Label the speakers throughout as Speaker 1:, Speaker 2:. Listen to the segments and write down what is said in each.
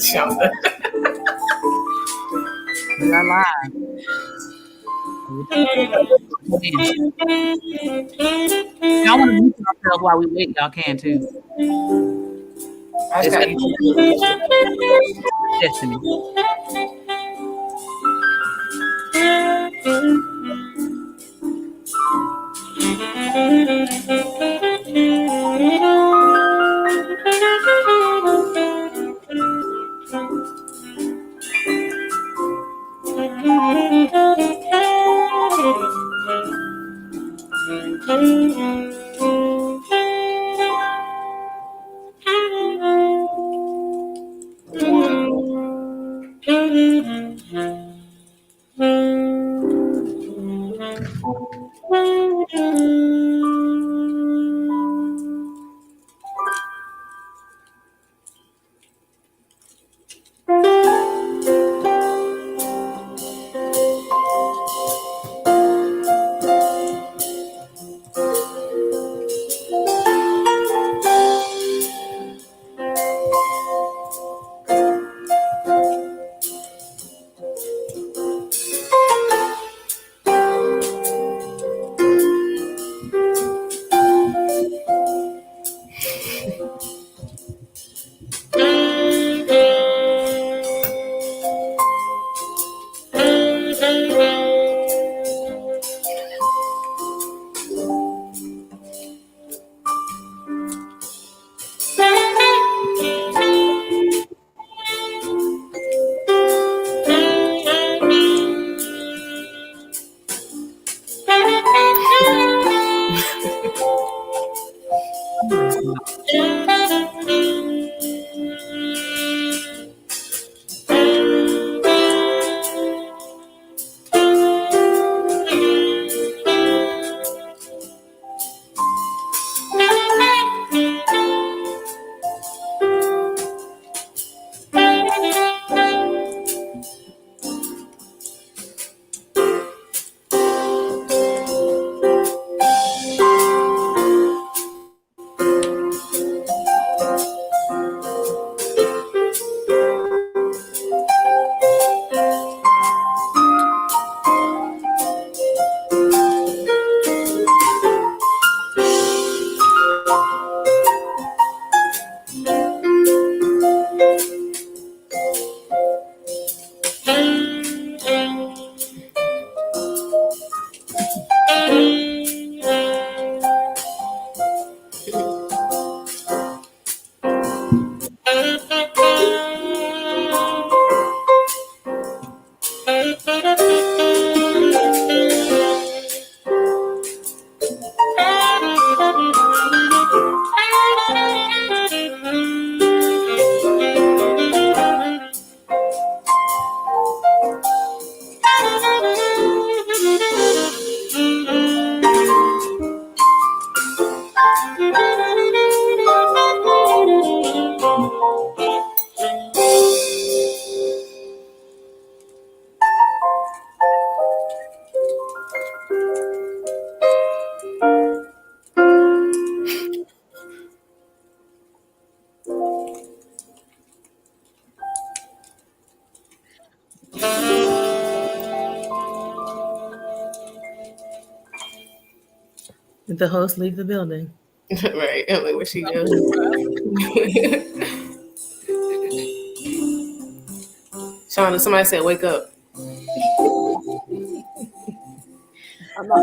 Speaker 1: Shonda.
Speaker 2: We are live. Y'all want to mute yourselves while we wait, y'all can too.
Speaker 1: I just got
Speaker 2: Destiny.
Speaker 3: Did the host leave the building?
Speaker 1: Right. I'm like, where she go? Shonda, somebody said, wake up.
Speaker 3: I'm not.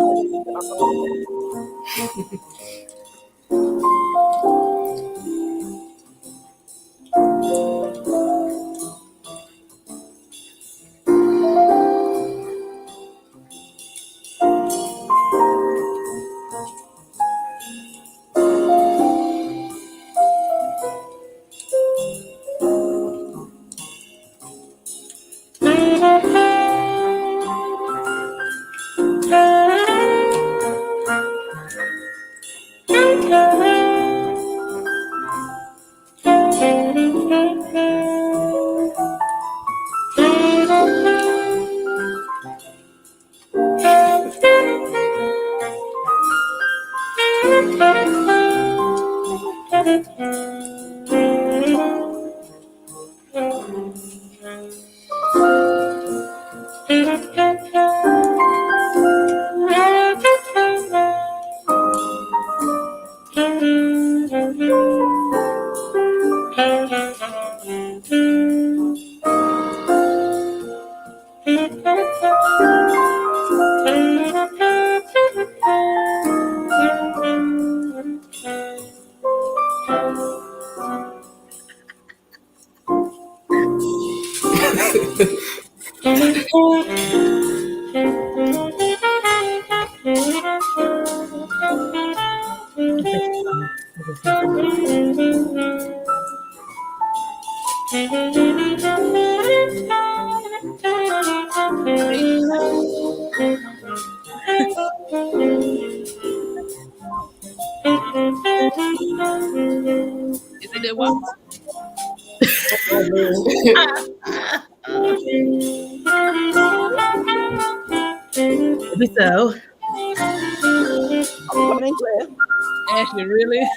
Speaker 2: Is it that one?
Speaker 3: Maybe so.
Speaker 4: Coming in, Claire.
Speaker 2: Ashley, really?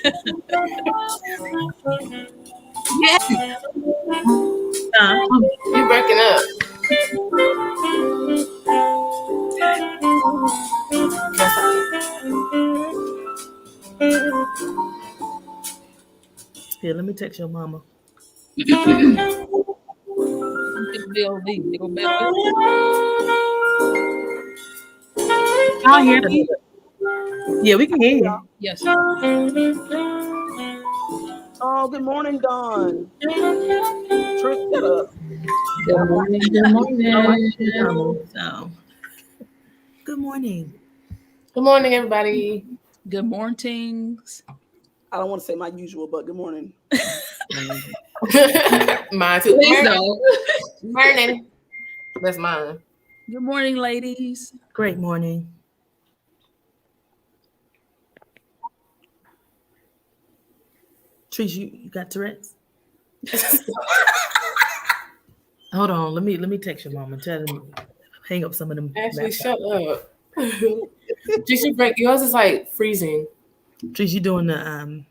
Speaker 1: You breaking up.
Speaker 3: Here, let me text your mama.
Speaker 2: BLD. Y'all hear me?
Speaker 3: Yeah, we can hear you.
Speaker 2: Yes.
Speaker 4: Oh, good morning, Dawn. Trish, get up.
Speaker 5: Good morning. Good morning.
Speaker 3: So, good morning.
Speaker 1: Good morning, everybody.
Speaker 2: Good mornings.
Speaker 4: I don't want to say my usual, but good morning.
Speaker 1: Mine too.
Speaker 5: Please
Speaker 1: Morning.
Speaker 5: don't.
Speaker 1: Morning. That's mine.
Speaker 2: Good morning, ladies.
Speaker 3: Great morning. Trees, you got Tourette's? Hold on, let me text your mom and tell them hang up some of them.
Speaker 1: Actually,
Speaker 3: laptops.
Speaker 1: shut up. Just you break. Yours is like freezing.
Speaker 3: Trees, you doing the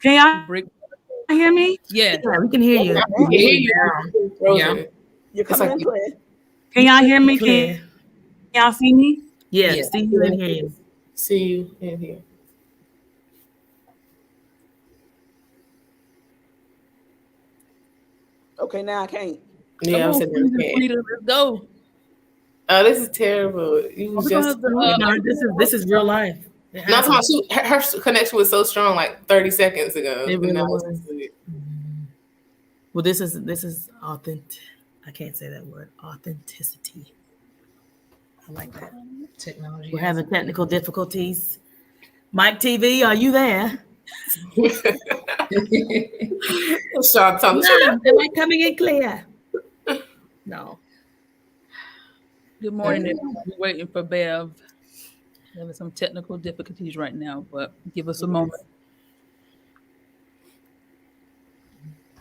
Speaker 2: Can y'all hear me? Yeah.
Speaker 3: Yeah, we can hear you.
Speaker 1: I can hear you. Frozen.
Speaker 5: Yeah.
Speaker 4: You're
Speaker 1: It's
Speaker 4: coming
Speaker 1: like-
Speaker 4: in, Claire.
Speaker 2: Can y'all hear me?
Speaker 3: Clear.
Speaker 2: Can y'all see me?
Speaker 3: Yeah,
Speaker 5: Yeah.
Speaker 3: see you and hear you.
Speaker 1: See you in here.
Speaker 4: Okay, now I can't.
Speaker 1: Yeah, I'm
Speaker 2: Come on,
Speaker 1: sitting there.
Speaker 2: Frida, let's go.
Speaker 1: Oh, this is terrible. You
Speaker 2: We're
Speaker 1: just.
Speaker 2: gonna have to,
Speaker 3: No, this is real life. It
Speaker 1: Not
Speaker 3: happens.
Speaker 1: talking about her connection was so strong like 30 seconds ago.
Speaker 3: It
Speaker 1: and
Speaker 3: really
Speaker 1: now
Speaker 3: was.
Speaker 1: it's good.
Speaker 3: Well, this is authentic. I can't say that word. Authenticity. I like that.
Speaker 5: Technology.
Speaker 3: We're having technical difficulties. Mike TV, are you there?
Speaker 1: Sean Thompson.
Speaker 3: No, am I coming in clear? No.
Speaker 2: good morning, everyone. We're waiting for Bev. Having some technical difficulties right now, but give us a moment.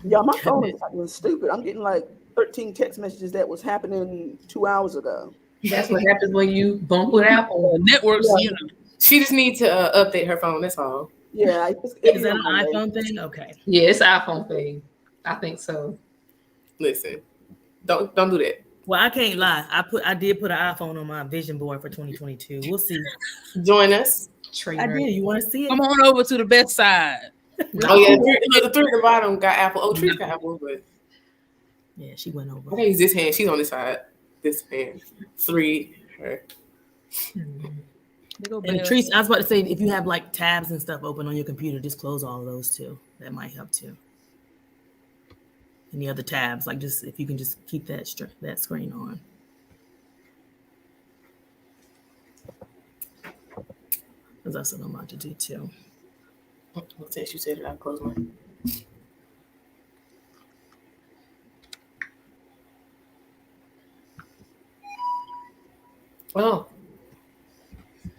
Speaker 4: Yeah, my phone is acting stupid. I'm getting like 13 text messages that was happening 2 hours ago.
Speaker 5: That's what happens when you bump with Apple.
Speaker 2: Networks,
Speaker 4: Yeah.
Speaker 2: you know.
Speaker 1: She just needs to update her phone. That's all.
Speaker 4: Yeah,
Speaker 3: Is that an iPhone thing? Okay.
Speaker 5: Yeah, it's an iPhone thing. I think so.
Speaker 1: Listen, don't do that.
Speaker 3: Well, I can't lie. I did put an iPhone on my vision board for 2022. We'll see.
Speaker 1: Join us.
Speaker 3: I did. You want to see it?
Speaker 2: Come on over to the best side.
Speaker 1: Oh yeah, the three at the bottom got Apple. Oh, Tree's got Apple, but
Speaker 3: Yeah, she went over.
Speaker 1: I think it's this hand. She's on this side. This hand. Three. Her.
Speaker 2: There go
Speaker 3: And
Speaker 2: Bev.
Speaker 3: Trees, I was about to say, if you have like tabs and stuff open on your computer, just close all of those too. That might help too. Any other tabs, like just if you can just keep that screen on. Because that's what I'm about to do too.
Speaker 1: Since you said it, I'll close mine. Oh,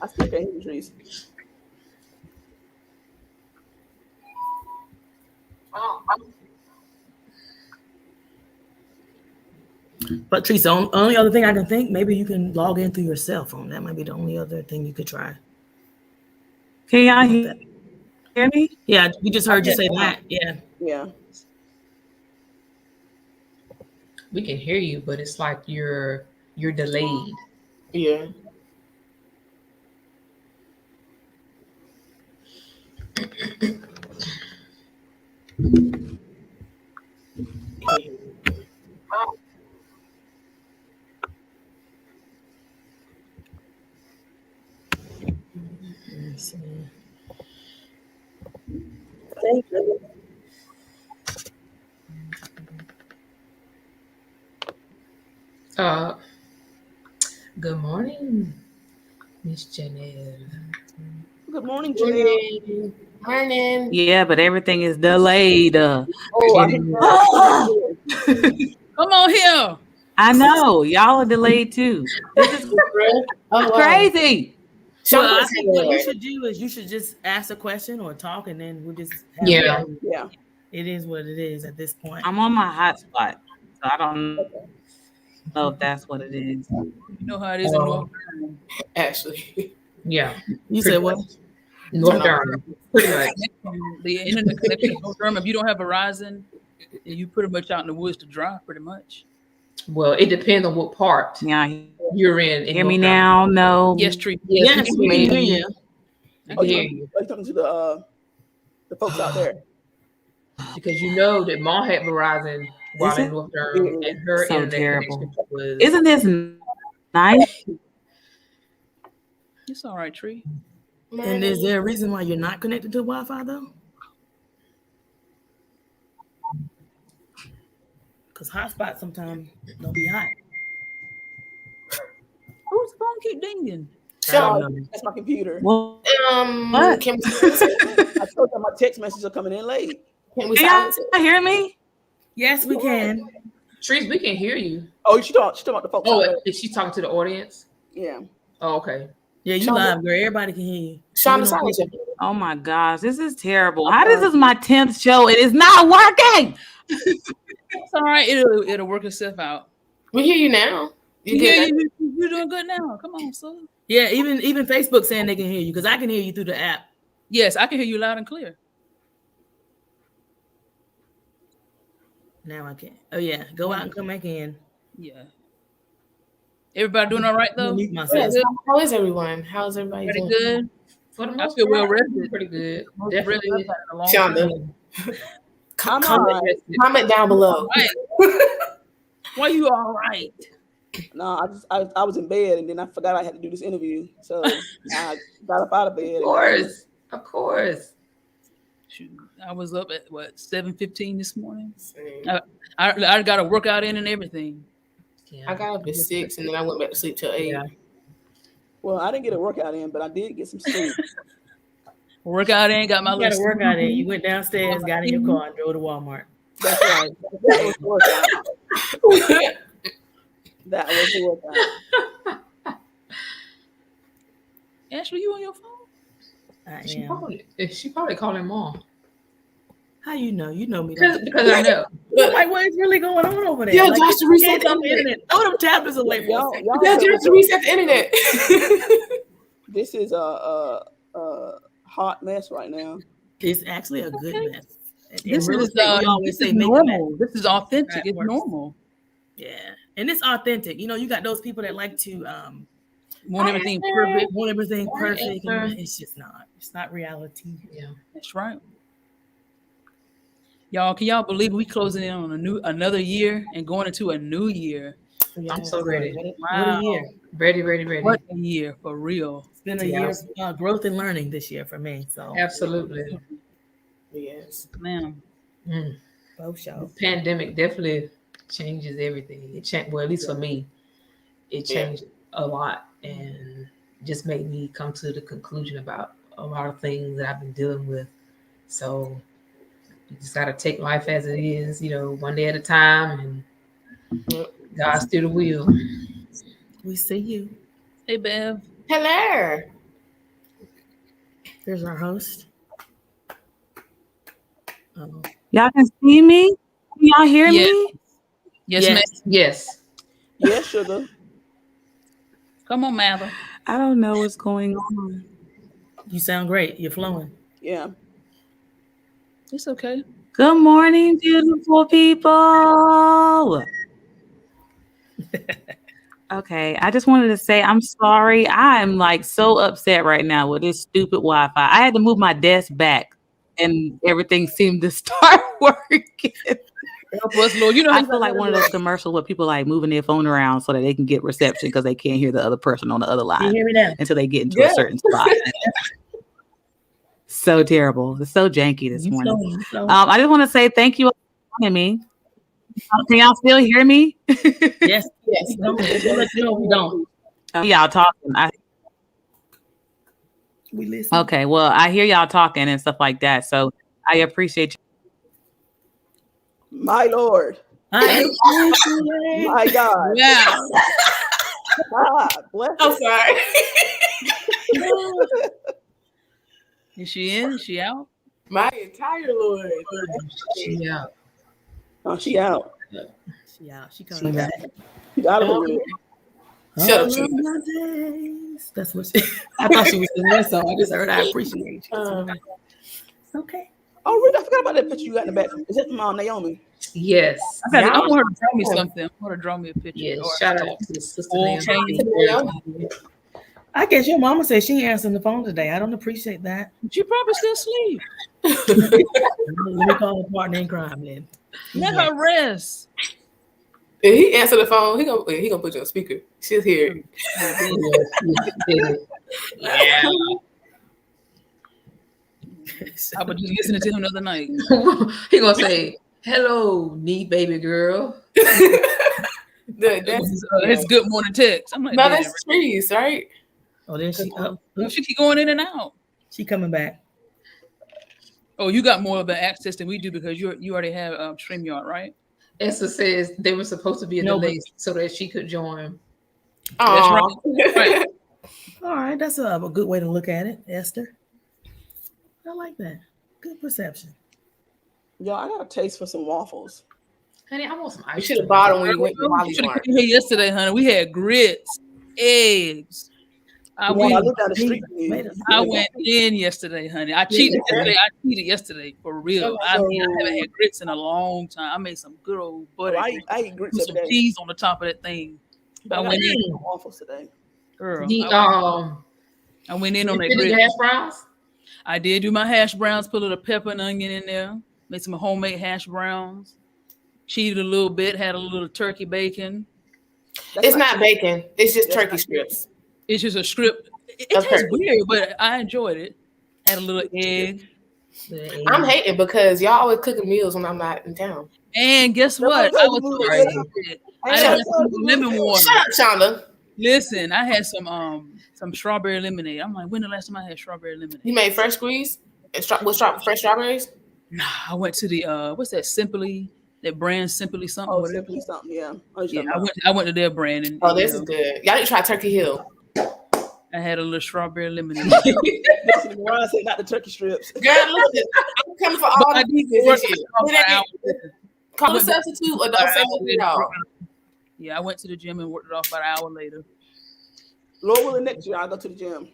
Speaker 4: I still can't hear you, Trees.
Speaker 3: But Trees, the only other thing I can think, maybe you can log in through your cell phone. That might be the only other thing you could try.
Speaker 2: Can y'all hear me?
Speaker 3: Yeah, we just heard you say that. Yeah.
Speaker 4: Yeah.
Speaker 5: We can hear you, but it's like you're delayed.
Speaker 1: yeah.
Speaker 4: Thank you.
Speaker 5: Good morning, Miss Janelle.
Speaker 4: Good morning, Janelle.
Speaker 1: Morning. Morning.
Speaker 3: Yeah, but everything is delayed.
Speaker 4: Oh, I hate that.
Speaker 2: Come on here.
Speaker 3: I know y'all are delayed too. This is
Speaker 1: Oh, wow.
Speaker 3: crazy.
Speaker 1: Sean,
Speaker 3: Well, I
Speaker 1: what's
Speaker 3: think what you
Speaker 1: your-
Speaker 3: should do is you should just ask a question or talk, and then we'll just have
Speaker 5: Yeah.
Speaker 3: it.
Speaker 4: Yeah.
Speaker 3: It is what it is at this point.
Speaker 6: I'm on my hotspot, so I don't know if that's what it is.
Speaker 2: You know how it is in North Carolina.
Speaker 1: Actually.
Speaker 5: Yeah.
Speaker 3: You said what?
Speaker 5: North Carolina. Pretty much.
Speaker 2: The internet connection in North Carolina, if you don't have Verizon, you pretty much out in the woods to dry, pretty much.
Speaker 5: Well, it depends on what part
Speaker 6: Yeah,
Speaker 5: you're in.
Speaker 6: hear me
Speaker 5: North Carolina.
Speaker 6: now? No.
Speaker 2: Yes, Tree.
Speaker 3: Yes, we can hear you.
Speaker 5: I
Speaker 4: Oh,
Speaker 5: can
Speaker 4: you
Speaker 5: hear you.
Speaker 4: talking to the folks out there?
Speaker 5: Because you know that Mom had Verizon while
Speaker 6: Is
Speaker 5: in
Speaker 6: it?
Speaker 5: North Carolina, and her
Speaker 6: So
Speaker 5: internet
Speaker 6: terrible.
Speaker 5: connection was.
Speaker 6: Isn't this nice?
Speaker 2: It's all right, Tree.
Speaker 3: And is there a reason why you're not connected to Wi-Fi though? Because hotspots sometimes don't be hot.
Speaker 2: Whose phone keep dinging?
Speaker 1: Sean,
Speaker 4: That's my computer.
Speaker 6: Well,
Speaker 1: what? Can we silence it?
Speaker 4: I told you my text messages are coming in late.
Speaker 1: Can we
Speaker 6: can y'all
Speaker 1: silence it?
Speaker 6: hear me?
Speaker 3: Yes, we can.
Speaker 5: Trees, we can hear you.
Speaker 4: Oh, she talking about the folks out
Speaker 5: Oh,
Speaker 4: there.
Speaker 5: is she talking to the audience?
Speaker 4: Yeah.
Speaker 5: Oh, okay.
Speaker 3: Yeah, you
Speaker 1: Sean,
Speaker 3: live, girl. Everybody can hear you.
Speaker 1: Sean,
Speaker 3: Even though
Speaker 1: silence it.
Speaker 6: Oh my gosh, this is terrible. How this is my 10th show? It is not working.
Speaker 2: It's all right. It'll work itself out.
Speaker 1: We hear you now. You
Speaker 2: Yeah,
Speaker 1: get
Speaker 2: you're doing good now. Come on, son.
Speaker 3: Yeah, even Facebook saying they can hear you because I can hear you through the app.
Speaker 2: Yes, I can hear you loud and clear.
Speaker 3: Now I can. Oh yeah, go out and come back in.
Speaker 2: Yeah. Everybody doing all right
Speaker 3: I'm gonna
Speaker 2: though?
Speaker 3: mute
Speaker 1: that?
Speaker 3: myself.
Speaker 1: How is everyone? How's everybody
Speaker 2: Pretty
Speaker 1: doing?
Speaker 2: good.
Speaker 5: For the
Speaker 2: I
Speaker 5: most
Speaker 2: feel well
Speaker 5: part,
Speaker 2: rested.
Speaker 5: pretty good.
Speaker 2: Really
Speaker 5: Definitely.
Speaker 2: in a long
Speaker 1: Sean,
Speaker 2: time.
Speaker 4: I'm all
Speaker 1: comment,
Speaker 4: right.
Speaker 1: comment down below.
Speaker 2: Why you all right?
Speaker 4: No, I was in bed and then I forgot I had to do this interview. So I got up out of bed.
Speaker 5: Of course. Of course.
Speaker 2: Shoot, I was up at what 7:15 this morning.
Speaker 1: Same.
Speaker 2: I got a workout in and everything.
Speaker 5: Yeah.
Speaker 1: I got up at 6 and then I went back to sleep till 8.
Speaker 5: Yeah.
Speaker 4: Well, I didn't get a workout in, but I did get some sleep.
Speaker 2: Workout in, got my
Speaker 3: You got to
Speaker 2: little
Speaker 3: work out there. You went downstairs, got in your car, and drove to Walmart.
Speaker 4: That's right. That was the workout. That was the workout.
Speaker 2: Ashley, you on your phone?
Speaker 3: I
Speaker 5: She
Speaker 3: am.
Speaker 5: probably calling Mom.
Speaker 3: How you know? You know me.
Speaker 5: Because I know.
Speaker 3: I'm like, what is really going on over there?
Speaker 1: Yeah,
Speaker 3: like,
Speaker 1: Josh, to reset
Speaker 3: kids on the internet. Throw them tablets away.
Speaker 4: Y'all,
Speaker 3: boy.
Speaker 1: Yeah, just to reset the internet.
Speaker 4: this is a hot mess right now.
Speaker 3: It's actually a good
Speaker 2: Okay.
Speaker 3: mess.
Speaker 2: This
Speaker 3: real
Speaker 2: is
Speaker 3: estate, we always
Speaker 2: this
Speaker 3: say
Speaker 2: is
Speaker 3: make a mess.
Speaker 2: normal. This is authentic.
Speaker 3: That
Speaker 2: It's
Speaker 3: works.
Speaker 2: normal.
Speaker 3: Yeah, and it's authentic. You know, you got those people that like to
Speaker 2: Want everything perfect.
Speaker 3: want everything perfect,
Speaker 5: Answer.
Speaker 3: and it's just not. It's not reality.
Speaker 5: Yeah.
Speaker 2: That's right. Y'all, can y'all believe we closing in on another year and going into a new year?
Speaker 5: I'm so ready.
Speaker 3: What a year!
Speaker 5: Ready.
Speaker 2: What a year for real.
Speaker 3: It's been a
Speaker 5: Yeah.
Speaker 3: year of growth and learning this year for me. So
Speaker 5: Absolutely.
Speaker 1: Yes.
Speaker 2: Man.
Speaker 5: Mm.
Speaker 3: both shows.
Speaker 5: Pandemic definitely changes everything. It changed, well, at least for me, it changed a lot and just made me come to the conclusion about a lot of things that I've been dealing with. So you just got to take life as it is, you know, one day at a time, and God's still the wheel.
Speaker 3: We see you.
Speaker 2: Hey, Bev.
Speaker 1: Hello.
Speaker 3: There's our host.
Speaker 6: Y'all can see me? Can y'all hear
Speaker 2: Yeah.
Speaker 6: me?
Speaker 2: Yes,
Speaker 3: Yes.
Speaker 2: ma'am.
Speaker 5: Yes.
Speaker 4: Yes, sugar.
Speaker 2: Come on, Mather.
Speaker 6: I don't know what's going on.
Speaker 3: You sound great. You're flowing.
Speaker 4: Yeah.
Speaker 2: It's okay.
Speaker 6: Good morning, beautiful people. Okay, I just wanted to say I'm sorry. I'm like so upset right now with this stupid Wi-Fi. I had to move my desk back and everything seemed to start working.
Speaker 2: Help us, Lord. You know,
Speaker 6: I feel like one of those commercials where people like moving their phone around so that they can get reception because they can't hear the other person on the other
Speaker 3: Can you
Speaker 6: line
Speaker 3: hear me now?
Speaker 6: until they get into
Speaker 1: Yeah.
Speaker 6: a certain spot. So terrible. It's so janky this
Speaker 3: You
Speaker 6: morning.
Speaker 3: slow, you slow.
Speaker 6: I just want to say thank you all for joining me. Can y'all still hear me?
Speaker 3: Yes.
Speaker 1: Yes.
Speaker 3: We'll let you know if we don't.
Speaker 6: Y'all talking.
Speaker 3: We listen.
Speaker 6: Okay, well, I hear y'all talking and stuff like that. So I appreciate you.
Speaker 4: My Lord.
Speaker 3: I
Speaker 4: My God.
Speaker 2: Yeah.
Speaker 4: God bless
Speaker 1: I'm
Speaker 4: it.
Speaker 1: sorry.
Speaker 2: Is she in? Is she out?
Speaker 1: My entire Lord.
Speaker 5: Yeah.
Speaker 4: Oh, she out.
Speaker 3: She out. She coming back.
Speaker 4: She's out of the room.
Speaker 1: Shut up,
Speaker 3: All
Speaker 1: Chief.
Speaker 3: of my days. That's what she. I thought she was singing that song. I just heard. I appreciate you. It's okay.
Speaker 4: Oh, Rita, I forgot about that picture you got in the back. Is that from Naomi?
Speaker 5: Yes.
Speaker 2: I want her to draw me something. I want her to draw me a picture.
Speaker 5: Yes.
Speaker 2: Or-
Speaker 5: Shout out to Sister
Speaker 2: Oil
Speaker 5: Naomi.
Speaker 2: change.
Speaker 3: I guess your mama said she ain't answering the phone today. I don't appreciate that.
Speaker 2: She probably still asleep.
Speaker 3: Let me call a partner in crime then.
Speaker 2: Let her rest.
Speaker 1: If he answer the phone, he gonna put you on speaker. She'll hear it.
Speaker 5: Yeah.
Speaker 2: I was just listening to him the other night.
Speaker 5: He gonna say, "Hello, knee baby girl."
Speaker 1: That's
Speaker 2: It's good morning text. I'm like,
Speaker 1: no,
Speaker 2: damn,
Speaker 1: that's trees, right?
Speaker 3: Oh, then she
Speaker 2: she keep going in and out.
Speaker 3: she coming back.
Speaker 2: Oh, you got more of the access than we do because you already have StreamYard, right?
Speaker 5: Esther says they were supposed to be a
Speaker 3: No,
Speaker 5: delay so that she could join.
Speaker 2: That's right. Right.
Speaker 3: All right, that's a good way to look at it, Esther. I like that. Good perception.
Speaker 4: Yo, I got a taste for some waffles.
Speaker 5: Honey, I want some
Speaker 1: You
Speaker 5: ice
Speaker 1: should have
Speaker 5: cream.
Speaker 1: bought them when you went to
Speaker 2: You
Speaker 1: Molly
Speaker 2: should have
Speaker 1: Mart.
Speaker 2: came here yesterday, honey. We had grits, eggs. I
Speaker 4: The one I
Speaker 2: went.
Speaker 4: lived down the street from you.
Speaker 3: Tomatoes.
Speaker 2: I went in yesterday, honey. I cheated yesterday. I cheated yesterday for real. I mean, I haven't had grits in a long time. I made some good old butter.
Speaker 4: I eat grits
Speaker 2: Put some
Speaker 4: every day.
Speaker 2: cheese on the top of that thing.
Speaker 4: But
Speaker 2: I
Speaker 4: I
Speaker 2: went
Speaker 4: got
Speaker 2: in,
Speaker 4: some waffles today.
Speaker 2: girl.
Speaker 5: The
Speaker 2: I went in on that
Speaker 5: did the
Speaker 2: grits.
Speaker 5: hash browns.
Speaker 2: I did do my hash browns. Put a little pepper and onion in there. Made some homemade hash browns. Cheated a little bit. Had a little turkey bacon.
Speaker 1: It's not bacon. It's just
Speaker 4: That's
Speaker 1: turkey
Speaker 4: not
Speaker 1: strips.
Speaker 2: It's just a strip. It
Speaker 1: Of
Speaker 2: tastes
Speaker 1: turkey.
Speaker 2: weird, but I enjoyed it. Had a little egg.
Speaker 1: I'm hating because y'all always cooking meals when I'm not in town.
Speaker 2: And guess what? I was so excited. I had some lemon water.
Speaker 1: Shut up, Shonda.
Speaker 2: Listen, I had some strawberry lemonade. I'm like, when the last time I had strawberry lemonade?
Speaker 1: You made fresh squeeze and fresh strawberries?
Speaker 2: Nah, I went to the what's that? Simply, that brand Simply something.
Speaker 4: Oh,
Speaker 2: whatever.
Speaker 4: simply something, yeah.
Speaker 2: Yeah, I went to their brand and
Speaker 1: Oh, this is good. Y'all need to try Turkey Hill.
Speaker 2: I had a little strawberry lemonade.
Speaker 4: Listen, Ron said not the turkey strips.
Speaker 1: Girl, listen, I'm coming for all
Speaker 2: I
Speaker 1: the
Speaker 2: did
Speaker 1: pieces
Speaker 2: work
Speaker 1: this year.
Speaker 2: for an hour.
Speaker 1: Call a substitute or don't say nothing at all.
Speaker 2: Yeah, I went to the gym and worked it off about an hour later.
Speaker 4: Lord willing, next year I'll go to the gym.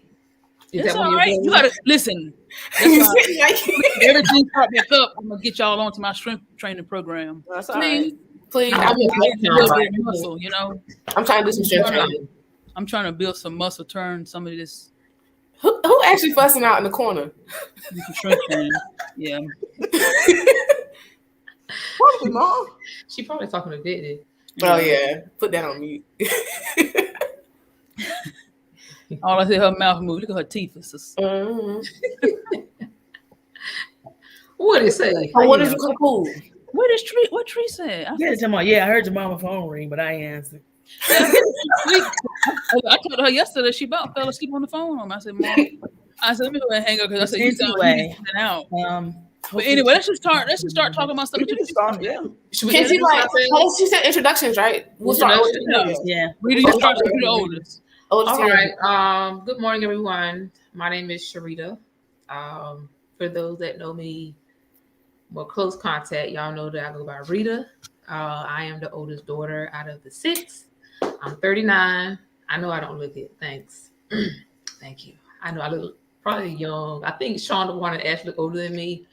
Speaker 5: Is
Speaker 2: It's
Speaker 5: that
Speaker 2: all
Speaker 5: one of
Speaker 2: right.
Speaker 5: your
Speaker 2: You
Speaker 5: goals?
Speaker 2: gotta listen.
Speaker 1: You
Speaker 2: That's why
Speaker 1: sitting like
Speaker 2: everything start back up. I'm gonna get y'all onto my strength training program.
Speaker 4: That's all right.
Speaker 1: please.
Speaker 5: I will
Speaker 2: Build that muscle, you know.
Speaker 1: I'm trying to do some strength training.
Speaker 2: I'm trying to build some muscle, turn some of this
Speaker 1: Who actually fussing out in the corner?
Speaker 2: into strength training. Yeah.
Speaker 4: Probably, Mom.
Speaker 5: She probably talking to Diddy.
Speaker 1: Oh yeah, put that on mute.
Speaker 2: All I see her mouth move. Look at her teeth. It's just,
Speaker 1: Mhm.
Speaker 5: What did it say?
Speaker 1: Oh, what is it called?
Speaker 2: what is Tree? What Tree said?
Speaker 3: Yeah, I heard your mama phone ring, but I ain't answered.
Speaker 2: I told her yesterday she about fell asleep on the phone. I said, Mom, let me go ahead and hang up because I said you sound like you need to get out. But anyway, let's just start talking about stuff.
Speaker 4: We can just start, yeah.
Speaker 5: Should we
Speaker 1: Can she
Speaker 5: introduce
Speaker 1: like?
Speaker 5: ourselves?
Speaker 1: Oh, she said introductions, right? We'll start with
Speaker 5: Introductions.
Speaker 1: you.
Speaker 3: Yeah.
Speaker 2: Rita, you start with the oldest.
Speaker 1: Oh,
Speaker 5: All right. Good morning, everyone. My name is Sharita. For those that know me more close contact, y'all know that I go by Rita. I am the oldest daughter out of the 6. I'm 39. I know I don't look it. Thanks. Thank you. I know I look probably young. I think Shonda wanted to actually older than me.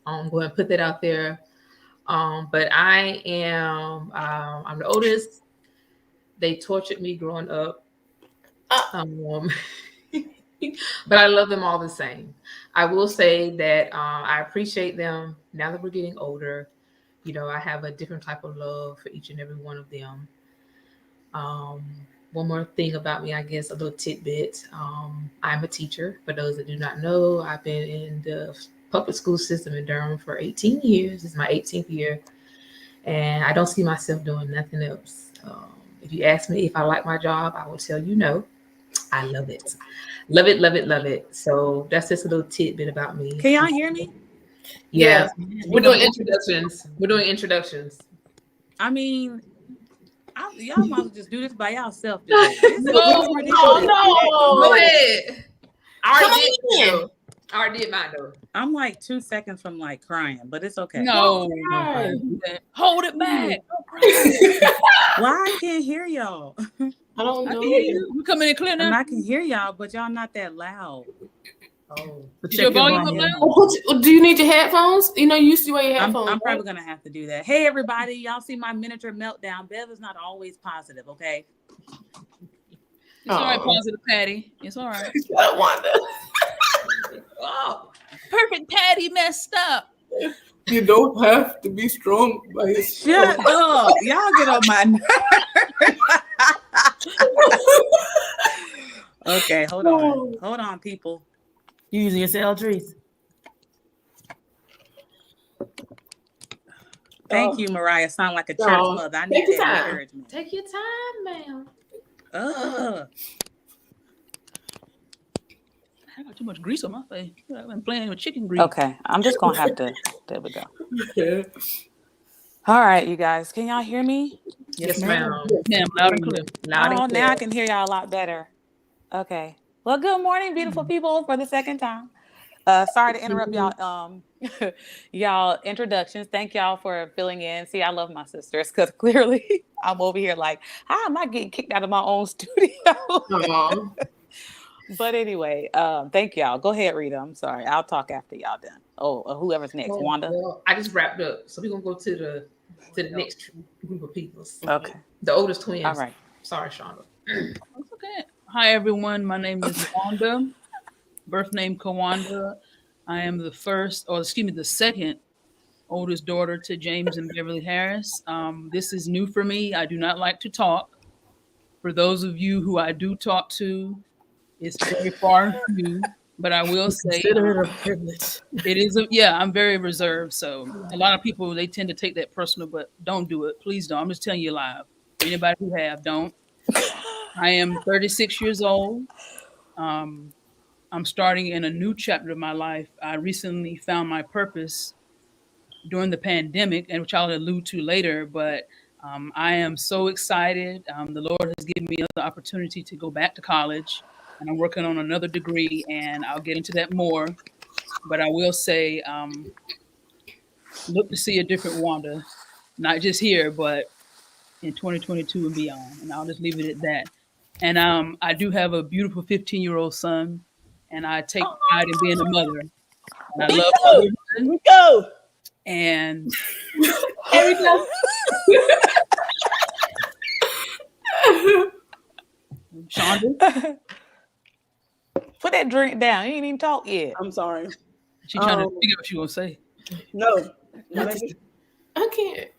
Speaker 5: I'm going to put that out there. But I am, I'm the oldest. They tortured me growing up. But I love them all the same. I will say that I appreciate them now that we're getting older. You know, I have a different type of love for each and every one of them. one more thing about me, I guess, a little tidbit. I'm a teacher. For those that do not know, I've been in the public school system in Durham for 18 years. This is my 18th year. And I don't see myself doing nothing else. If you ask me if I like my job, I will tell you no. I love it. Love it, love it, love it. So that's just a little tidbit about me.
Speaker 3: Can y'all hear me?
Speaker 5: Yeah.
Speaker 1: We're doing
Speaker 5: introductions. We're doing introductions.
Speaker 3: I mean, y'all might as well just do this by yourself today.
Speaker 1: No.
Speaker 5: Go ahead. I
Speaker 1: Come
Speaker 5: already did mine though.
Speaker 3: I'm like 2 seconds from like crying, but it's okay.
Speaker 2: No, hold it back.
Speaker 3: Why I can't hear y'all?
Speaker 1: I don't
Speaker 2: I
Speaker 1: know.
Speaker 2: can hear you. You coming in clear
Speaker 3: And
Speaker 2: now?
Speaker 3: I can hear y'all, but y'all not that loud.
Speaker 5: Oh.
Speaker 3: But
Speaker 2: Is your
Speaker 3: check your
Speaker 2: volume up
Speaker 3: volume.
Speaker 2: loud?
Speaker 1: Do you need your headphones? You know, you used to wear your
Speaker 3: I'm
Speaker 1: headphones.
Speaker 3: probably gonna have to do that. Hey everybody, y'all see my miniature meltdown. Bev is not always positive, okay?
Speaker 2: It's all right,
Speaker 1: Oh.
Speaker 2: positive Patty. It's all right.
Speaker 1: I don't want that.
Speaker 2: Oh, perfect Patty messed up.
Speaker 1: You don't have to be strong by yourself.
Speaker 3: Shut up. Y'all get on my nerves. Okay, hold on. Hold on, people. You using your cell trees? Thank you, Mariah. Sound like a church
Speaker 1: Oh,
Speaker 3: mother. I
Speaker 1: take
Speaker 3: need
Speaker 1: your
Speaker 3: that
Speaker 1: time.
Speaker 3: encouragement.
Speaker 5: Take your time, ma'am.
Speaker 2: I got too much grease on my face. I've been playing with chicken grease.
Speaker 6: Okay, I'm just gonna have to. There we go.
Speaker 1: Yeah.
Speaker 6: All right, you guys, can y'all hear me?
Speaker 5: Yes, ma'am.
Speaker 2: Damn, loud and clear.
Speaker 5: Loud
Speaker 6: Oh,
Speaker 5: and
Speaker 6: now I
Speaker 5: clear.
Speaker 6: can hear y'all a lot better. Okay. Well, good morning, beautiful people, for the second time. Sorry to interrupt y'all. Y'all introductions. Thank y'all for filling in. See, I love my sisters because clearly I'm over here like, how am I getting kicked out of my own studio?
Speaker 1: Aw.
Speaker 6: But anyway, thank y'all. Go ahead, Rita. I'm sorry. I'll talk after y'all done. Oh, whoever's next. Wanda.
Speaker 5: Well, I just wrapped up, so we're gonna go to the next group of people.
Speaker 6: Okay.
Speaker 5: The oldest twins.
Speaker 6: All right.
Speaker 5: Sorry, Shonda.
Speaker 2: It's okay. Hi, everyone. My name is Wanda. Birth name Kawanda. I am the second oldest daughter to James and Beverly Harris. This is new for me. I do not like to talk. For those of you who I do talk to, it's very far and few. But I will say,
Speaker 3: Consider it a privilege.
Speaker 2: it is. I'm very reserved. So a lot of people, they tend to take that personal, but don't do it. Please don't. I'm just telling you live. For anybody who have, don't. I am 36 years old. I'm starting in a new chapter of my life. I recently found my purpose during the pandemic, and which I'll allude to later, but I am so excited. The Lord has given me another opportunity to go back to college, and I'm working on another degree, and I'll get into that more. But I will say, look to see a different Wanda, not just here, but in 2022 and beyond. And I'll just leave it at that. And I do have a beautiful 15-year-old son, and I take pride in being a mother. And I love motherhood.
Speaker 4: Go.
Speaker 2: And
Speaker 1: There we go.
Speaker 2: Shonda,
Speaker 6: Put that drink down. You ain't even talk yet.
Speaker 4: I'm sorry.
Speaker 2: she trying to figure out what she gonna say.
Speaker 4: No.
Speaker 1: I can't.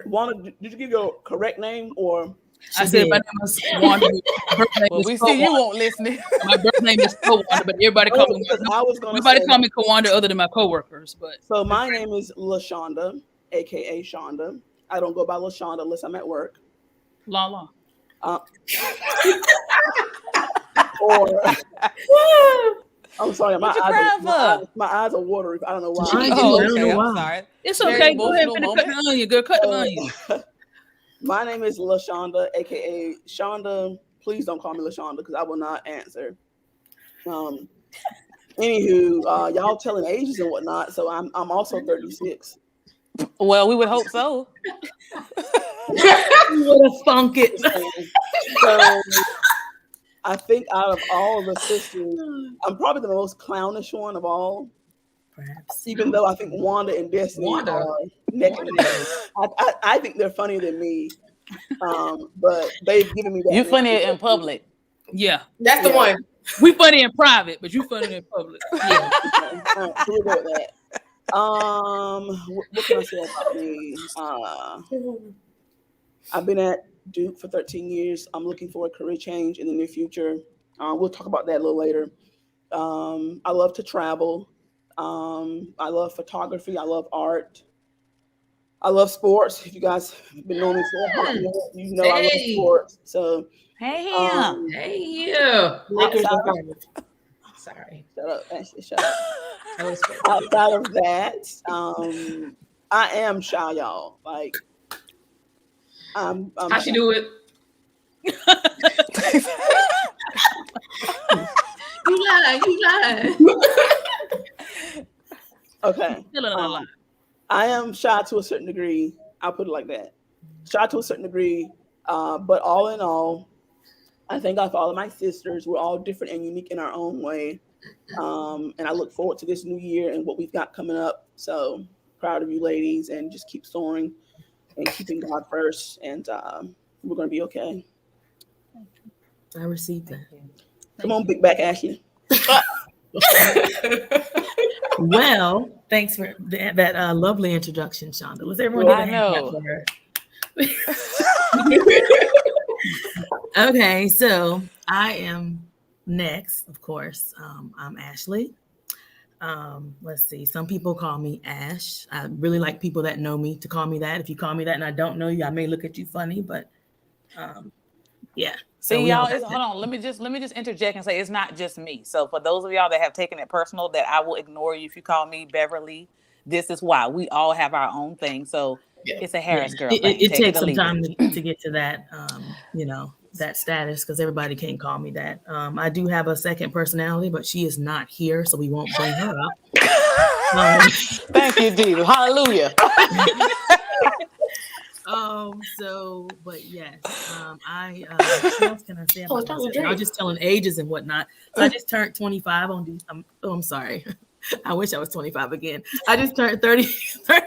Speaker 4: Wanda, did you give your correct name or?
Speaker 2: I said my name is Wanda. My birth name
Speaker 6: Well,
Speaker 2: is
Speaker 6: we see you
Speaker 2: Kawanda.
Speaker 6: won't listen.
Speaker 2: My birth name is Kawanda, but everybody call me.
Speaker 4: Because I was gonna
Speaker 2: Nobody
Speaker 4: say-
Speaker 2: call me Kawanda other than my coworkers. But
Speaker 4: So my name is LaShonda, aka Shonda. I don't go by LaShonda unless I'm at work.
Speaker 2: la la.
Speaker 4: Or I'm sorry,
Speaker 6: What you crying for?
Speaker 4: my eyes are watery. I don't know why.
Speaker 6: Oh,
Speaker 3: I don't
Speaker 6: okay.
Speaker 3: know why.
Speaker 6: I'm sorry.
Speaker 2: It's
Speaker 6: Very
Speaker 2: okay. Go ahead and
Speaker 6: emotional
Speaker 2: cut the onion, girl. Cut the onion.
Speaker 4: My name is LaShonda, aka Shonda. Please don't call me LaShonda because I will not answer. Anywho, y'all telling ages and whatnot. So I'm also 36.
Speaker 6: Well, we would hope so.
Speaker 3: You would have funk it.
Speaker 4: So I think out of all the sisters, I'm probably the most clownish one of all.
Speaker 3: Perhaps.
Speaker 4: Even though I think Wanda and Destiny
Speaker 5: Wanda.
Speaker 4: are neck and neck. I think they're funnier than me. But they've given me that.
Speaker 6: You funny in public.
Speaker 2: Yeah,
Speaker 1: That's the
Speaker 4: Yeah.
Speaker 1: one.
Speaker 2: we funny in private, but you funny in public.
Speaker 4: Yeah. All right, so we'll go with that. What can I say about me? I've been at Duke for 13 years. I'm looking for a career change in the near future. We'll talk about that a little later. I love to travel. I love photography. I love art. I love sports. If you guys have been knowing me for a hot minute, you know I love
Speaker 5: Hey.
Speaker 4: sports. So
Speaker 6: Hey, him.
Speaker 5: Hey, yeah.
Speaker 1: Lakers
Speaker 4: outside
Speaker 1: are
Speaker 4: of-
Speaker 1: fine.
Speaker 5: Sorry.
Speaker 4: shut up, Ashley, shut up.
Speaker 5: I was
Speaker 4: Outside of that, I am shy, y'all. Like, I'm
Speaker 5: How she do it? You lying.
Speaker 4: okay.
Speaker 2: Still in a lie.
Speaker 4: I am shy to a certain degree. I'll put it like that. Shy to a certain degree. But all in all, I thank God for all of my sisters. We're all different and unique in our own way. And I look forward to this new year and what we've got coming up. So proud of you ladies, and just keep soaring and keeping God first. And we're going to be okay.
Speaker 3: I received that.
Speaker 4: Come on, big back Ashley.
Speaker 3: Well, thanks for that lovely introduction, Shonda. Was everyone
Speaker 4: I
Speaker 3: give a hand clap
Speaker 6: know.
Speaker 3: for her? Okay, so I am next, of course. I'm Ashley. Let's see. Some people call me Ash. I really like people that know me to call me that. If you call me that and I don't know you, I may look at you funny, but yeah. So
Speaker 6: See,
Speaker 3: we all
Speaker 6: y'all,
Speaker 3: got
Speaker 6: hold on. Let me just interject and say it's not just me. So for those of y'all that have taken it personal, that I will ignore you if you call me Beverly. This is why we all have our own thing. So
Speaker 1: Yeah.
Speaker 6: it's a Harris girl.
Speaker 3: It
Speaker 6: thing. Take
Speaker 3: takes
Speaker 6: or
Speaker 3: some
Speaker 6: leave
Speaker 3: time
Speaker 6: it.
Speaker 3: to get to that, that status, because everybody can't call me that. I do have a second personality, but she is not here, so we won't bring her up.
Speaker 6: Thank you, Jesus. Hallelujah.
Speaker 3: But yes, what else can I say about myself? Y'all just telling ages and whatnot. So I just turned 25 on I'm sorry. I wish I was 25 again. I just turned 35.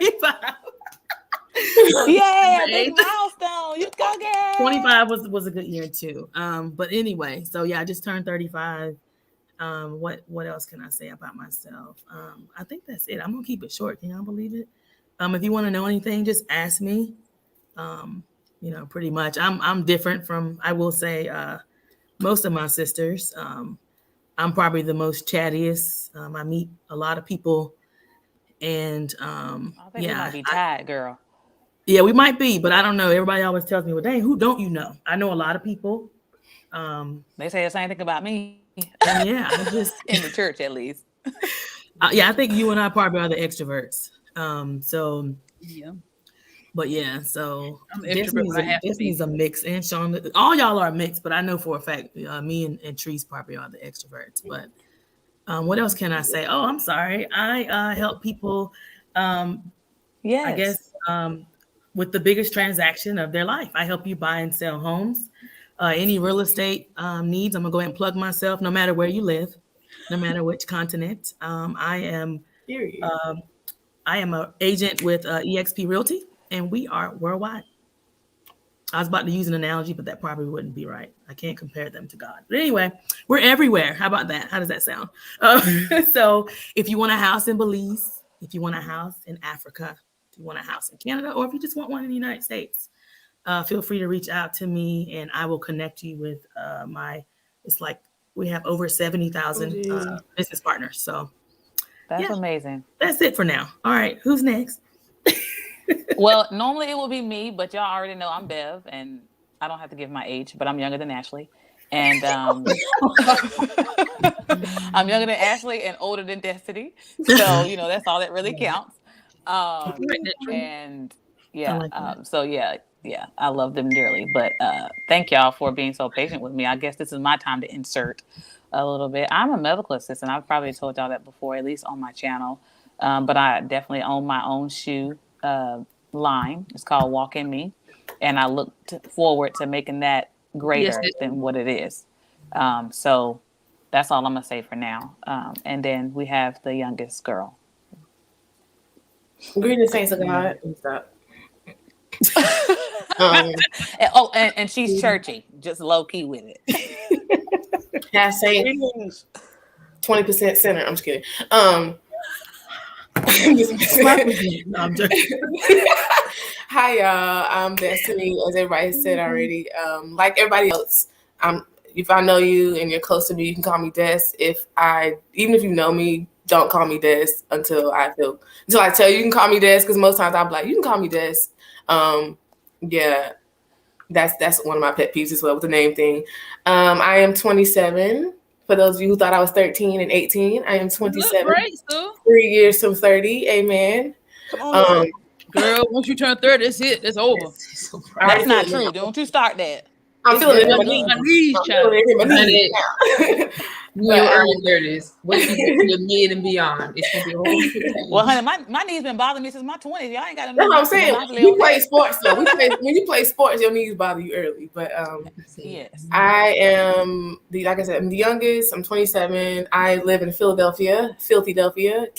Speaker 6: Yeah, big milestone. You go get
Speaker 3: 25 was a good year too. But anyway, so yeah, I just turned 35. What else can I say about myself? I think that's it. I'm gonna keep it short. Can y'all believe it? If you want to know anything, just ask me. Pretty much. I'm different from, I will say, most of my sisters. I'm probably the most chattiest. I meet a lot of people, and
Speaker 6: I think we might be tied, girl.
Speaker 3: Yeah, we might be, but I don't know. Everybody always tells me, well, dang, who don't you know? I know a lot of people.
Speaker 6: They say the same thing about me.
Speaker 3: And yeah, I just
Speaker 6: in the church at least.
Speaker 3: I think you and I probably are the extroverts.
Speaker 2: Yeah.
Speaker 3: But yeah, so
Speaker 2: I'm an extrovert when I have to be.
Speaker 3: Destiny's a mix, and Sean, all y'all are a mix, but I know for a fact me and Trees probably are the extroverts. But what else can I say? Oh, I'm sorry. I help people.
Speaker 6: Yes.
Speaker 3: I guess with the biggest transaction of their life. I help you buy and sell homes. Any real estate needs, I'm gonna go ahead and plug myself. No matter where you live, no matter which continent, I am an agent with eXp Realty, and we are worldwide. I was about to use an analogy, but that probably wouldn't be right. I can't compare them to God. But anyway, we're everywhere. How about that? How does that sound? So if you want a house in Belize, if you want a house in Africa, if you want a house in Canada, or if you just want one in the United States, feel free to reach out to me, and I will connect you with it's like we have over 70,000 business partners. So
Speaker 6: that's amazing.
Speaker 3: That's it for now. All right, who's next?
Speaker 6: Well, normally it will be me, but y'all already know I'm Bev, and I don't have to give my age, but I'm younger than Ashley. And I'm younger than Ashley and older than Destiny. So, that's all that really counts. And yeah, I love them dearly. But thank y'all for being so patient with me. I guess this is my time to insert a little bit. I'm a medical assistant. I've probably told y'all that before, at least on my channel. But I definitely own my own shoe line. It's called Walk in Me. And I look forward to making that greater than what it is. So that's all I'm going to say for now. And then we have the youngest girl.
Speaker 1: Greetings, saints of God. Stop.
Speaker 6: And she's churchy, just low key with it.
Speaker 1: Half saint, 20% sinner. I'm just kidding. I'm joking. Hi y'all, I'm Destiny, as everybody said already. Like everybody else, if I know you and you're close to me, you can call me Des. Even if you know me, don't call me Des until I tell you can call me Des, because most times I'll be like, you can call me Des. Yeah, that's one of my pet peeves as well with the name thing. I am 27. For those of you who thought I was 13 and 18, I am 27.
Speaker 2: Look great, Sue.
Speaker 1: 3 years from 30. Amen.
Speaker 4: Come on.
Speaker 2: Girl, once you turn 30, that's it. That's over.
Speaker 6: That's not true. Don't you start that.
Speaker 1: I'm feeling it in my
Speaker 2: Good.
Speaker 1: knees.
Speaker 2: My knees,
Speaker 1: I'm
Speaker 2: child.
Speaker 1: feeling it in my knees now.
Speaker 5: In your early 30s, what you get to your mid and beyond, it's gonna be a whole different thing.
Speaker 6: Well, honey, my knees been bothering me since my 20s. Y'all ain't got
Speaker 1: That's what I'm saying.
Speaker 6: monopoly
Speaker 1: You
Speaker 6: on
Speaker 1: play
Speaker 6: that.
Speaker 1: sports though. When you play sports, your knees bother you early. But
Speaker 6: Yes.
Speaker 1: I am like I said, I'm the youngest. I'm 27. I live in Philadelphia, Philadelphia,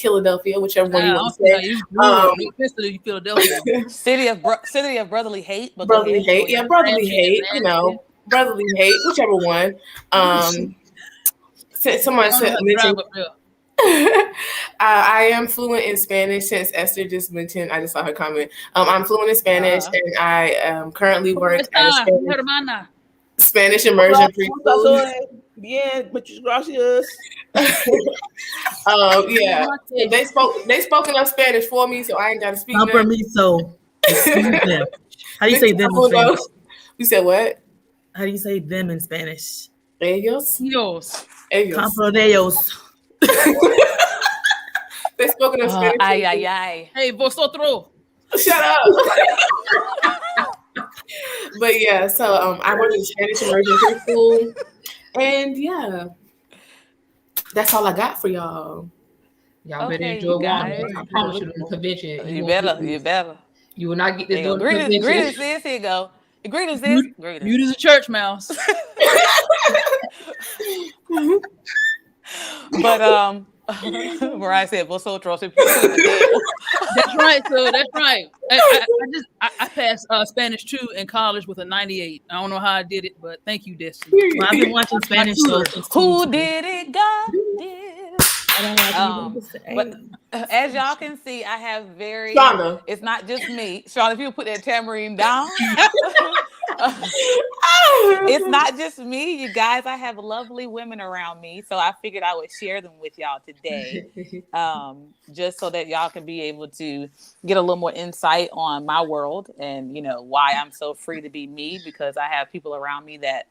Speaker 1: whichever one you
Speaker 2: I
Speaker 1: want
Speaker 2: don't
Speaker 1: to
Speaker 2: know.
Speaker 1: say.
Speaker 2: You grew up. No offense to Philadelphia.
Speaker 6: City of brotherly hate. But
Speaker 1: Brotherly
Speaker 6: go ahead.
Speaker 1: hate, yeah, brotherly hate. You know, brotherly hate, whichever one. Someone said mentioned. I am fluent in Spanish, since Esther just mentioned. I just saw her comment. I'm fluent in Spanish, and I currently work at a Spanish immersion preschool.
Speaker 4: Bien, muchas gracias.
Speaker 1: Yeah, they spoke enough Spanish for me, so I ain't got to speak.
Speaker 3: Compromiso. How do you say them in Spanish?
Speaker 1: You said what?
Speaker 3: How do you say them in Spanish?
Speaker 1: Ellos.
Speaker 3: Compro de ellos.
Speaker 1: They spoke enough Spanish.
Speaker 6: Ay.
Speaker 2: Hey, vosotros.
Speaker 1: Shut up. But yeah, so I work in Spanish immersion preschool, and yeah, that's all I got for y'all.
Speaker 5: Y'all better
Speaker 6: Okay,
Speaker 5: enjoy
Speaker 6: you guys.
Speaker 5: Walmart. I promise you, the convention.
Speaker 6: You better.
Speaker 5: You will not get this
Speaker 6: There you
Speaker 5: during
Speaker 6: go.
Speaker 5: the convention.
Speaker 6: Greetings, sis. Here you go. Greetings, sis. Greetings.
Speaker 2: Mute as a church mouse.
Speaker 6: But Mariah said, "Vosotros."
Speaker 2: That's right, so that's right. I passed Spanish 2 in college with a 98. I don't know how I did it, but thank you, Destiny.
Speaker 3: Well, I've been watching Spanish shows since
Speaker 6: Who did it? God did.
Speaker 3: I don't like anything to say.
Speaker 6: But as y'all can see, I have very.
Speaker 1: Shauna.
Speaker 6: It's not just me, Shauna. If you put that tambourine down. It's not just me, you guys. I have lovely women around me, so I figured I would share them with y'all today, just so that y'all can be able to get a little more insight on my world and why I'm so free to be me, because I have people around me that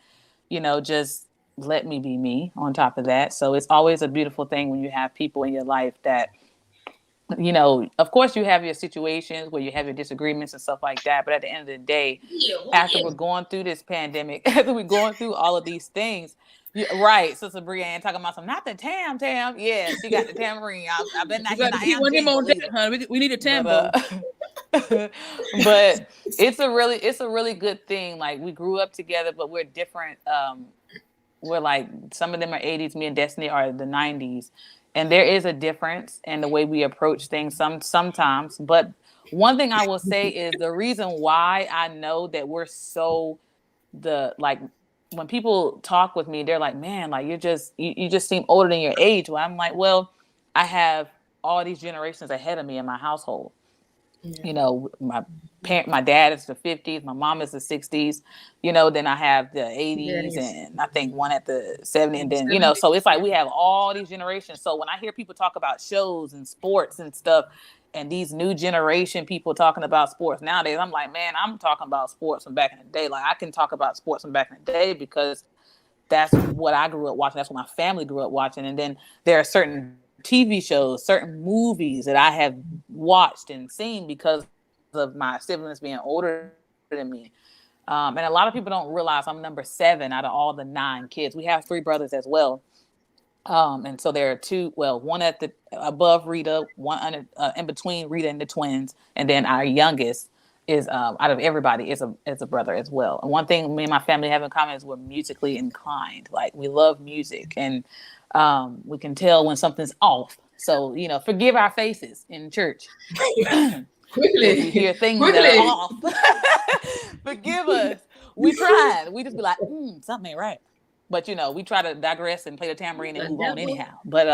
Speaker 6: just let me be me. On top of that, so it's always a beautiful thing when you have people in your life that. Of course you have your situations where you have your disagreements and stuff like that. But at the end of the day, after we're going through this pandemic, after we're going through all of these things, right, Sister Brianne talking about some, not the tam. Yeah, she got the tambourine. I bet not.
Speaker 2: We need a tambo.
Speaker 6: But it's a really good thing. Like, we grew up together, but we're different. We're like, some of them are 80s. Me and Destiny are the 90s. And there is a difference in the way we approach things sometimes. But one thing I will say is the reason why I know that we're so when people talk with me, they're like, man, like you just seem older than your age. Well, I'm like, well, I have all these generations ahead of me in my household. Yeah. My dad is the 50s, my mom is the 60s, then I have the 80s and I think one at the 70s, and then, so it's like we have all these generations. So when I hear people talk about shows and sports and stuff, and these new generation people talking about sports nowadays, I'm like, man, I'm talking about sports from back in the day. Like, I can talk about sports from back in the day because that's what I grew up watching. That's what my family grew up watching. And then there are certain TV shows, certain movies that I have watched and seen because of my siblings being older than me. And a lot of people don't realize I'm number 7 out of all the 9 kids. We have 3 brothers as well. And so there are 2, one at the above Rita, one in between Rita and the twins. And then our youngest is out of everybody is a brother as well. And one thing me and my family have in common is we're musically inclined. Like, we love music, and we can tell when something's off. So, forgive our faces in church.
Speaker 5: Quickly.
Speaker 6: You hear things that are off. Forgive us. We tried. We just be like, something ain't right. But, we try to digress and play the tambourine and move on anyhow. But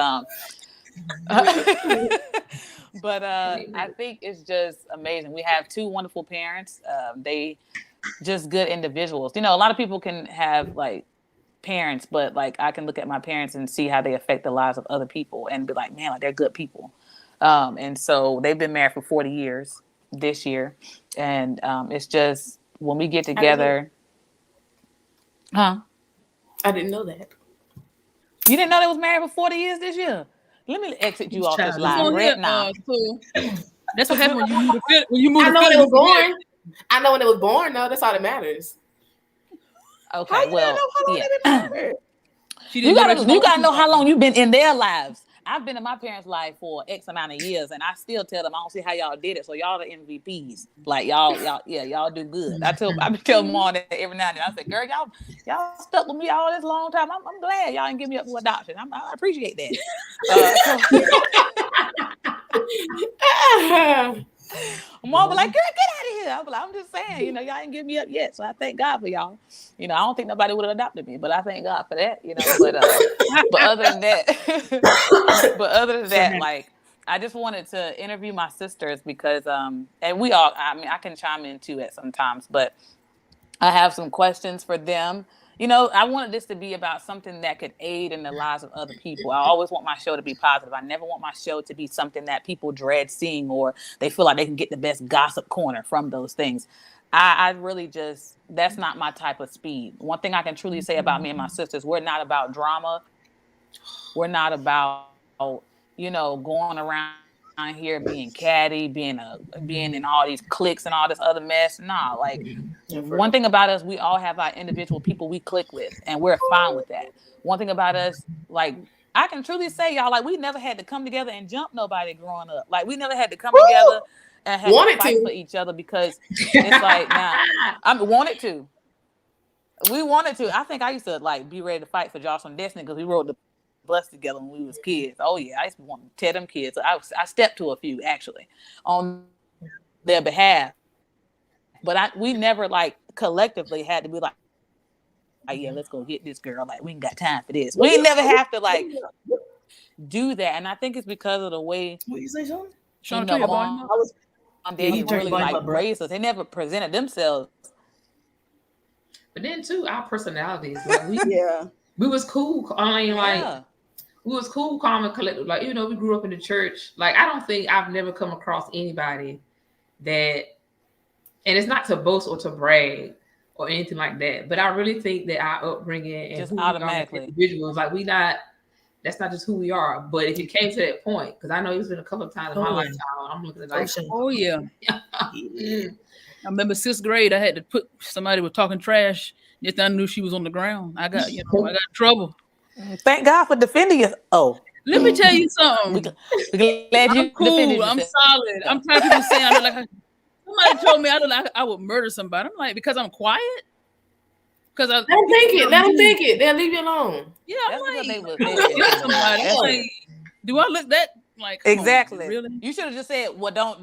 Speaker 6: But I think it's just amazing. We have two wonderful parents. They just good individuals. You know, a lot of people can have like parents, but like I can look at my parents and see how they affect the lives of other people and be like, man, like they're good people. And so they've been married for 40 years this year. And it's just when we get together. Huh?
Speaker 1: I didn't know that.
Speaker 6: You didn't know they was married for 40 years this year? Let me exit you off this live right now.
Speaker 2: That's what happened when you move.
Speaker 1: I know when it was born. I know when it was born, though. That's all that matters.
Speaker 6: Okay, well, yeah.
Speaker 2: You
Speaker 6: gotta know how long you've been in their lives. I've been in my parents' life for X amount of years, and I still tell them I don't see how y'all did it. So y'all the MVPs. Like y'all do good. I be telling Mom that every now and then. I said, girl, y'all stuck with me all this long time. I'm glad y'all didn't give me up for adoption. I appreciate that. Mom be like, girl, get out of here. I'm just saying, you know, y'all ain't give me up yet. So I thank God for y'all. You know, I don't think nobody would have adopted me, but I thank God for that, you know. But other than that, like I just wanted to interview my sisters because and we all, I mean, I can chime in too at sometimes, but I have some questions for them. You know, I wanted this to be about something that could aid in the lives of other people. I always want my show to be positive. I never want my show to be something that people dread seeing or they feel like they can get the best gossip corner from those things. I really just, that's not my type of speed. One thing I can truly say about me and my sisters, we're not about drama. We're not about, you know, going around here being catty, being in all these cliques and all this other mess. Nah, like one thing about us, we all have our individual people we click with, and we're fine with that. One thing about us, like I can truly say, y'all, like we never had to come together and jump nobody growing up. Like we never had to come together and have to fight for each other because it's like we wanted to. I think I used to like be ready to fight for Jocelyn Destiny because we rode the bus together when we was kids. Oh yeah, I used to want to tear them kids. I stepped to a few actually on their behalf, but we never like collectively had to be like, oh, yeah, let's go get this girl. Like we ain't got time for this. We never have to like do that, and I think it's because of the way.
Speaker 3: What you say, Sean?
Speaker 6: Mom, they really like raised us. They never presented themselves.
Speaker 5: But then too, our personalities, like we was cool. I mean, like. We was cool, calm, and collected. Like, you know, we grew up in the church. Like, I don't think I've never come across anybody that, and it's not to boast or to brag or anything like that, but I really think that our upbringing and
Speaker 6: just automatically
Speaker 5: individuals, like that's not just who we are. But if it came to that point, because I know it's been a couple of times in my lifetime, I'm looking at like,
Speaker 2: oh yeah. I remember 6th grade, I had to put somebody was talking trash. Just I knew she was on the ground. I got in trouble.
Speaker 6: Thank God for defending us. Oh,
Speaker 2: let me tell you something.
Speaker 6: We're glad you defended yourself.
Speaker 2: I'm solid. I'm tired of people saying I look like somebody told me I look like I would murder somebody. I'm like, because I'm quiet. Because I
Speaker 1: don't think it. Let them think it. They'll leave you alone.
Speaker 2: Yeah, I'm like, somebody. Like, do I look that like
Speaker 6: exactly?
Speaker 2: Really?
Speaker 6: You should have just said, "Well,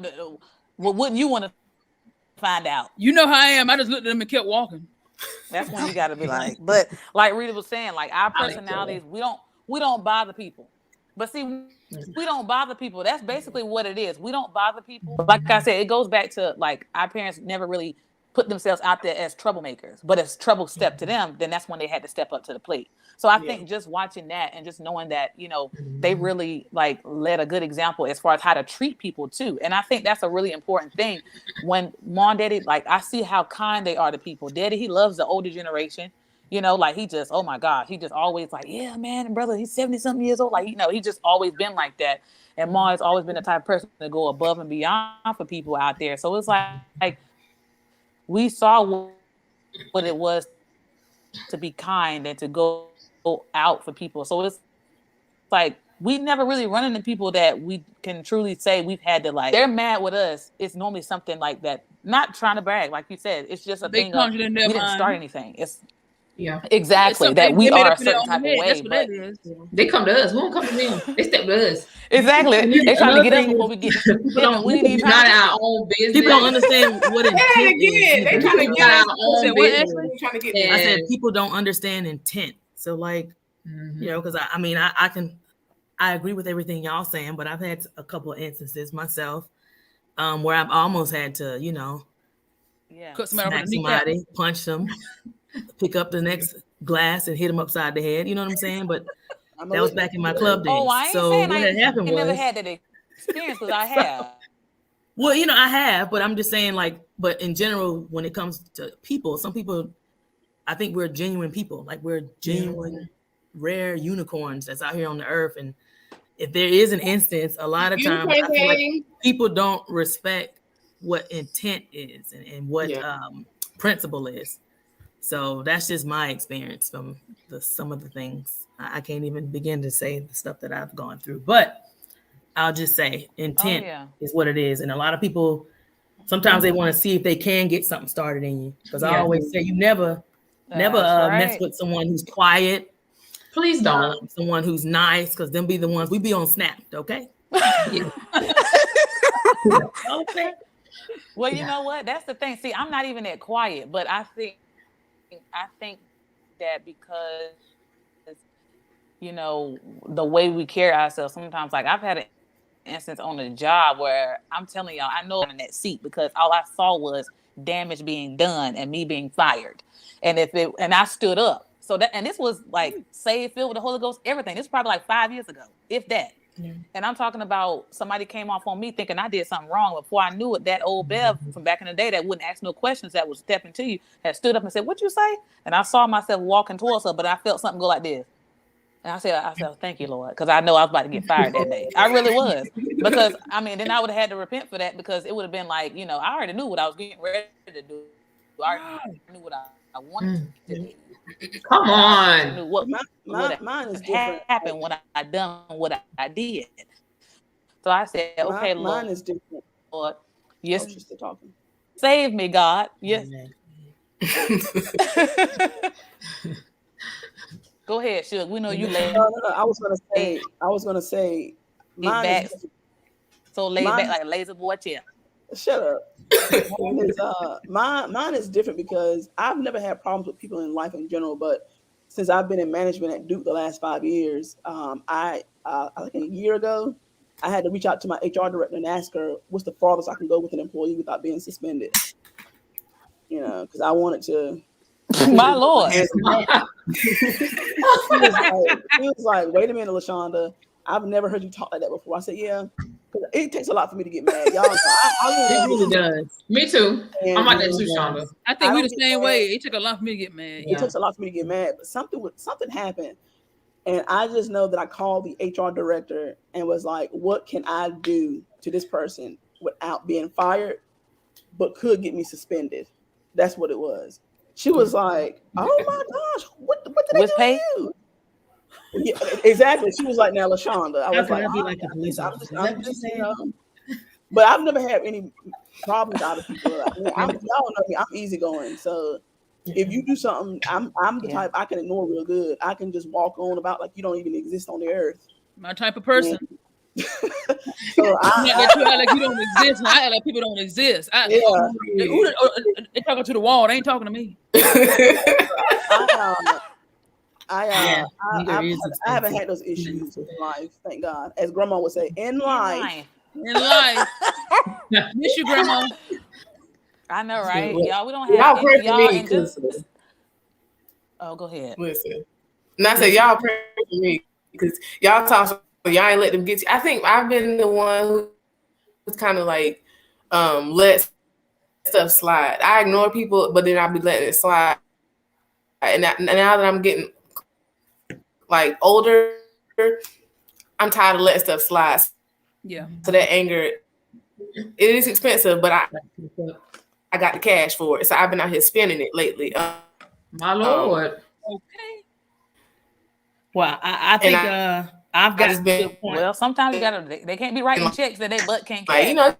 Speaker 6: wouldn't you want to find out?"
Speaker 2: You know how I am. I just looked at them and kept walking.
Speaker 6: That's when you got to be like, but like Rita was saying, like our personalities, we don't bother people. But see, we don't bother people. That's basically what it is. We don't bother people. Like I said, it goes back to like our parents never really put themselves out there as troublemakers. But as trouble stepped to them, then that's when they had to step up to the plate. So I think just watching that and just knowing that, you know, they really like led a good example as far as how to treat people too. And I think that's a really important thing. When Mom, Daddy, like I see how kind they are to people. Daddy, he loves the older generation. You know, like he just, oh my God, he just always like, yeah, man, and brother, he's 70-something years old. Like, you know, he just always been like that. And Mom has always been the type of person to go above and beyond for people out there. So it's like we saw what it was to be kind and to go out for people. So it's like we never really run into people that we can truly say we've had to like, they're mad with us. It's normally something like that. Not trying to brag, like you said. It's just a thing of we didn't start anything. It's exactly that we are a certain type of way. But
Speaker 5: they come to us. We don't come to them. They step to us.
Speaker 6: Exactly. They trying to get us before we get them. We need
Speaker 5: not our own business.
Speaker 3: People don't understand what intent is.
Speaker 1: They trying to get our own business.
Speaker 3: I said people don't understand intent. So like, you know, because I I agree with everything y'all saying, but I've had a couple of instances myself where I've almost had to, you know,
Speaker 6: Yeah.
Speaker 2: Cut somebody
Speaker 3: smack
Speaker 2: with a kneecap.
Speaker 3: somebody, punch them, pick up the next glass and hit them upside the head. You know what I'm saying? But
Speaker 4: I'm
Speaker 3: that was back in my club days.
Speaker 6: Oh, I ain't
Speaker 3: So
Speaker 6: saying
Speaker 3: what
Speaker 6: I
Speaker 3: had happened
Speaker 6: ain't never
Speaker 3: was,
Speaker 6: had that experience because I have.
Speaker 3: well, you know, I have, but I'm just saying, like, but in general, when it comes to people, some people, I think we're genuine people. Like, we're genuine, rare unicorns that's out here on the earth. And if there is an instance, a lot of times I feel like people don't respect what intent is and what principle is. So that's just my experience from some of the things. I can't even begin to say the stuff that I've gone through, but I'll just say intent is what it is. And a lot of people, sometimes they want to see if they can get something started in you. Because I always say you never mess with someone who's quiet.
Speaker 5: Please don't.
Speaker 3: Someone who's nice, because them be the ones we be on Snapped, okay?
Speaker 6: Okay. Well, you know what? That's the thing. See, I'm not even that quiet, but I think that because, you know, the way we carry ourselves, sometimes, like I've had an instance on the job where I'm telling y'all, I know I'm in that seat because all I saw was damage being done and me being fired. And I stood up. So that, and this was like saved, filled with the Holy Ghost, everything. This was probably like 5 years ago, if that. Yeah. And I'm talking about somebody came off on me thinking I did something wrong. Before I knew it, that old Bev from back in the day that wouldn't ask no questions, that would step into you, had stood up and said, "What you say?" And I saw myself walking towards her, but I felt something go like this. And I said, "Thank you, Lord," because I know I was about to get fired that day. I really was. Because, I mean, then I would have had to repent for that because it would have been like, you know, I already knew what I was getting ready to do. I already knew what I wanted to do.
Speaker 5: Come on.
Speaker 6: I knew what
Speaker 4: mine is different.
Speaker 6: Happened when I done what I did. So I said, "Okay,
Speaker 4: mine
Speaker 6: Lord,
Speaker 4: is different.
Speaker 6: Lord, yes,
Speaker 4: she's still talking.
Speaker 6: Save me, God. Yes." Go ahead, Suge. We know you laid.
Speaker 4: No. I was gonna say mine
Speaker 6: back,
Speaker 4: is
Speaker 6: so laid back like a lazy boy chair.
Speaker 4: Shut up. Mine is different because I've never had problems with people in life in general, but since I've been in management at Duke the last 5 years, I think a year ago, I had to reach out to my HR director and ask her what's the farthest I can go with an employee without being suspended. You know, because I wanted to.
Speaker 6: My Lord.
Speaker 4: She was like, "Wait a minute, LaShonda. I've never heard you talk like that before." I said, "Yeah, because it takes a lot for me to get mad, y'all."
Speaker 3: It really does.
Speaker 5: Me too. I'm like that too, Shonda.
Speaker 2: I think we're the same way. It took a lot for me to get mad.
Speaker 4: It takes a lot for me to get mad, but something happened, and I just know that I called the HR director and was like, "What can I do to this person without being fired, but could get me suspended?" That's what it was. She was like, "Oh my gosh, what did I do to you?" Yeah, exactly. She was like, "Now, LaShonda." I was like, I'm just you know. But I've never had any problems out of people. Y'all know me. I'm easygoing. So if you do something, I'm the type I can ignore real good. I can just walk on about like you don't even exist on the earth.
Speaker 2: My type of person.
Speaker 4: So
Speaker 2: I act like you don't exist. I act like people don't exist. They talking to the wall. They ain't talking to me.
Speaker 4: I haven't had those issues in life, thank God. As Grandma would say, in life.
Speaker 2: Miss you, Grandma.
Speaker 6: I know, right? Y'all, we don't have any, y'all. Oh, go ahead.
Speaker 1: Listen. And I said, y'all pray for me because y'all talk. Y'all ain't let them get you. I think I've been the one who's kind of like let stuff slide. I ignore people, but then I'll be letting it slide. And now that I'm getting like older, I'm tired of letting stuff slide.
Speaker 2: Yeah.
Speaker 1: So that anger, it is expensive, but I got the cash for it. So I've been out here spending it lately.
Speaker 5: My Lord.
Speaker 2: Okay.
Speaker 3: Well, I think I've got to be.
Speaker 6: Well, sometimes you gotta. They can't be writing checks that they butt can't cash.
Speaker 1: Like, you know.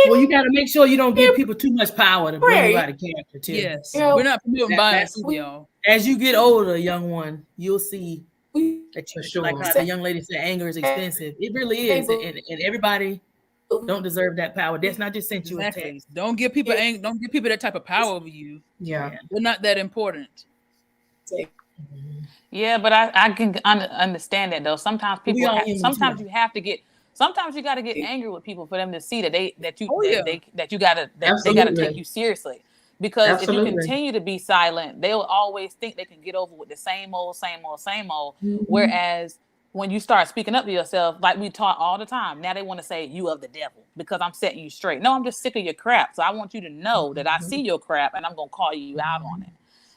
Speaker 3: Well, you got to make sure you don't give people too much power to bring you out of character, too.
Speaker 2: Yes, we're not promoting violence, y'all.
Speaker 3: As you get older, young one, you'll see that like how the young lady said, anger is expensive. It really is, and everybody don't deserve that power. That's not just sent you a text.
Speaker 2: Don't give people Don't give people that type of power over you.
Speaker 5: Yeah,
Speaker 2: they're not that important.
Speaker 6: Yeah, but I can understand that though. Sometimes
Speaker 3: We
Speaker 6: people,
Speaker 3: all human
Speaker 6: sometimes
Speaker 3: too.
Speaker 6: you have to get, sometimes you got to get angry with people for them to see that
Speaker 2: Oh, yeah.
Speaker 6: that you gotta that they got to
Speaker 5: Absolutely.
Speaker 6: take you seriously. Because if
Speaker 5: Absolutely.
Speaker 6: you continue to be silent, they'll always think they can get over with the same old. Whereas when you start speaking up to yourself, like we taught all the time, now they want to say you of the devil because I'm setting you straight. No, I'm just sick of your crap. So I want you to know that I see your crap and I'm gonna call you out on it.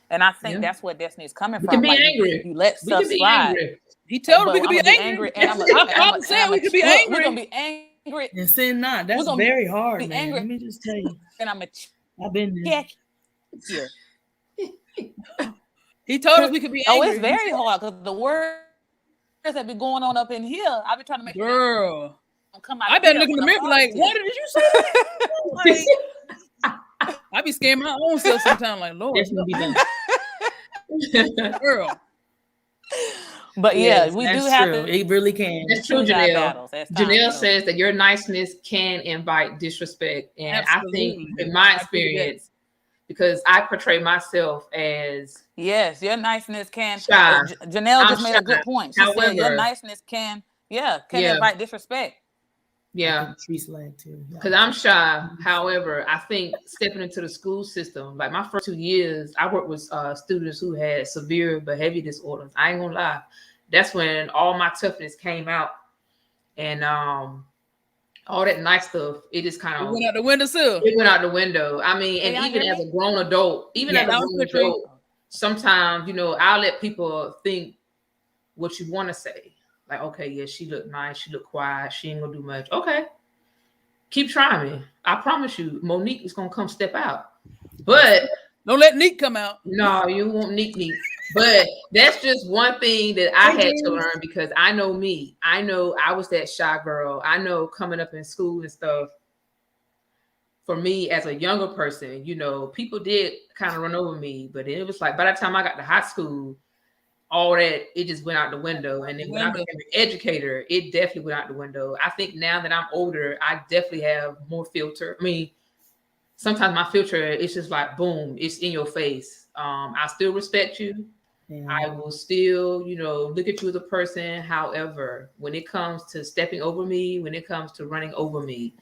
Speaker 6: And I think
Speaker 5: Yeah.
Speaker 6: that's where Destiny is coming
Speaker 5: We
Speaker 6: from.
Speaker 5: can be
Speaker 6: Like
Speaker 5: angry.
Speaker 6: you let
Speaker 5: We
Speaker 6: stuff
Speaker 5: can be
Speaker 6: slide.
Speaker 5: angry.
Speaker 2: He told us
Speaker 6: But
Speaker 2: we could
Speaker 6: I'm
Speaker 2: be
Speaker 6: gonna be
Speaker 2: angry.
Speaker 6: angry, and
Speaker 2: Our father said we could be
Speaker 6: We're
Speaker 2: angry.
Speaker 6: gonna be angry,
Speaker 3: And sin not. That's
Speaker 6: gonna
Speaker 3: very hard,
Speaker 6: be
Speaker 3: man.
Speaker 6: angry.
Speaker 3: Let me just tell you.
Speaker 6: and I'm gonna
Speaker 3: I've been there.
Speaker 6: check you.
Speaker 2: He told us we could be
Speaker 6: Oh,
Speaker 2: angry.
Speaker 6: it's very hard because the words that be going on up in here. I be trying to make sure
Speaker 2: Girl.
Speaker 6: they don't come out.
Speaker 2: I
Speaker 6: of
Speaker 2: better
Speaker 6: here
Speaker 2: look in the
Speaker 6: when
Speaker 2: mirror
Speaker 6: I'm
Speaker 2: like,
Speaker 6: talking
Speaker 2: what
Speaker 6: to
Speaker 2: did you say? Like, I be scaring my own self sometimes. Like, Lord,
Speaker 5: Definitely be done.
Speaker 2: girl.
Speaker 6: you. But
Speaker 3: Yes,
Speaker 6: yeah, we
Speaker 3: that's
Speaker 6: do have
Speaker 3: true.
Speaker 6: to
Speaker 3: It really can.
Speaker 5: That's true,
Speaker 6: choose our
Speaker 5: Janelle.
Speaker 6: battles as time
Speaker 5: Janelle
Speaker 6: goes.
Speaker 5: says that your niceness can invite disrespect. And I think
Speaker 2: Absolutely.
Speaker 5: in my
Speaker 2: I agree with that.
Speaker 5: experience, because I portray myself as
Speaker 6: Yes, your niceness can.
Speaker 5: shy.
Speaker 6: Janelle
Speaker 5: I'm
Speaker 6: just made a good
Speaker 5: shy.
Speaker 6: point. She said your
Speaker 5: However,
Speaker 6: niceness can
Speaker 5: Yeah.
Speaker 6: invite disrespect.
Speaker 5: Yeah.
Speaker 3: Tree slag too. Yeah.
Speaker 5: Because I'm shy. However, I think stepping into the school system, like my first 2 years, I worked with students who had severe behavior disorders. I ain't gonna lie. That's when all my toughness came out. And all that nice stuff, it just kind
Speaker 2: It
Speaker 5: of
Speaker 2: went out the windowsill.
Speaker 5: it went out the window. I mean,
Speaker 6: Can
Speaker 5: and
Speaker 6: y'all
Speaker 5: even
Speaker 6: hear
Speaker 5: as
Speaker 6: me?
Speaker 5: a grown adult,
Speaker 3: Yeah.
Speaker 5: sometimes, I'll let people think what you want to say. Like, okay, yeah, she look nice, she look quiet, she ain't gonna do much. Okay, keep trying me. I promise you, Monique is gonna come step out. But
Speaker 2: Don't let Neek come out.
Speaker 5: no, you won't Neek. But that's just one thing that I had to learn because I know me. I know I was that shy girl. I know coming up in school and stuff. For me as a younger person, people did kind of run over me, but it was like by the time I got to high school, all that it just went out the window. And then when I became an educator, it definitely went out the window. I think now that I'm older, I definitely have more filter. I mean, sometimes my filter is just like boom, it's in your face. I still respect you.
Speaker 3: Yeah.
Speaker 5: I will still, look at you as a person. However, when it comes to stepping over me, when it comes to running over me,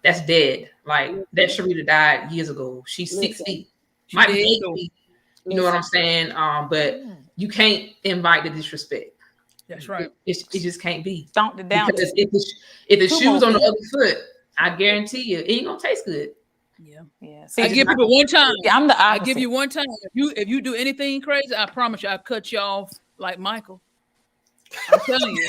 Speaker 5: that's dead. Like that Sharita died years ago. She's 60. Might be 80. You know what I'm saying? But you can't invite the disrespect.
Speaker 2: That's right.
Speaker 5: It just can't be.
Speaker 6: Stomped it down.
Speaker 5: Because if the shoe's on the other foot, I guarantee you, it ain't gonna taste good.
Speaker 6: Yeah.
Speaker 2: I give people one time.
Speaker 6: Yeah, I'm the
Speaker 2: I
Speaker 6: opposite.
Speaker 2: give you one time. If you do anything crazy, I promise you, I'll cut you off like Michael. I'm telling you.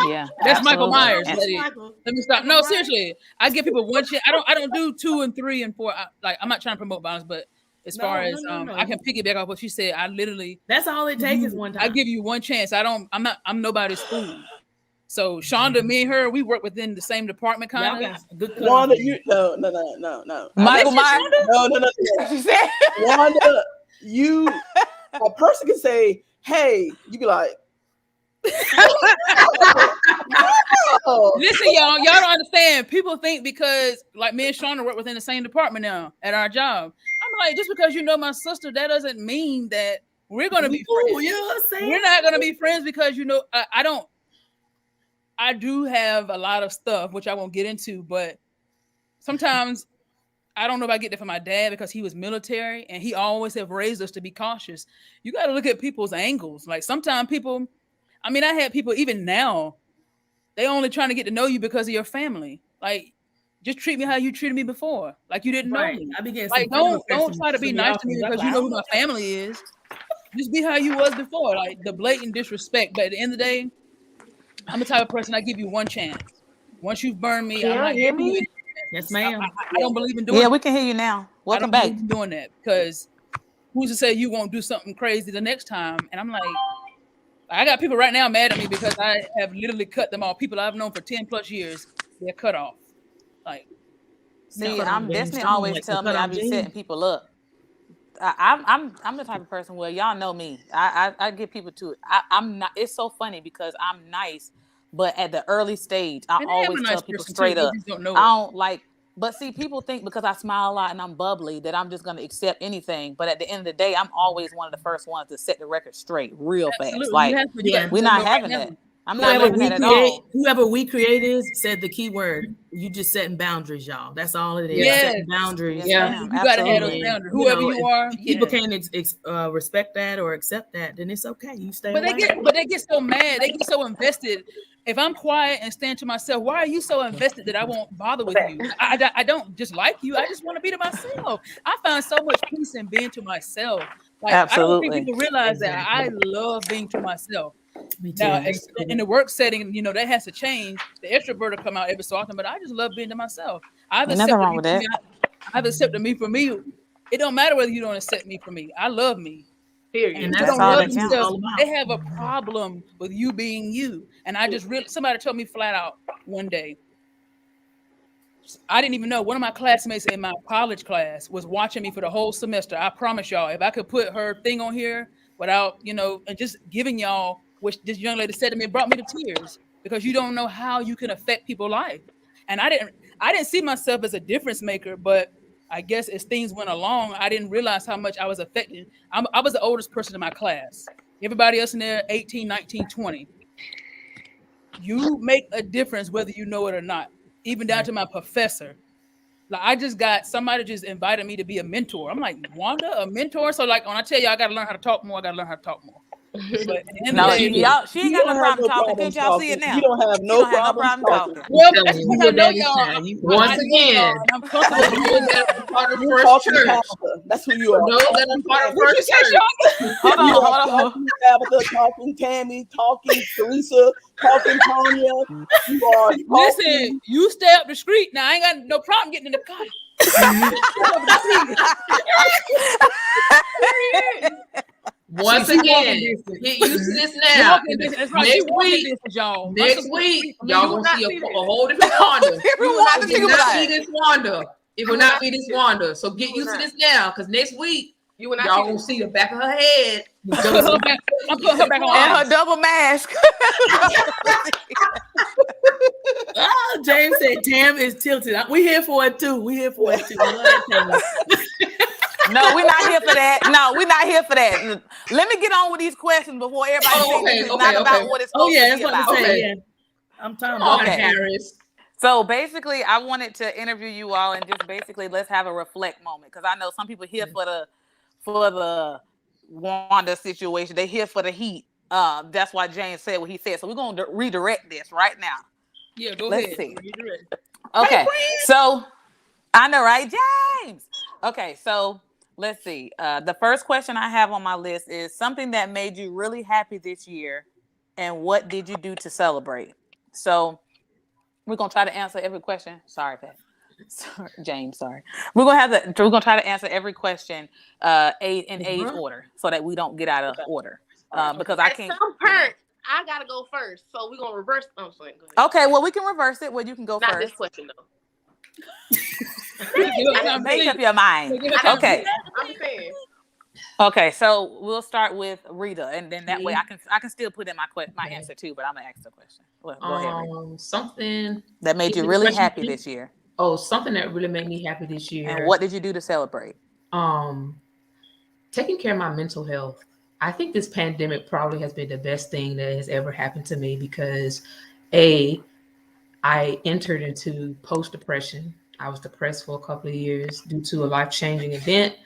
Speaker 6: Yeah,
Speaker 2: That's Michael Myers.
Speaker 6: And-
Speaker 2: Let me stop. No, seriously. I give people one chance. I don't do 2 and 3 and 4. I'm not trying to promote violence, but as far as I can piggyback off what she said, I literally
Speaker 3: That's all it takes is one time.
Speaker 2: I give you one chance. I'm nobody's fool. So Shonda, me and her, we work within the same department kind of.
Speaker 4: Wanda, no.
Speaker 6: Michael Myers.
Speaker 4: No.
Speaker 6: She said,
Speaker 4: Wanda, a person can say, "Hey," you be like,
Speaker 2: Listen, y'all don't understand. People think because like me and Shonda work within the same department now at our job. I'm like, just because you know my sister, that doesn't mean that we're gonna be friends.
Speaker 3: You know what I'm saying?
Speaker 2: We're not gonna be friends because I do have a lot of stuff which I won't get into, but sometimes I don't know if I get that from my dad because he was military and he always have raised us to be cautious. You got to look at people's angles. Like sometimes people, I had people even now, they only trying to get to know you because of your family. Like, just treat me how you treated me before. Like you didn't know me.
Speaker 3: I began
Speaker 2: like don't try to be nice to me because you know who my family is. Just be how you was before. Like the blatant disrespect. But at the end of the day, I'm the type of person I give you one chance. Once you've burned me, I'm not giving you.
Speaker 3: Yes, ma'am.
Speaker 2: I don't believe in doing.
Speaker 6: Yeah, we can hear you now. Welcome back.
Speaker 2: Doing that because who's to say you won't do something crazy the next time? And I'm like, I got people right now mad at me because I have literally cut them off. People I've known for 10 plus years, they're cut off. Like,
Speaker 6: see, I'm Destiny always tell me I be setting people up. I'm the type of person where y'all know me. I get people to it. I'm not. It's so funny because I'm nice, but at the early stage, I always tell people straight up. I don't like But see, people think because I smile a lot and I'm bubbly that I'm just going to accept anything. But at the end of the day, I'm always one of the first ones to set the record straight real fast.
Speaker 2: Absolutely.
Speaker 6: Like,
Speaker 2: You have to, you got to
Speaker 6: we're
Speaker 2: know
Speaker 6: not
Speaker 2: right
Speaker 6: having
Speaker 2: now.
Speaker 6: that. I'm not
Speaker 3: Whoever
Speaker 6: having
Speaker 3: we
Speaker 6: that at
Speaker 3: create,
Speaker 6: all.
Speaker 3: whoever we create is said the key word. You just setting boundaries, y'all. That's all it is.
Speaker 2: Yes.
Speaker 3: Setting boundaries.
Speaker 6: Yes,
Speaker 5: Yeah.
Speaker 6: ma'am.
Speaker 2: You got to have
Speaker 6: Absolutely.
Speaker 2: those boundaries.
Speaker 3: You
Speaker 2: Whoever
Speaker 3: know,
Speaker 2: you are,
Speaker 3: if people
Speaker 2: yeah.
Speaker 3: can't respect that or accept that, then it's okay. You stay
Speaker 2: But
Speaker 3: away.
Speaker 2: they get so mad. They get so invested. If I'm quiet and stand to myself, why are you so invested that I won't bother with you? I don't just like you. I just want to be to myself. I find so much peace in being to myself. Like, I don't
Speaker 6: Absolutely.
Speaker 2: think people realize that I love being to myself.
Speaker 3: Me too.
Speaker 2: Now, in the work setting, you know, that has to change. The extrovert will come out every so often, but I just love being to myself.
Speaker 6: Ain't nothing wrong with that.
Speaker 2: I've accepted me for me. It don't matter whether you don't accept me for me. I love me.
Speaker 1: Period.
Speaker 3: And
Speaker 2: If you
Speaker 3: that's
Speaker 2: don't
Speaker 6: all
Speaker 2: love
Speaker 6: that counts.
Speaker 2: yourself, they have a problem with you being you. And I just really, somebody told me flat out one day, I didn't even know, one of my classmates in my college class was watching me for the whole semester. I promise y'all, if I could put her thing on here without, you know, and just giving y'all what this young lady said to me, it brought me to tears, because you don't know how you can affect people's life. And I didn't see myself as a difference maker, but I guess as things went along, I didn't realize how much I was affected. I was the oldest person in my class. Everybody else in there, 18, 19, 20. You make a difference whether you know it or not, even down to my professor. Like, I just got, somebody just invited me to be a mentor. I'm like, Wanda, a mentor? So like, when I tell you I got to learn how to talk more, I got to learn how to talk more. But at the end
Speaker 6: No,
Speaker 2: of the day,
Speaker 6: y'all, she ain't
Speaker 4: You
Speaker 6: got
Speaker 4: don't
Speaker 6: no
Speaker 4: have
Speaker 6: problem
Speaker 4: no
Speaker 6: talking.
Speaker 4: problem
Speaker 6: Can't y'all see it
Speaker 4: talking.
Speaker 6: now?
Speaker 4: You don't have
Speaker 6: She
Speaker 4: no
Speaker 6: don't have no
Speaker 4: problem
Speaker 6: problem
Speaker 4: talking.
Speaker 6: talking.
Speaker 2: well,
Speaker 5: telling
Speaker 2: that's
Speaker 5: you,
Speaker 2: because
Speaker 5: you
Speaker 2: I know
Speaker 5: were
Speaker 2: y'all.
Speaker 5: that you- once
Speaker 2: I know
Speaker 5: again,
Speaker 2: y'all, and I'm comfortable
Speaker 5: for
Speaker 2: with
Speaker 5: those
Speaker 2: it.
Speaker 5: that are part of
Speaker 4: You're
Speaker 5: First
Speaker 4: talking
Speaker 5: Church,
Speaker 4: Tabitha. That's who you
Speaker 5: for
Speaker 4: are.
Speaker 5: those that are part of
Speaker 2: What you
Speaker 5: First
Speaker 2: say,
Speaker 5: Church,
Speaker 2: Sean?
Speaker 6: Hold
Speaker 4: You
Speaker 6: on,
Speaker 4: are
Speaker 6: hold on.
Speaker 4: talking Tabitha, talking Tammy, talking Teresa, talking Tanya. You are
Speaker 2: Listen,
Speaker 4: talking.
Speaker 2: you stay up the street. Now, I ain't got no problem getting in the car.
Speaker 5: once
Speaker 2: She
Speaker 5: again,
Speaker 2: walking distance.
Speaker 5: get used to this now.
Speaker 2: Walking distance. That's right. She
Speaker 5: Next
Speaker 2: walking
Speaker 5: week,
Speaker 2: distance, y'all. My
Speaker 5: next
Speaker 2: sister-
Speaker 5: week,
Speaker 2: I mean,
Speaker 5: y'all
Speaker 2: you will
Speaker 5: gonna
Speaker 2: not
Speaker 5: see a
Speaker 2: see this.
Speaker 5: whole different Wanda.
Speaker 6: People
Speaker 2: You
Speaker 6: not
Speaker 2: will
Speaker 6: to
Speaker 5: It
Speaker 6: think
Speaker 5: will
Speaker 6: about
Speaker 5: not be
Speaker 6: it.
Speaker 5: this Wanda. It will not be this Wanda. So get
Speaker 1: will
Speaker 5: used to
Speaker 1: not.
Speaker 5: this now, because next week
Speaker 1: You will not
Speaker 5: y'all
Speaker 1: see
Speaker 5: gonna
Speaker 1: this.
Speaker 5: see the back of her head.
Speaker 2: I'm putting her back on
Speaker 6: And her
Speaker 2: ice.
Speaker 6: double mask.
Speaker 3: Oh, James said Tam is tilted. We here for it too. We here for it too. We love that, Tam.
Speaker 6: No, we're not here for that. No, we're not here for that. Let me get on with these questions before everybody
Speaker 5: Oh,
Speaker 6: thinks this is
Speaker 5: okay,
Speaker 6: not about
Speaker 5: okay.
Speaker 6: what it's
Speaker 3: Oh
Speaker 6: supposed
Speaker 3: yeah,
Speaker 6: to
Speaker 3: that's
Speaker 6: be
Speaker 3: what I
Speaker 6: about.
Speaker 3: say.
Speaker 5: Okay.
Speaker 3: Yeah, I'm talking
Speaker 5: Come on,
Speaker 3: about
Speaker 6: Okay.
Speaker 5: Harris.
Speaker 6: So basically, I wanted to interview you all and just basically let's have a reflect moment, because I know some people here for the Wanda situation. They here for the heat. That's why James said what he said. So we're gonna redirect this right now.
Speaker 2: Yeah, go
Speaker 6: Let's
Speaker 2: ahead.
Speaker 6: see.
Speaker 2: You're ready.
Speaker 6: Okay, so I know, right, James? Okay, so let's see. The first question I have on my list is something that made you really happy this year, and what did you do to celebrate? So we're gonna try to answer every question. Sorry, Pat. Sorry, James. Sorry. We're gonna try to answer every question in age order, so that we don't get out of order. Because I
Speaker 1: At
Speaker 6: can't.
Speaker 1: some point, I gotta go first, so we're gonna reverse. I'm sorry. Go ahead.
Speaker 6: Okay, well we can reverse it. Well, you can go
Speaker 1: Not
Speaker 6: first.
Speaker 1: this question though.
Speaker 6: Make up your mind. Okay.
Speaker 1: I'm just saying.
Speaker 6: Okay, so we'll start with Rita, and then that way I can still put in my answer too, but I'm gonna ask the question. Well, go ahead, Rita.
Speaker 5: Something
Speaker 6: That made you
Speaker 5: the
Speaker 6: really
Speaker 5: question
Speaker 6: happy
Speaker 5: again?
Speaker 6: this year,
Speaker 5: Something that really made me happy this year.
Speaker 6: and what did you do to celebrate?
Speaker 5: Taking care of my mental health. I think this pandemic probably has been the best thing that has ever happened to me, because I entered into post-depression. I was depressed for a couple of years due to a life-changing event.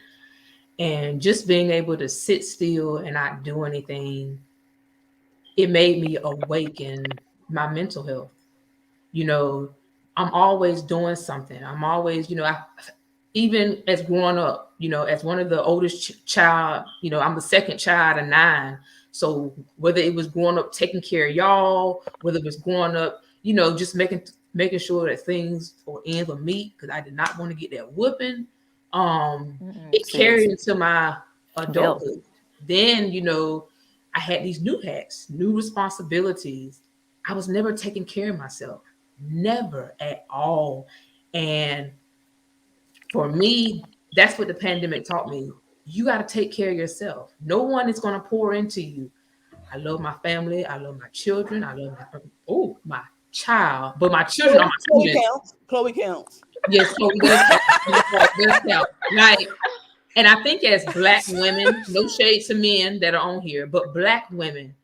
Speaker 5: And just being able to sit still and not do anything, it made me awaken my mental health. You know, I'm always doing something. I'm always, even as growing up, as one of the oldest child, I'm the second child of 9. So whether it was growing up taking care of y'all, whether it was growing up, just making sure that things or ends would meet, because I did not want to get that whooping. It carried into my adulthood. Then, I had these new hats, new responsibilities. I was never taking care of myself, never at all. And for me, that's what the pandemic taught me. You got to take care of yourself. No one is going to pour into you. I love my family. I love my children. I love my child, but my children are my students.
Speaker 4: Chloe counts.
Speaker 5: Yes, so let's count. Like, and I think as Black women, no shade to men that are on here, but Black women,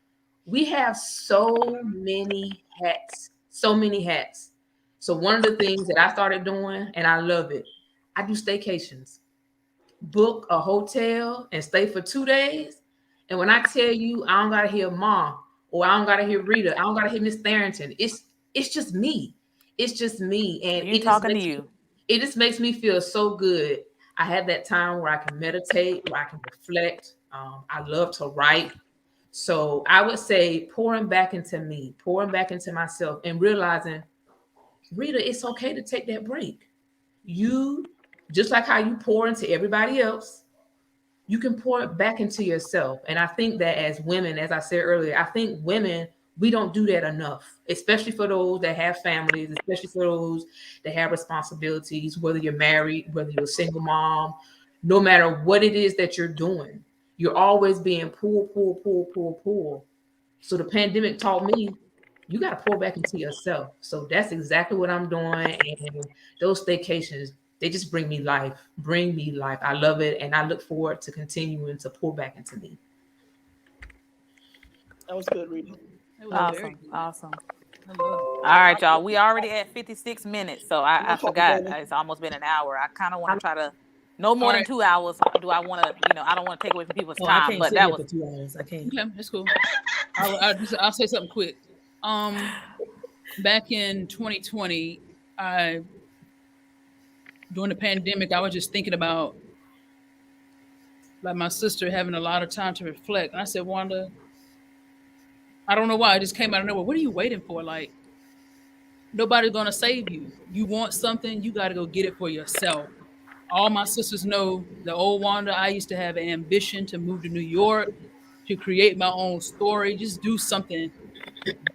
Speaker 5: we have so many hats, so many hats. So one of the things that I started doing, and I love it, I do staycations. Book a hotel and stay for 2 days. And when I tell you, I don't gotta hear Mom, or I don't gotta hear Rita, I don't gotta hear Miss Tharrington. It's just me. It's just me, and
Speaker 6: You talking to you.
Speaker 5: It just makes me feel so good. I had that time where I can meditate, where I can reflect. I love to write. So I would say pouring back into me, pouring back into myself, and realizing, Rita, it's okay to take that break. You, just like how you pour into everybody else, you can pour it back into yourself. And I think that as women, as I said earlier, I think women, we don't do that enough, especially for those that have families, especially for those that have responsibilities, whether you're married, whether you're a single mom, no matter what it is that you're doing, you're always being pull. So the pandemic taught me you got to pour back into yourself. So that's exactly what I'm doing. And those staycations, they just bring me life. I love it. And I look forward to continuing to pour back into me.
Speaker 4: That was good, Rita.
Speaker 2: That was very
Speaker 6: Awesome.
Speaker 2: good.
Speaker 6: Awesome.
Speaker 2: I love
Speaker 6: All right, y'all. We already at 56 minutes, so I forgot.
Speaker 4: Baby.
Speaker 6: It's almost been an hour. I kind of want to try to no more than
Speaker 2: Alright.
Speaker 6: 2 hours. Do I want to? I don't want to take away from people's
Speaker 3: Oh, I
Speaker 6: time,
Speaker 3: can't
Speaker 6: but
Speaker 3: sit
Speaker 6: that
Speaker 3: here
Speaker 6: was
Speaker 3: for 2 hours. I can't.
Speaker 2: it. Okay, that's cool. I'll say something quick. Back in 2020, during the pandemic, I was just thinking about like my sister having a lot of time to reflect. And I said, Wanda, I don't know why. It just came out of nowhere. What are you waiting for? Like, nobody's going to save you. You want something, you got to go get it for yourself. All my sisters know the old Wanda. I used to have an ambition to move to New York, to create my own story, just do something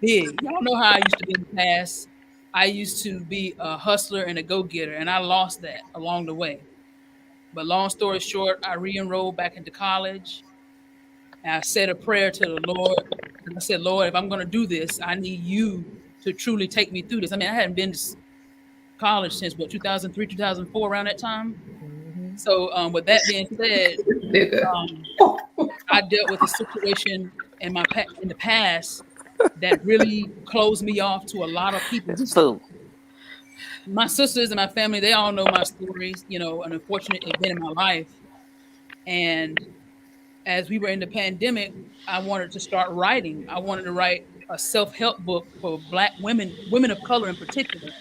Speaker 2: big. Y'all know how I used to be in the past. I used to be a hustler and a go-getter, and I lost that along the way. But long story short, I re-enrolled back into college. And I said a prayer to the Lord. And I said, Lord, if I'm going to do this, I need you to truly take me through this. I mean, I hadn't been to college since, 2003, 2004, around that time. So with that being said, I dealt with a situation in the past that really closed me off to a lot of people.
Speaker 6: food.
Speaker 2: My sisters and my family, they all know my stories, an unfortunate event in my life. And as we were in the pandemic, I wanted to start writing. I wanted to write a self-help book for Black women of color in particular.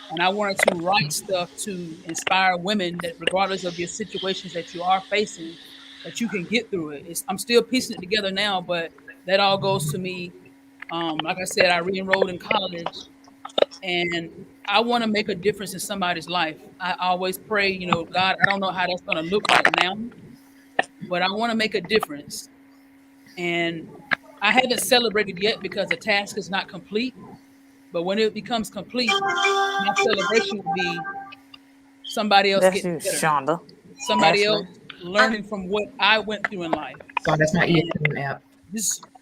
Speaker 2: And I wanted to write stuff to inspire women that regardless of your situations that you are facing, that you can get through it. I'm still piecing it together now, but that all goes to me. Like I said, I re-enrolled in college, and I want to make a difference in somebody's life. I always pray, God, I don't know how that's going to look right now, but I want to make a difference. And I haven't celebrated yet because the task is not complete. But when it becomes complete, my celebration will be somebody else
Speaker 6: That's
Speaker 2: getting
Speaker 6: you,
Speaker 2: better.
Speaker 6: Shonda.
Speaker 2: Somebody
Speaker 6: Ashley.
Speaker 2: else learning from what I went through in life.
Speaker 5: So that's my ESPN app.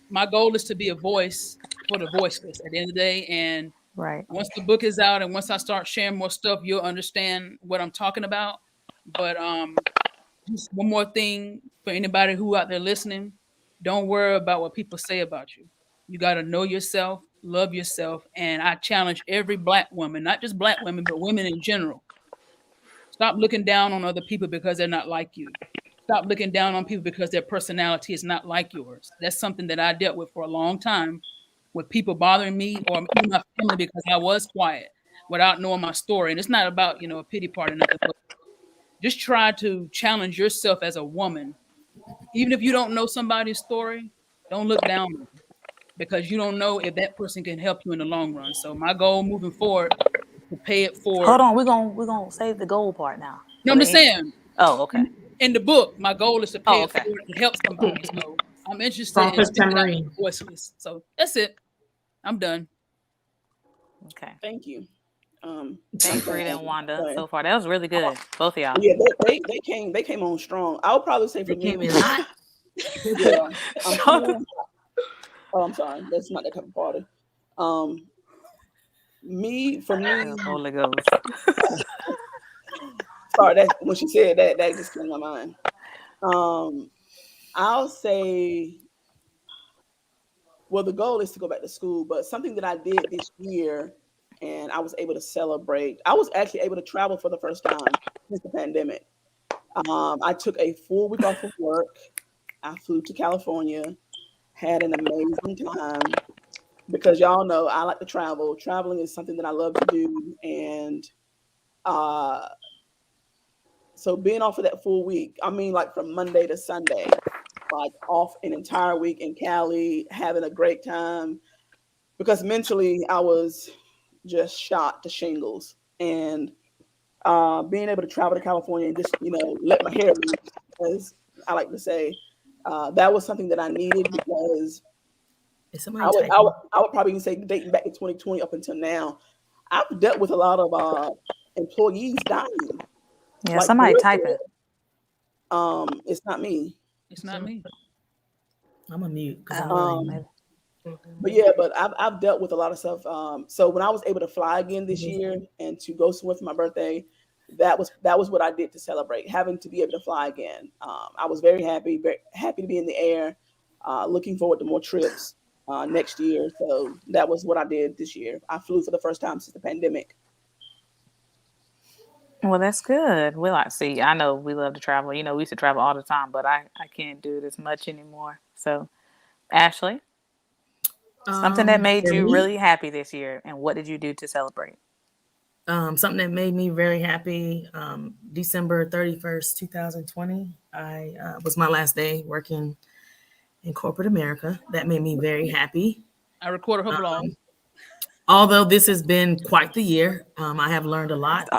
Speaker 2: My goal is to be a voice for the voiceless at the end of the day. And
Speaker 6: Right.
Speaker 2: once the book is out and once I start sharing more stuff, you'll understand what I'm talking about. But just one more thing for anybody who out there listening, don't worry about what people say about you. You got to know yourself, love yourself. And I challenge every Black woman, not just Black women, but women in general. Stop looking down on other people because they're not like you. Stop looking down on people because their personality is not like yours. That's something that I dealt with for a long time, with people bothering me or my family because I was quiet without knowing my story. And it's not about, a pity party or nothing, but just try to challenge yourself as a woman. Even if you don't know somebody's story, don't look down on them because you don't know if that person can help you in the long run. So my goal moving forward is to pay it forward.
Speaker 6: Hold on, we're gonna save the goal part now.
Speaker 2: No, I'm just saying.
Speaker 6: Oh, okay.
Speaker 2: In the book, my goal is to pay
Speaker 6: okay.
Speaker 2: it forward and help somebody. So I'm interested in speaking out the voiceless. So that's it. I'm done.
Speaker 6: Okay.
Speaker 4: Thank you.
Speaker 6: Thanks, Rita and Wanda. So far, that was really good. Both of y'all.
Speaker 4: Yeah, they came on strong. I would probably say for me,
Speaker 3: came in hot.
Speaker 4: Yeah, I'm sorry, that's not that type of party. For me,
Speaker 6: Holy Ghost.
Speaker 4: sorry, that when she said that, that just came to my mind. I'll say, well, the goal is to go back to school, but something that I did this year and I was able to celebrate, I was actually able to travel for the first time since the pandemic. I took a full week off of work. I flew to California, had an amazing time because y'all know I like to travel. Traveling is something that I love to do. And so being off for that full week, I mean, like from Monday to Sunday, like off an entire week in Cali, having a great time because mentally I was just shot to shingles. And being able to travel to California and just, let my hair loose, as I like to say, that was something that I needed because I would probably even say dating back to 2020 up until now, I've dealt with a lot of employees dying.
Speaker 6: Yeah, like, somebody typing.
Speaker 4: It's not me.
Speaker 2: It's not me.
Speaker 3: I'm a mute.
Speaker 4: But I've dealt with a lot of stuff. So when I was able to fly again this year and to go somewhere for my birthday, that was what I did to celebrate, having to be able to fly again. I was very happy to be in the air. Looking forward to more trips next year. So that was what I did this year. I flew for the first time since the pandemic.
Speaker 6: Well, that's good. I know we love to travel. We used to travel all the time, but I can't do it as much anymore. So, Ashley, something that made you really happy this year, and what did you do to celebrate?
Speaker 3: Something that made me very happy. December 31st, 2020, was my last day working in corporate America. That made me very happy.
Speaker 2: I recorded her blog.
Speaker 3: Although this has been quite the year, I have learned a lot.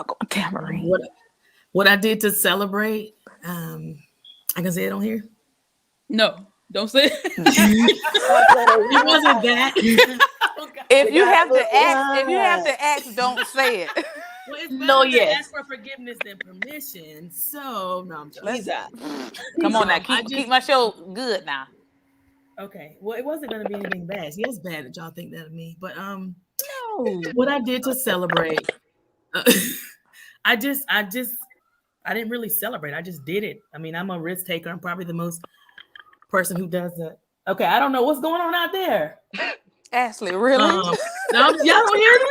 Speaker 3: What I did to celebrate, I can say it on here?
Speaker 2: No, don't say it.
Speaker 3: It wasn't that.
Speaker 6: If you have to ask, don't say it.
Speaker 3: Well, it's better to ask for forgiveness than permission. So no, I'm joking.
Speaker 6: Come on now, keep my show good now.
Speaker 3: Okay. Well, it wasn't going to be anything bad. See, it's bad that y'all think that of me, but what I did to celebrate, I didn't really celebrate. I just did it. I mean, I'm a risk taker. I'm probably the most person who does that. Okay, I don't know what's going on out there.
Speaker 6: Ashley, really?
Speaker 3: No, y'all don't hear them?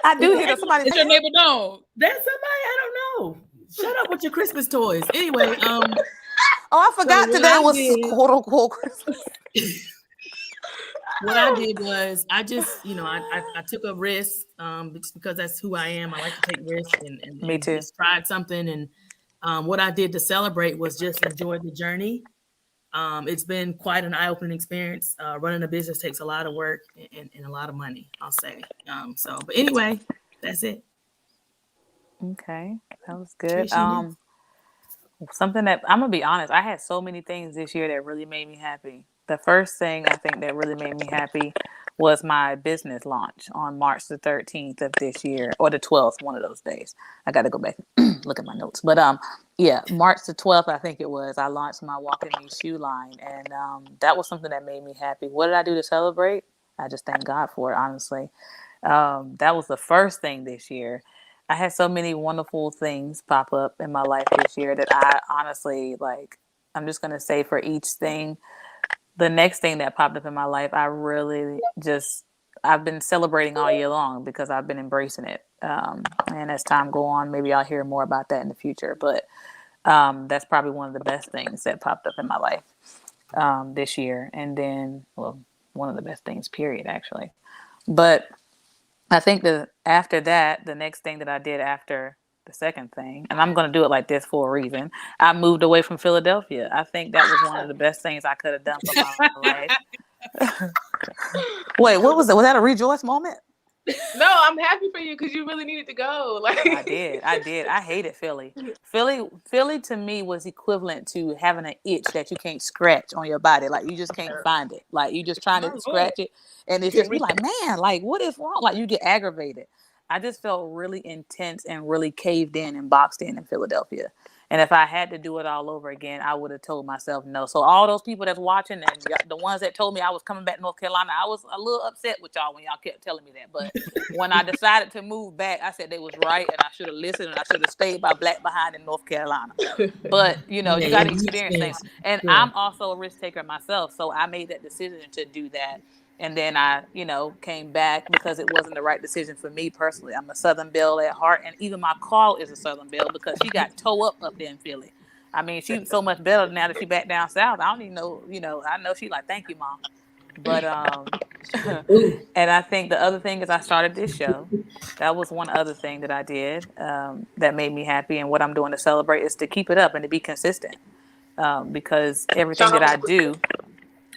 Speaker 6: I do hear somebody.
Speaker 2: It's your neighbor dog.
Speaker 3: That's somebody I don't know. Shut up with your Christmas toys. Anyway,
Speaker 6: I forgot today was quote unquote Christmas.
Speaker 3: What I did was I just, I took a risk just because that's who I am. I like to take risks and
Speaker 6: me too.
Speaker 3: Just tried something. And what I did to celebrate was just enjoy the journey. It's been quite an eye-opening experience. Running a business takes a lot of work and a lot of money, I'll say. But anyway, that's it.
Speaker 6: Okay, that was good. Something that I'm gonna be honest, I had so many things this year that really made me happy. The first thing I think that really made me happy was my business launch on March the 13th of this year, or the 12th, one of those days. I got to go back and look at my notes. But March the 12th, I think it was, I launched my Walking Me shoe line. And that was something that made me happy. What did I do to celebrate? I just thank God for it, honestly. That was the first thing this year. I had so many wonderful things pop up in my life this year that I honestly, I'm just going to say for each thing, the next thing that popped up in my life, I've been celebrating all year long because I've been embracing it. And as time go on, maybe I'll hear more about that in the future. But that's probably one of the best things that popped up in my life this year. And then, one of the best things, period, actually. But I think that after that, the next thing that I did after the second thing, and I'm going to do it like this for a reason, I moved away from Philadelphia. I think that was one of the best things I could have done for my life. Wait, what was it? Was that a rejoice moment?
Speaker 1: No, I'm happy for you because you really needed to go.
Speaker 6: I did. I hated Philly. Philly to me was equivalent to having an itch that you can't scratch on your body. Like you just can't find it. Like you just trying to scratch it, and it's just be like, man, like what is wrong? Like you get aggravated. I just felt really intense and really caved in and boxed in Philadelphia. And if I had to do it all over again, I would have told myself no. So all those people that's watching and the ones that told me I was coming back to North Carolina, I was a little upset with y'all when y'all kept telling me that. But when I decided to move back, I said they was right and I should have listened and I should have stayed by Black behind in North Carolina. But, you know, you got to experience things. And I'm also a risk taker myself. So I made that decision to do that. And then I, you know, came back because it wasn't the right decision for me personally. I'm a Southern Belle at heart. And even my call is a Southern Belle because she got toe up there in Philly. I mean, she's so much better now that she back down south. I don't even know, you know, I know she like, thank you, Mom. But, and I think the other thing is I started this show. That was one other thing that I did that made me happy. And what I'm doing to celebrate is to keep it up and to be consistent because everything that I do,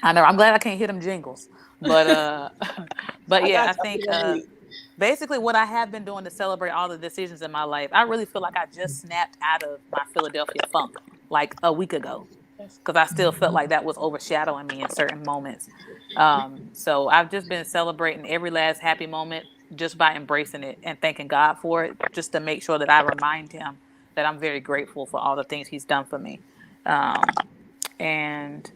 Speaker 6: I know, I'm glad I can't hit them jingles. But yeah, I think basically what I have been doing to celebrate all the decisions in my life, I really feel like I just snapped out of my Philadelphia funk like a week ago because I still felt like that was overshadowing me in certain moments. So I've just been celebrating every last happy moment just by embracing it and thanking God for it, just to make sure that I remind him that I'm very grateful for all the things he's done for me. And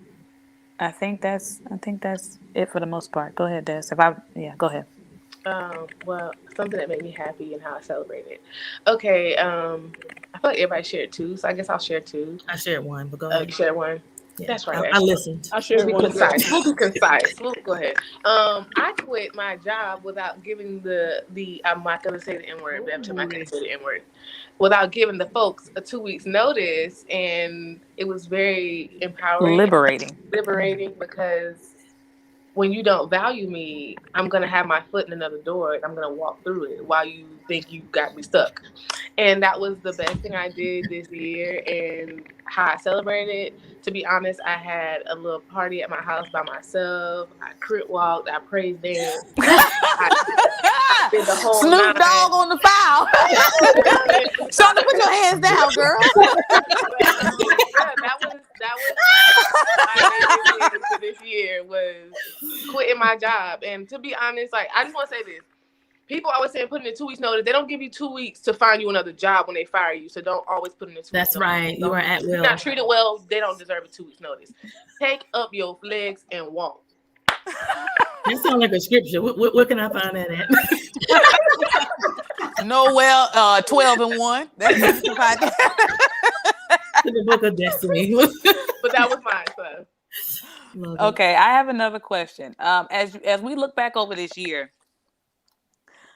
Speaker 6: I think that's it for the most part. Go ahead, Des. Go ahead.
Speaker 1: Well, something that made me happy and how I celebrated. Okay, I feel like everybody shared two, so I guess I'll share two.
Speaker 3: I shared one, but go ahead.
Speaker 1: You shared one?
Speaker 3: Yeah.
Speaker 1: That's right.
Speaker 3: I listened.
Speaker 4: I shared
Speaker 1: We'll
Speaker 4: one.
Speaker 1: be concise. We'll be concise. We'll go ahead. I quit my job without giving the I'm not gonna say the N-word, but I'm not gonna say the N-word. Without giving the folks a 2 weeks notice, and it was very empowering,
Speaker 6: liberating
Speaker 1: because when you don't value me, I'm gonna have my foot in another door and I'm gonna walk through it while you think you got me stuck. And that was the best thing I did this year, and how I celebrated. To be honest, I had a little party at my house by myself. I crit walked, I praise danced, I did the whole
Speaker 6: Snoop Dogg on the foul. Shonda, put your hands down, girl.
Speaker 1: That was my favorite thing for this year was quitting my job. And to be honest, like, I just want to say this. People always say put in a 2 weeks notice. They don't give you 2 weeks to find you another job when they fire you. So don't always put in a 2 weeks
Speaker 3: That's
Speaker 1: notice.
Speaker 3: right. You are at will.
Speaker 1: If you're not treated well, they don't deserve a 2 weeks notice. Take up your legs and walk.
Speaker 3: That sounds like a scripture. What can I find that at?
Speaker 6: Noel 12:1. That's what you can find.
Speaker 3: In the Book of Destiny.
Speaker 1: But that was mine, so.
Speaker 6: Okay, I have another question. As we look back over this year,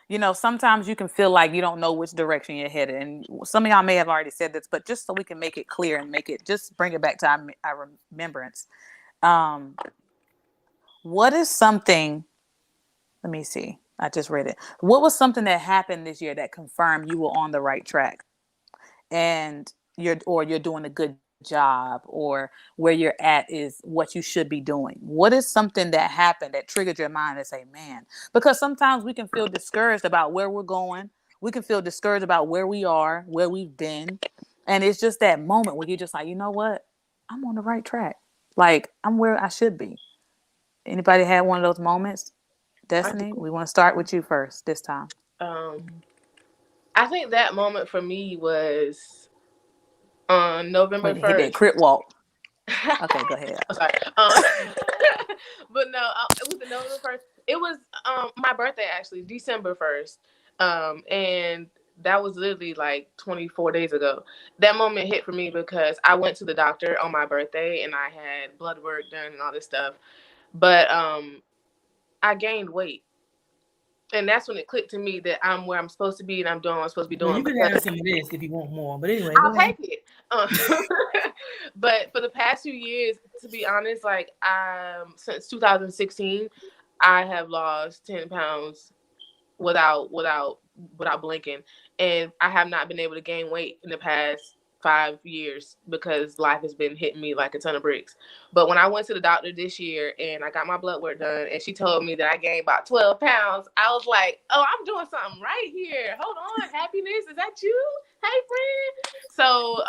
Speaker 6: you know, sometimes you can feel like you don't know which direction you're headed. And some of y'all may have already said this, but just so we can make it clear and just bring it back to our remembrance. What is something, let me see, I just read it. What was something that happened this year that confirmed you were on the right track and you're doing a good job, or where you're at is what you should be doing? What is something that happened that triggered your mind to say, man, because sometimes we can feel discouraged about where we're going. We can feel discouraged about where we are, where we've been. And it's just that moment where you're just like, you know what? I'm on the right track. Like, I'm where I should be. Anybody had one of those moments? Destiny, we want to start with you first this time.
Speaker 1: I think that moment for me was on November 1st.
Speaker 6: Hit that crit walk. Okay, go ahead.
Speaker 1: I'm sorry. But no, it was the November 1st. It was my birthday, actually, December 1st. And that was literally like 24 days ago. That moment hit for me because I went to the doctor on my birthday and I had blood work done and all this stuff. But I gained weight. And that's when it clicked to me that I'm where I'm supposed to be and I'm doing what I'm supposed to be doing.
Speaker 3: You can have some of this if you want more. But anyway,
Speaker 1: I'll take it. But for the past few years, to be honest, like since 2016, I have lost 10 pounds without blinking, and I have not been able to gain weight in the past 5 years because life has been hitting me like a ton of bricks. But when I went to the doctor this year and I got my blood work done and she told me that I gained about 12 pounds, I was like, oh, I'm doing something right here. Hold on, happiness, is that you? Hey, friend. So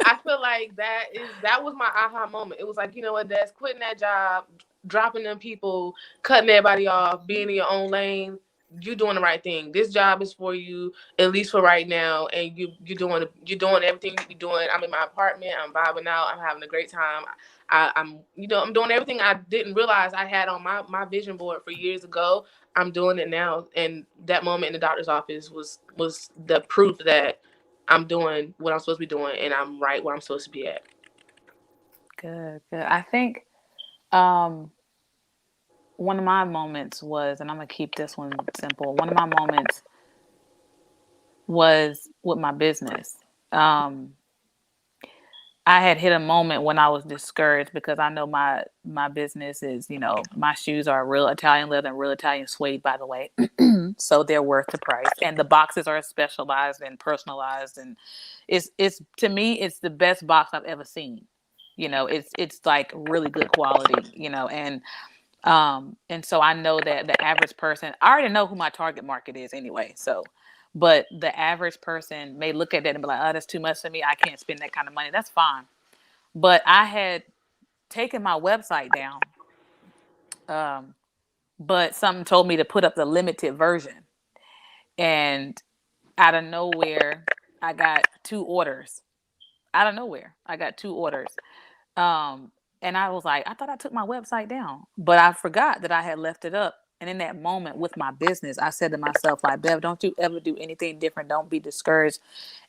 Speaker 1: I feel like that was my aha moment. It was like, you know what, Des, quitting that job, dropping them people, cutting everybody off, being in your own lane. you're doing the right thing. This job is for you, at least for right now, and you're doing everything you're doing. I'm in my apartment. I'm vibing out. I'm having a great time. I'm doing everything I didn't realize I had on my vision board for years ago. I'm doing it now, and that moment in the doctor's office was the proof that I'm doing what I'm supposed to be doing, and I'm right where I'm supposed to be at.
Speaker 6: Good. I think one of my moments was, and I'm gonna keep this one simple. One of my moments was with my business. I had hit a moment when I was discouraged because I know my business is, my shoes are real Italian leather and real Italian suede, by the way. So they're worth the price. And the boxes are specialized and personalized, and it's to me, it's the best box I've ever seen. It's like really good quality, and so I know that the average person, I already know who my target market is anyway. So, but the average person may look at that and be like, oh, that's too much for me. I can't spend that kind of money. That's fine. But I had taken my website down. But something told me to put up the limited version. And out of nowhere, I got 2 orders. Out of nowhere, I got 2 orders. And I was like, I thought I took my website down, but I forgot that I had left it up. And in that moment with my business, I said to myself, like, Bev, don't you ever do anything different. Don't be discouraged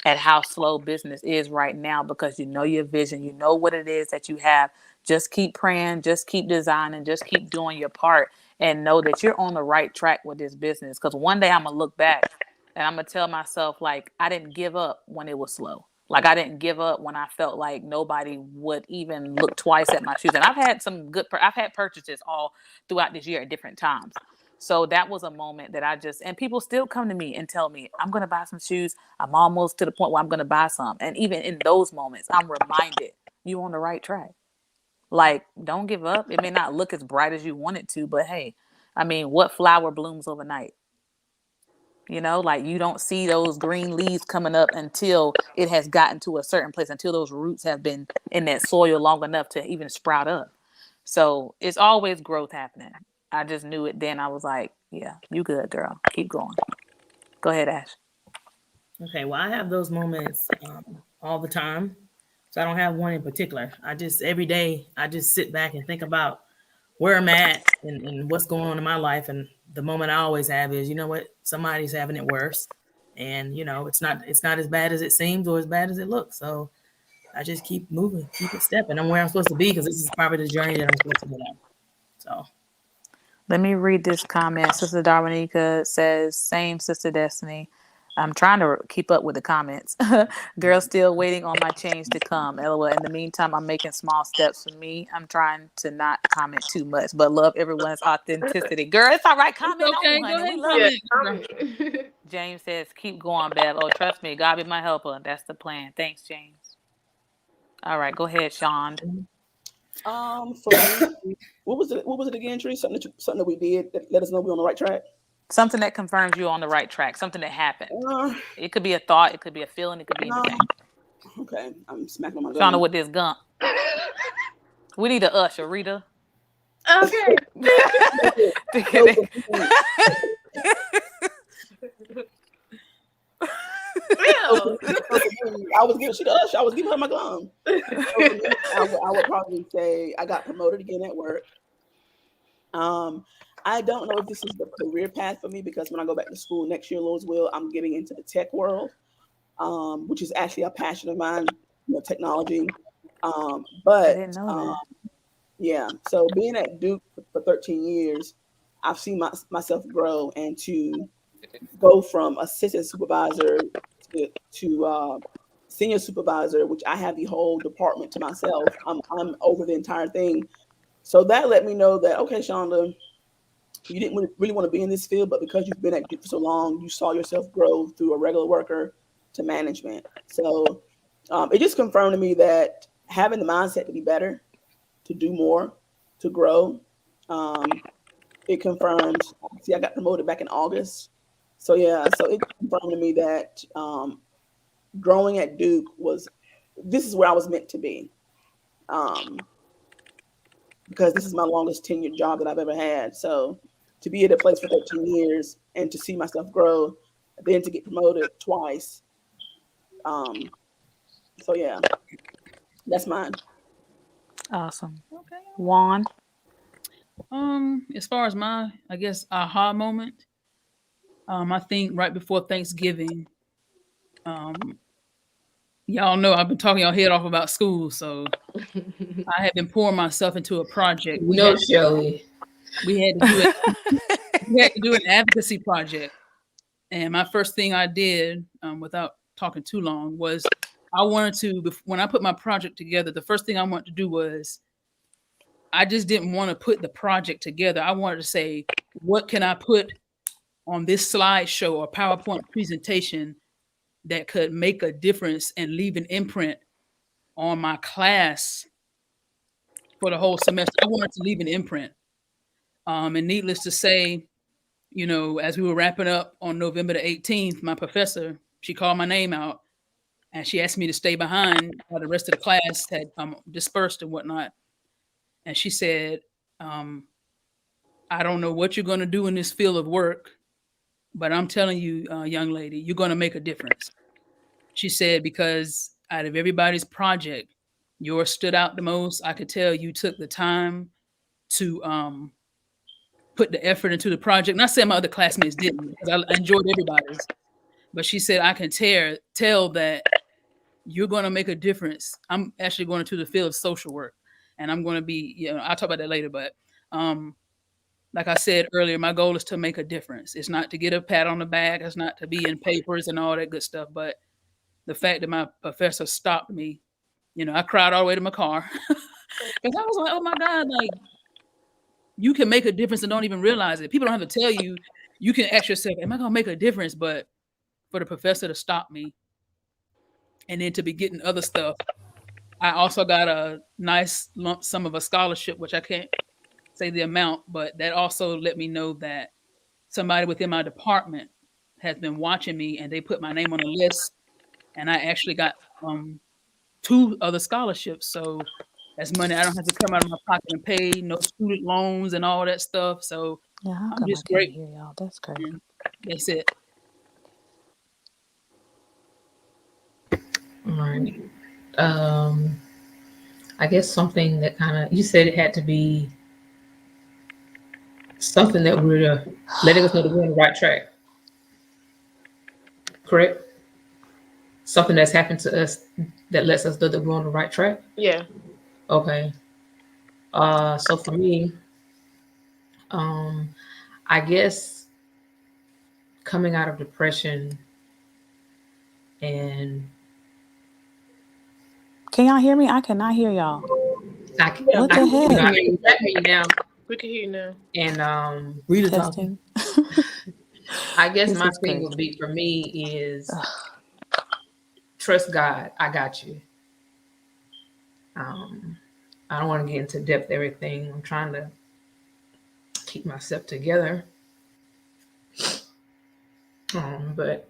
Speaker 6: at how slow business is right now, because you know your vision, you know what it is that you have. Just keep praying, just keep designing, just keep doing your part, and know that you're on the right track with this business. Because one day I'm going to look back and I'm going to tell myself, like, I didn't give up when it was slow. Like, I didn't give up when I felt like nobody would even look twice at my shoes. And I've had some I've had purchases all throughout this year at different times. So that was a moment that and people still come to me and tell me, I'm going to buy some shoes. I'm almost to the point where I'm going to buy some. And even in those moments, I'm reminded you're on the right track. Like, don't give up. It may not look as bright as you want it to, but hey, I mean, what flower blooms overnight? Like, you don't see those green leaves coming up until it has gotten to a certain place, until those roots have been in that soil long enough to even sprout up. So it's always growth happening. I just knew it then. I was like, yeah, you good, girl. Keep going. Go ahead, Ash.
Speaker 3: Okay, well, I have those moments all the time. So I don't have one in particular. Every day, I just sit back and think about where I'm at and what's going on in my life. And the moment I always have is, you know what, somebody's having it worse. And, it's not as bad as it seems or as bad as it looks. So I just keep moving, keep it stepping. I'm where I'm supposed to be, because this is probably the journey that I'm supposed to go on. So
Speaker 6: let me read this comment. Sister Darwinika says, same, Sister Destiny. I'm trying to keep up with the comments. Girl, still waiting on my change to come. LOL. In the meantime, I'm making small steps for me. I'm trying to not comment too much, but love everyone's authenticity. Girl, it's all right. Comment
Speaker 2: okay,
Speaker 6: on, honey. We love it. James says, keep going, Bev. Oh, trust me. God be my helper. That's the plan. Thanks, James. All right, go ahead, Sean.
Speaker 4: For me, what was it again, Tree? Something that we did that let us know we're on the right track.
Speaker 6: Something that confirms you're on the right track. Something that happened. It could be a thought. It could be a feeling. It could be anything.
Speaker 4: Okay, I'm smacking on my gun.
Speaker 6: Shauna with this gun. We need a usher, Rita.
Speaker 1: Okay.
Speaker 4: I was giving her my gun. I would probably say I got promoted again at work. I don't know if this is the career path for me, because when I go back to school next year, Lord's will, I'm getting into the tech world, which is actually a passion of mine, technology. But I didn't know that. Yeah, so being at Duke for 13 years, I've seen myself grow, and to go from assistant supervisor to senior supervisor, which I have the whole department to myself. I'm over the entire thing. So that let me know that, okay, Shonda, you didn't really want to be in this field, but because you've been at Duke for so long, you saw yourself grow through a regular worker to management. So it just confirmed to me that having the mindset to be better, to do more, to grow, it confirmed. See, I got promoted back in August. So yeah, so it confirmed to me that growing at Duke this is where I was meant to be. Because this is my longest tenured job that I've ever had. So to be at a place for 13 years and to see myself grow, then to get promoted twice. So yeah, that's mine.
Speaker 6: Awesome.
Speaker 2: Okay.
Speaker 6: Juan.
Speaker 2: As far as my, I guess, aha moment, I think right before Thanksgiving, y'all know I've been talking y'all head off about school, so I have been pouring myself into a project.
Speaker 5: No, Shelly.
Speaker 2: We had to do it. We had to do an advocacy project, and my first thing I did, without talking too long, was I wanted to. When I put my project together, the first thing I wanted to do was I just didn't want to put the project together. I wanted to say, what can I put on this slideshow or PowerPoint presentation that could make a difference and leave an imprint on my class for the whole semester. I wanted to leave an imprint. And needless to say, you know, as we were wrapping up on November the 18th, my professor, she called my name out and she asked me to stay behind while the rest of the class had dispersed and whatnot. And she said, I don't know what you're going to do in this field of work, but I'm telling you, young lady, you're going to make a difference. She said, because out of everybody's project, yours stood out the most. I could tell you took the time to put the effort into the project. Not saying my other classmates didn't, because I enjoyed everybody's. But she said, I can tell that you're going to make a difference. I'm actually going into the field of social work. And I'm going to be, you know, I'll talk about that later. But like I said earlier, my goal is to make a difference. It's not to get a pat on the back. It's not to be in papers and all that good stuff. But the fact that my professor stopped me, you know, I cried all the way to my car. Because I was like, oh my God, like, you can make a difference and don't even realize it. People don't have to tell you. You can ask yourself, am I going to make a difference? But for the professor to stop me and then to be getting other stuff, I also got a nice lump sum of a scholarship, which I can't say the amount, but that also let me know that somebody within my department has been watching me and they put my name on the list. And I actually got 2 other scholarships. So that's money I don't have to come out of my pocket and pay, no student loans and all that stuff. So
Speaker 6: Yeah, how
Speaker 2: I'm
Speaker 6: come
Speaker 2: just
Speaker 6: I can't
Speaker 2: grateful.
Speaker 6: hear y'all? That's crazy.
Speaker 2: And that's it.
Speaker 5: All right. I guess something that kind of, you said it had to be something that would letting us know that we're on the right track. Correct? Something that's happened to us that lets us know that we're on the right track.
Speaker 1: Yeah.
Speaker 5: Okay. So for me, I guess coming out of depression and
Speaker 6: Can y'all hear me? I cannot hear y'all.
Speaker 5: I can,
Speaker 6: What the heck?
Speaker 5: I can hear you now.
Speaker 1: We can hear you now.
Speaker 5: And
Speaker 3: Rita talking.
Speaker 6: Testing.
Speaker 5: I guess
Speaker 6: This
Speaker 5: my
Speaker 6: is
Speaker 5: thing
Speaker 6: crazy.
Speaker 5: would be for me is trust God. I got you. I don't want to get into depth everything. I'm trying to keep myself together. But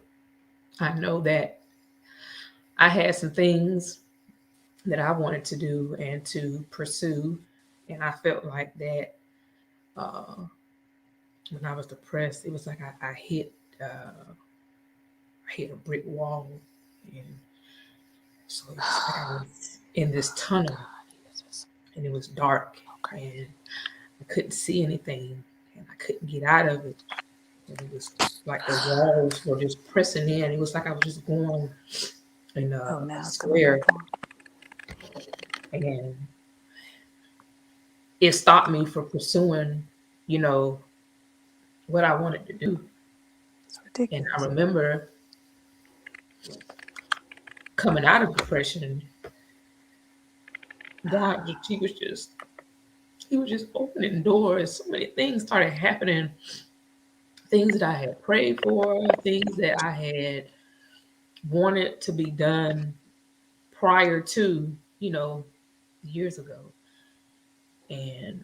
Speaker 5: I know that I had some things that I wanted to do and to pursue. And I felt like that when I was depressed, it was like I hit a brick wall. And so it was like I was in this tunnel and it was dark and I couldn't see anything and I couldn't get out of it. And it was like the walls were just pressing in. It was like I was just going in a square. And it stopped me from pursuing, you know, what I wanted to do.
Speaker 6: It's ridiculous.
Speaker 5: And I remember coming out of depression, God, he was just opening doors. So many things started happening. Things that I had prayed for, things that I had wanted to be done prior to, you know, years ago. And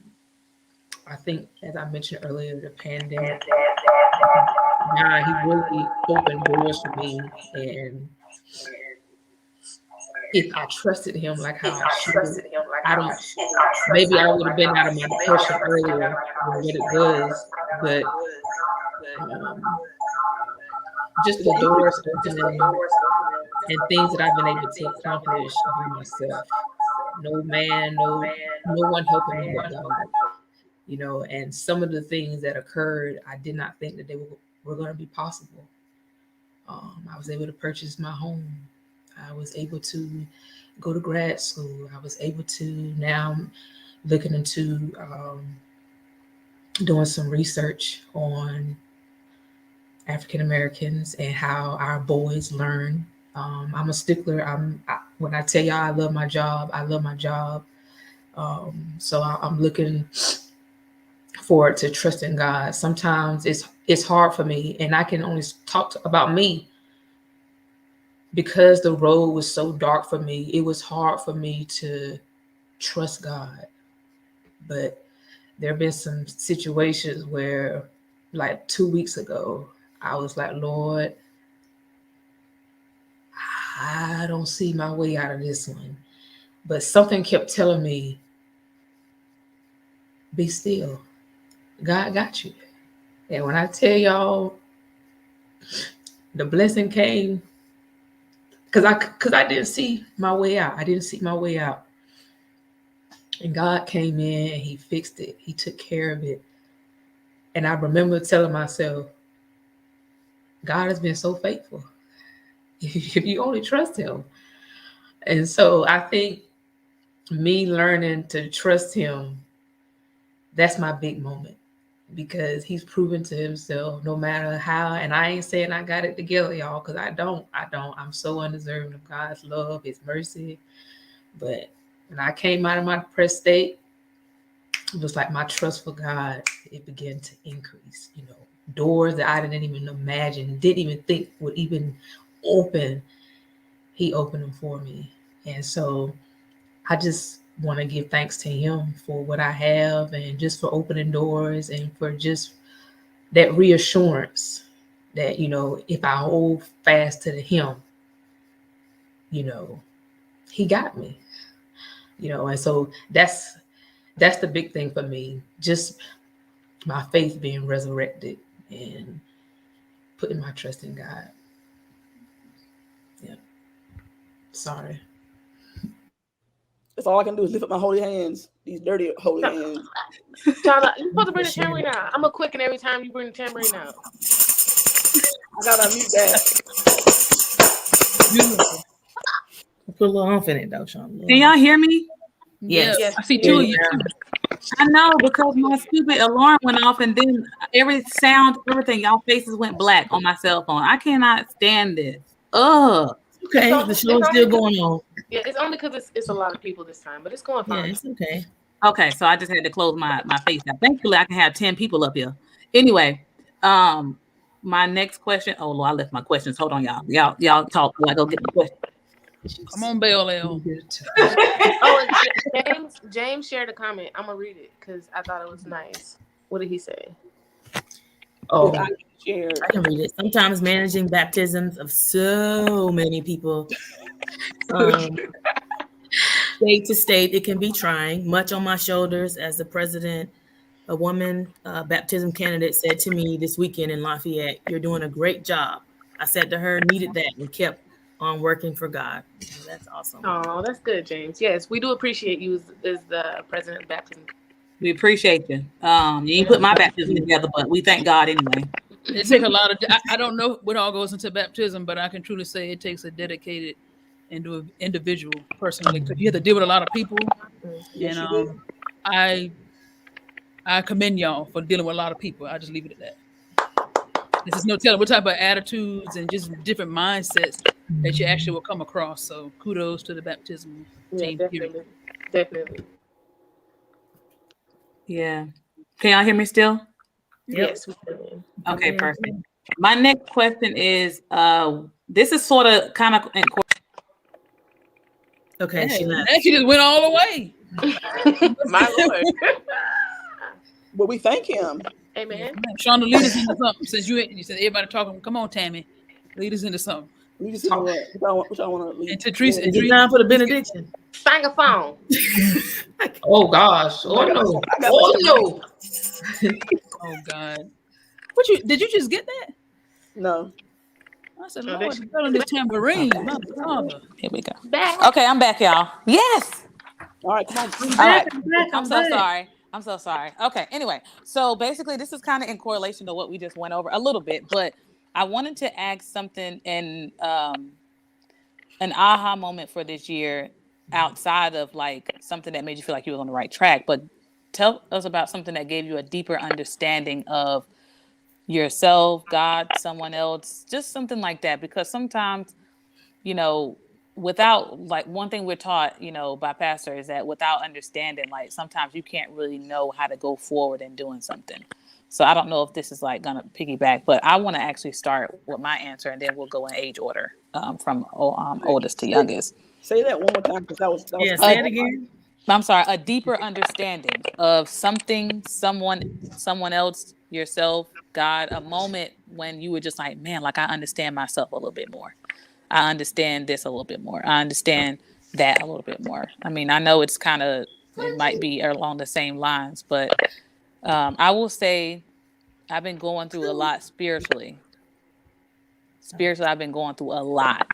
Speaker 5: I think, as I mentioned earlier, the pandemic, he really opened doors for me. And if I trusted him like how I should, maybe I would have been out of my depression earlier than what it was. But just the doors opening and things that I've been able to accomplish by myself. No man, no one helping me but God. You know, and some of the things that occurred, I did not think that they were going to be possible. I was able to purchase my home. I was able to go to grad school. I was able to now looking into doing some research on African Americans and how our boys learn. I'm a stickler. When I tell y'all I love my job, I love my job. So I'm looking forward to trusting God. Sometimes it's hard for me, and I can only talk about me because the road was so dark for me. It was hard for me to trust God. But there have been some situations where, like 2 weeks ago, I was like, Lord, I don't see my way out of this one. But something kept telling me, be still. God got you. And when I tell y'all, the blessing came because I didn't see my way out. I didn't see my way out. And God came in and he fixed it. He took care of it. And I remember telling myself, God has been so faithful. If you only trust him. And so I think me learning to trust him, that's my big moment, because he's proven to himself no matter how. And I ain't saying I got it together, y'all, because I don't. I'm so undeserving of God's love, his mercy. But when I came out of my depressed state, it was like my trust for God, it began to increase. You know, doors that I didn't even imagine, didn't even think would even open, he opened them for me. And so I just want to give thanks to him for what I have, and just for opening doors, and for just that reassurance that, you know, if I hold fast to him, you know, he got me, you know. And so that's the big thing for me, just my faith being resurrected and putting my trust in God. Yeah. Sorry.
Speaker 4: That's all I can do is lift up my holy hands, these dirty holy hands.
Speaker 7: Shauna, you're supposed to bring the tambourine out. I'm going to quicken every time you bring the tambourine out.
Speaker 4: I got to mute that.
Speaker 2: Beautiful.
Speaker 3: Put a little oomph in it, though, Sean.
Speaker 6: Can y'all hear me?
Speaker 3: Yes.
Speaker 7: Yes.
Speaker 2: I see two of you.
Speaker 6: I know, because my stupid alarm went off, and then every sound, everything, y'all faces went black on my cell phone. I cannot stand this. Ugh.
Speaker 3: Okay, the show's still going on.
Speaker 7: Yeah, it's only because it's a lot of people this time, but it's going
Speaker 3: Yeah,
Speaker 7: fine.
Speaker 3: it's okay.
Speaker 6: Okay, so I just had to close my face out. Thankfully, I can have 10 people up here. Anyway, my next question. Oh Lord, I left my questions. Hold on, y'all. Y'all talk while I go get the question.
Speaker 2: Come on, Bell L.
Speaker 7: Oh, and James shared a comment. I'm gonna read it because I thought it was nice. What did he say?
Speaker 5: Oh,
Speaker 3: I can read it. Sometimes managing baptisms of so many people, state to state, it can be trying. Much on my shoulders as the president. A woman baptism candidate said to me this weekend in Lafayette, "You're doing a great job." I said to her, "Needed that," and kept on working for God. So that's awesome.
Speaker 7: Oh, that's good, James. Yes, we do appreciate you as the president of baptism.
Speaker 6: We appreciate you. You ain't put my baptism together, but we thank God anyway.
Speaker 2: It takes a lot of. I don't know what all goes into baptism, but I can truly say it takes a dedicated individual personally, because you have to deal with a lot of people.
Speaker 4: Yes,
Speaker 2: And I commend y'all for dealing with a lot of people. I just leave it at that. This is no telling what type of attitudes and just different mindsets that you actually will come across. So kudos to the baptism team.
Speaker 7: Yeah, definitely.
Speaker 6: Yeah. Can y'all hear me still?
Speaker 3: Yep.
Speaker 7: Yes, we can.
Speaker 6: Okay, perfect. My next question is, this is sort of kind of.
Speaker 3: Okay, she left.
Speaker 2: And she just went all the way.
Speaker 7: My Lord.
Speaker 4: But we thank him.
Speaker 7: Amen.
Speaker 2: Shauna, lead us into something. Since you said everybody talking, come on, Tammy, lead us into something.
Speaker 4: We just know what y'all want to leave.
Speaker 2: And Tatrice,
Speaker 3: Is it time for the benediction?
Speaker 7: Sang a phone.
Speaker 5: oh gosh. Oh no. Oh no.
Speaker 2: Oh God. Did you just get that?
Speaker 4: No.
Speaker 2: I said,
Speaker 7: Oh,
Speaker 2: Lord,
Speaker 7: they-
Speaker 2: the on this tambourine, my father.
Speaker 6: Here we go.
Speaker 7: Back.
Speaker 6: Okay, I'm back, y'all. Yes.
Speaker 4: All right, come on.
Speaker 6: All right. I'm so sorry. I'm so sorry. Okay. Anyway, so basically, this is kind of in correlation to what we just went over a little bit, but I wanted to ask something in an aha moment for this year outside of like something that made you feel like you were on the right track, but tell us about something that gave you a deeper understanding of yourself, God, someone else, just something like that. Because sometimes, you know, without like one thing we're taught, you know, by pastor is that without understanding, like sometimes you can't really know how to go forward in doing something. So I don't know if this is like gonna piggyback, but I want to actually start with my answer and then we'll go in age order from oldest to youngest.
Speaker 4: Say that one more time because that was
Speaker 3: Yeah, say it again.
Speaker 6: I'm sorry, a deeper understanding of something, someone else, yourself, God, a moment when you were just like, man, like I understand myself a little bit more. I understand this a little bit more. I understand that a little bit more. I mean, I know it might be along the same lines, but I will say I've been going through a lot spiritually. Spiritually, I've been going through a lot.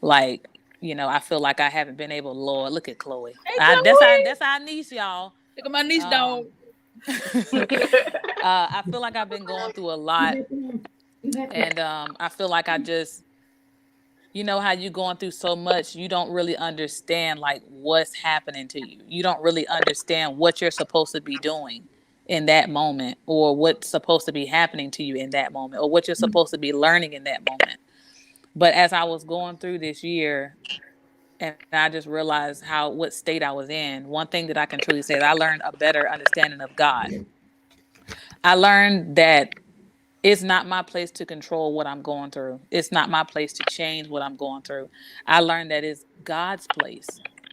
Speaker 6: Like, you know, I feel like I haven't been able. Lord, look at Chloe. That's our niece, y'all.
Speaker 2: Look at my niece, dog.
Speaker 6: I feel like I've been going through a lot, and I feel like I just, you know, how you going through so much, you don't really understand like what's happening to you. You don't really understand what you're supposed to be doing in that moment, or what's supposed to be happening to you in that moment, or what you're supposed to be learning in that moment. But as I was going through this year, and I just realized what state I was in, one thing that I can truly say is I learned a better understanding of God. I learned that it's not my place to control what I'm going through. It's not my place to change what I'm going through. I learned that it's God's place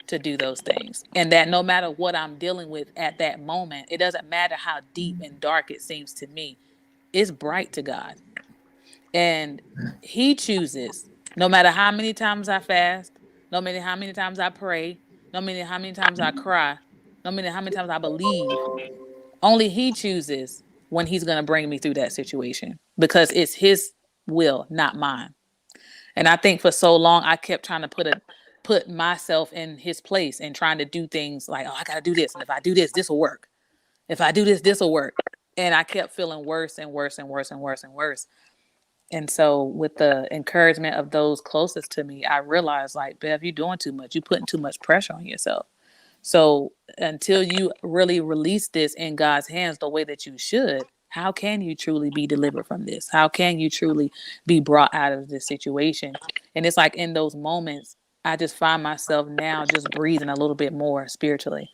Speaker 6: to do those things. And that no matter what I'm dealing with at that moment, it doesn't matter how deep and dark it seems to me, it's bright to God. And He chooses, no matter how many times I fast, no matter how many times I pray, no matter how many times I cry, no matter how many times I believe, only He chooses when He's going to bring me through that situation, because it's His will, not mine. And I think for so long I kept trying to put myself in His place and trying to do things like, oh, I got to do this, and if I do this, this will work. If I do this, this will work. And I kept feeling worse and worse and worse and worse and worse. And so with the encouragement of those closest to me, I realized like, Bev, you're doing too much. You're putting too much pressure on yourself. So until you really release this in God's hands the way that you should, how can you truly be delivered from this? How can you truly be brought out of this situation? And it's like in those moments, I just find myself now just breathing a little bit more spiritually.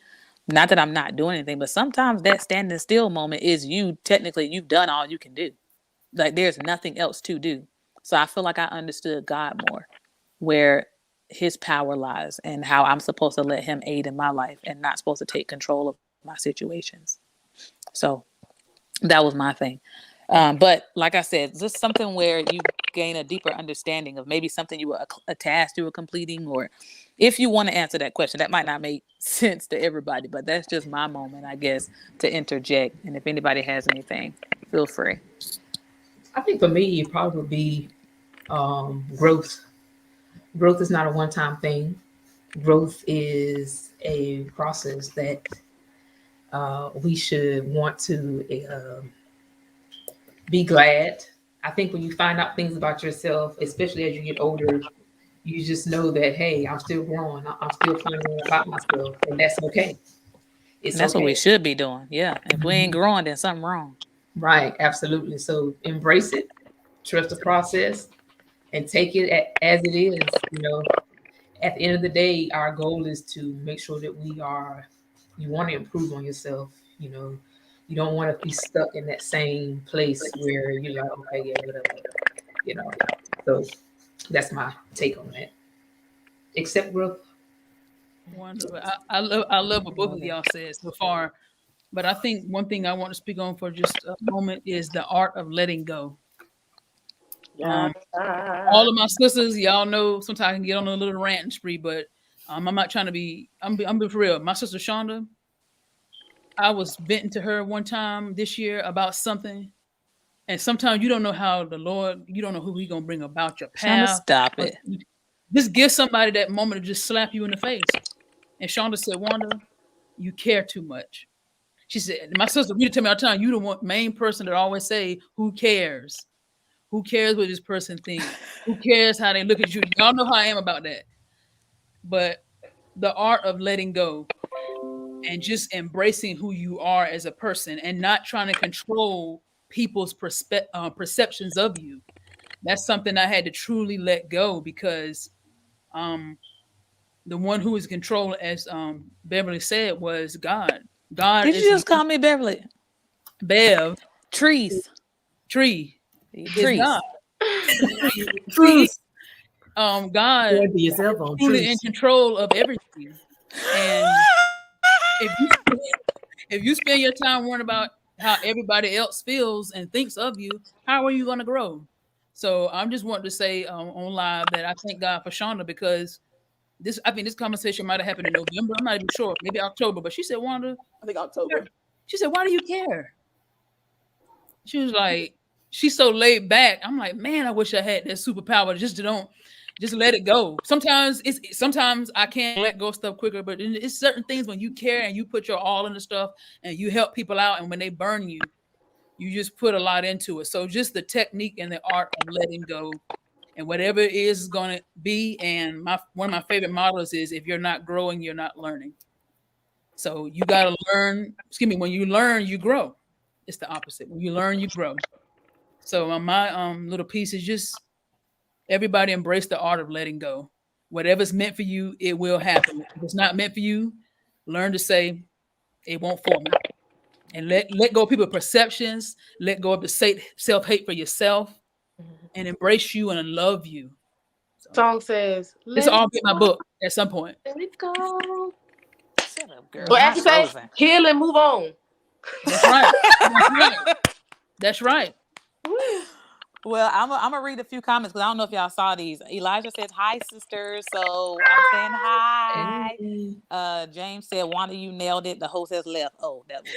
Speaker 6: Not that I'm not doing anything, but sometimes that standing still moment is you've done all you can do. Like there's nothing else to do. So I feel like I understood God more, where His power lies and how I'm supposed to let Him aid in my life and not supposed to take control of my situations. So that was my thing. But like I said, just something where you gain a deeper understanding of maybe something you were a task you were completing, or if you want to answer that question, that might not make sense to everybody, but that's just my moment, I guess, to interject. And if anybody has anything, feel free.
Speaker 5: I think for me, it probably would be growth. Growth is not a one-time thing. Growth is a process that we should want to be glad. I think when you find out things about yourself, especially as you get older, you just know that, hey, I'm still growing. I'm still finding out about myself, and that's okay.
Speaker 6: And that's what we should be doing. Yeah. If we ain't growing, then something wrong.
Speaker 5: Right. Absolutely. So embrace it, trust the process, and take it as it is. You know, at the end of the day, our goal is to make sure that you want to improve on yourself. You know, you don't want to be stuck in that same place where you're like, okay, yeah, whatever. You know, so that's my take on that. Accept growth.
Speaker 2: Wonderful. I love what both of y'all said so far. But I think one thing I want to speak on for just a moment is the art of letting go. All of my sisters, y'all know, sometimes I can get on a little rant spree, but I'm not trying to be. I'm being for real. My sister Shonda, I was venting to her one time this year about something, And sometimes you don't know how the Lord, you don't know who He's gonna bring about your
Speaker 6: Shonda,
Speaker 2: path.
Speaker 6: stop it.
Speaker 2: Just give somebody that moment to just slap you in the face. And Shonda said, Wanda, you care too much. She said, my sister Rita tell me all the time, you the main person that always say, who cares? Who cares what this person thinks? Who cares how they look at you? Y'all know how I am about that. But the art of letting go and just embracing who you are as a person and not trying to control people's perceptions of you. That's something I had to truly let go, because the one who is controlled, as Beverly said, was God. God
Speaker 6: Did
Speaker 2: is
Speaker 6: you just call me Beverly?
Speaker 2: Bev.
Speaker 6: Trees.
Speaker 2: Tree is
Speaker 6: Trees.
Speaker 2: God.
Speaker 3: Truth.
Speaker 2: God
Speaker 3: Swear to yourself on
Speaker 2: is truly in
Speaker 3: truth.
Speaker 2: control of everything. And if you spend your time worrying about how everybody else feels and thinks of you, how are you going to grow? So I'm just wanting to say on live that I thank God for Shonda, because I think this conversation might have happened in November. I'm not even sure, maybe October. But she said, Wanda,
Speaker 4: I think October.
Speaker 2: she said, why do you care? She was like, she's so laid back. I'm like, man, I wish I had that superpower just let it go. Sometimes I can't let go of stuff quicker, but it's certain things when you care and you put your all into stuff and you help people out, and when they burn you, you just put a lot into it. So just the technique and the art of letting go, and whatever it is going to be. And one of my favorite mottos is, if you're not growing, you're not learning. So you got to learn. When you learn, you grow. It's the opposite. When you learn, you grow. So my little piece is just everybody embrace the art of letting go. Whatever's meant for you, it will happen. If it's not meant for you, learn to say it won't for me. And let go of people's perceptions. Let go of the self-hate for yourself, and embrace you and love you.
Speaker 7: Song says,
Speaker 2: This will all be in my book at some point.
Speaker 7: Let it go.
Speaker 6: Shut up, girl.
Speaker 7: Well,
Speaker 6: Not
Speaker 7: actually, say,
Speaker 6: Frozen.
Speaker 7: heal and move on.
Speaker 2: That's right. That's right. That's right.
Speaker 6: Well, I'm gonna read a few comments because I don't know if y'all saw these. Elijah says, "Hi, sisters." So I'm saying hi. James said, "Wanda, you nailed it." The host has left. Oh, that was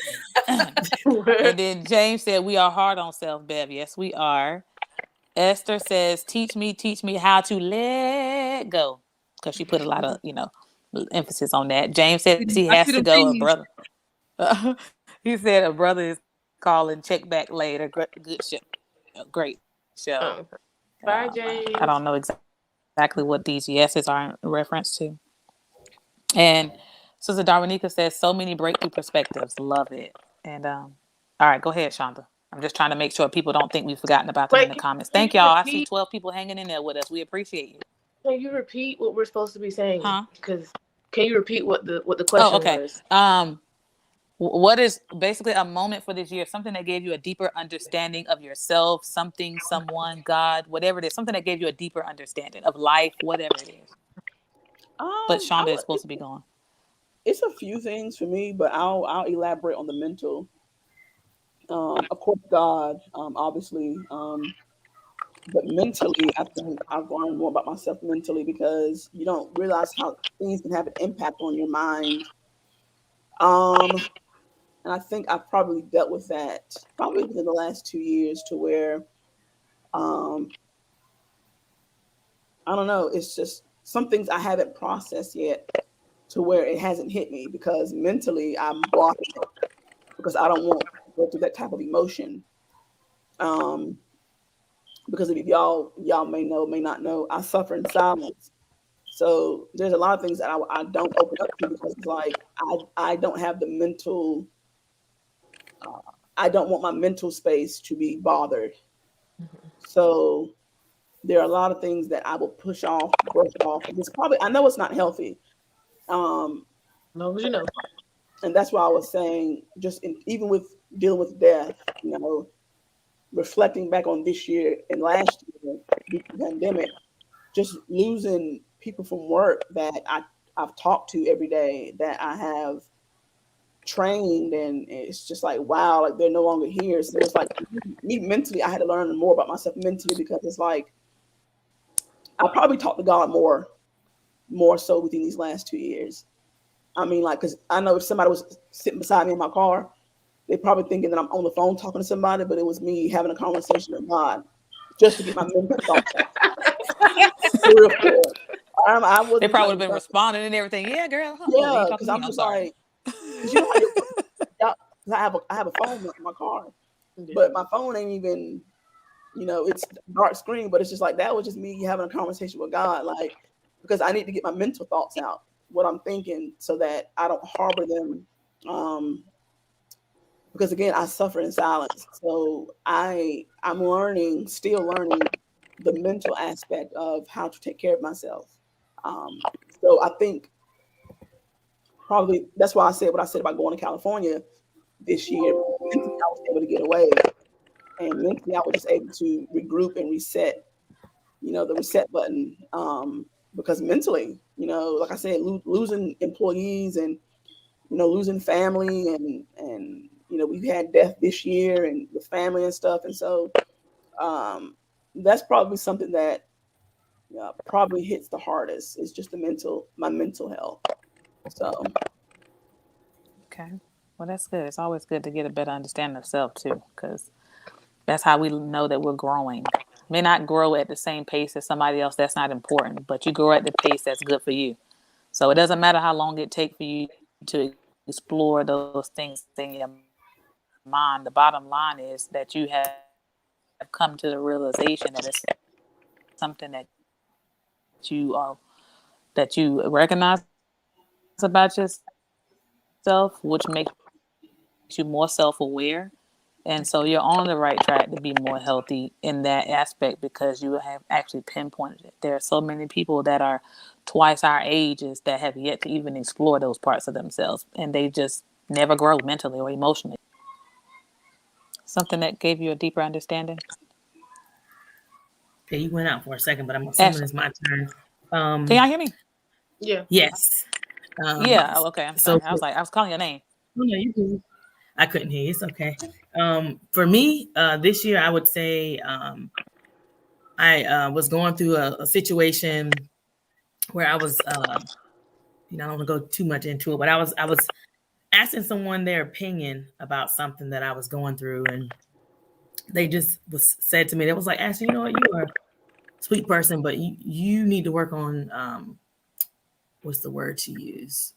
Speaker 6: me. And then James said, "We are hard on self, Bev." Yes, we are. Esther says, teach me how to let go," because she put a lot of emphasis on that. James says he has to go. A brother. He said a brother is calling. Check back later. Good show. Great show.
Speaker 7: Bye, James.
Speaker 6: I don't know exactly what these yeses are in reference to. And Sister Darwinika says, so many breakthrough perspectives. Love it. And all right, go ahead, Shonda. I'm just trying to make sure people don't think we've forgotten about them in the comments. Thank y'all. I see 12 people hanging in there with us. We appreciate you.
Speaker 7: Can you repeat what we're supposed to be saying?
Speaker 6: Huh?
Speaker 7: Because can you repeat what the question was?
Speaker 6: What is basically a moment for this year, something that gave you a deeper understanding of yourself, something, someone, God, whatever it is, something that gave you a deeper understanding of life, whatever it is. But Shonda is supposed to be gone.
Speaker 4: It's a few things for me, but I'll elaborate on the mental. Of course, God, obviously, but mentally, I think I've learned more about myself mentally, because you don't realize how things can have an impact on your mind. And I think I've probably dealt with that probably within the last 2 years, to where, I don't know, it's just some things I haven't processed yet, to where it hasn't hit me, because mentally I'm blocking it, because I don't want to go through that type of emotion. Because if y'all may know, may not know, I suffer in silence. So there's a lot of things that I don't open up to, because it's like I don't have the mental. I don't want my mental space to be bothered. Mm-hmm. So there are a lot of things that I will brush off. It's probably, I know it's not healthy.
Speaker 7: No, you know.
Speaker 4: And that's why I was saying, even with dealing with death, reflecting back on this year and last year, the pandemic, just losing people from work that I've talked to every day, that I have trained, and it's just like, wow, like they're no longer here. So it's like, me mentally, I had to learn more about myself mentally, because it's like, I probably talked to God more so within these last 2 years. I mean, like, because I know if somebody was sitting beside me in my car they probably thinking that I'm on the phone talking to somebody, but it was me having a conversation with God just to get my mental thoughts out. I wasn't
Speaker 6: They probably would have
Speaker 4: trying
Speaker 6: been
Speaker 4: to-
Speaker 6: responding and everything. Yeah, girl. Huh?
Speaker 4: Yeah,
Speaker 6: You
Speaker 4: because
Speaker 6: talking to
Speaker 4: I'm
Speaker 6: me?
Speaker 4: just
Speaker 6: sorry.
Speaker 4: like, 'cause you know how I have a phone in my car, but my phone ain't even, it's dark screen, but it's just like, that was just me having a conversation with God, like, because I need to get my mental thoughts out, what I'm thinking, so that I don't harbor them. Because again, I suffer in silence. So I'm still learning the mental aspect of how to take care of myself. So I think probably that's why I said what I said about going to California this year. Mentally, I was able to get away, and mentally, I was just able to regroup and reset. The reset button. Because mentally, like I said, losing employees and losing family and we've had death this year and with family and stuff, and so that's probably something that probably hits the hardest. It's just my mental health. So.
Speaker 6: Okay. Well, that's good. It's always good to get a better understanding of self too, because that's how we know that we're growing. May not grow at the same pace as somebody else. That's not important, but you grow at the pace that's good for you. So it doesn't matter how long it takes for you to explore those things in your mind. The bottom line is that you have come to the realization that it's something that you recognize about yourself, which makes you more self-aware. And so you're on the right track to be more healthy in that aspect because you have actually pinpointed it. There are so many people that are twice our ages that have yet to even explore those parts of themselves, and they just never grow mentally or emotionally. Something that gave you a deeper understanding?
Speaker 3: Okay, you went out for a second, but I'm assuming
Speaker 6: Ashley.
Speaker 3: it's my turn.
Speaker 6: Can y'all hear me?
Speaker 7: Yeah.
Speaker 3: Yes.
Speaker 6: Yeah. Oh, okay. I'm sorry. I was calling your name.
Speaker 3: Oh, no, you can. I couldn't hear you. It's okay. For me, this year, I would say I was going through a situation where I was, I don't want to go too much into it, but I was asking someone their opinion about something that I was going through, and they just said to me, it was like, Ashley, you know what, you are a sweet person, but you need to work on what's the word she used?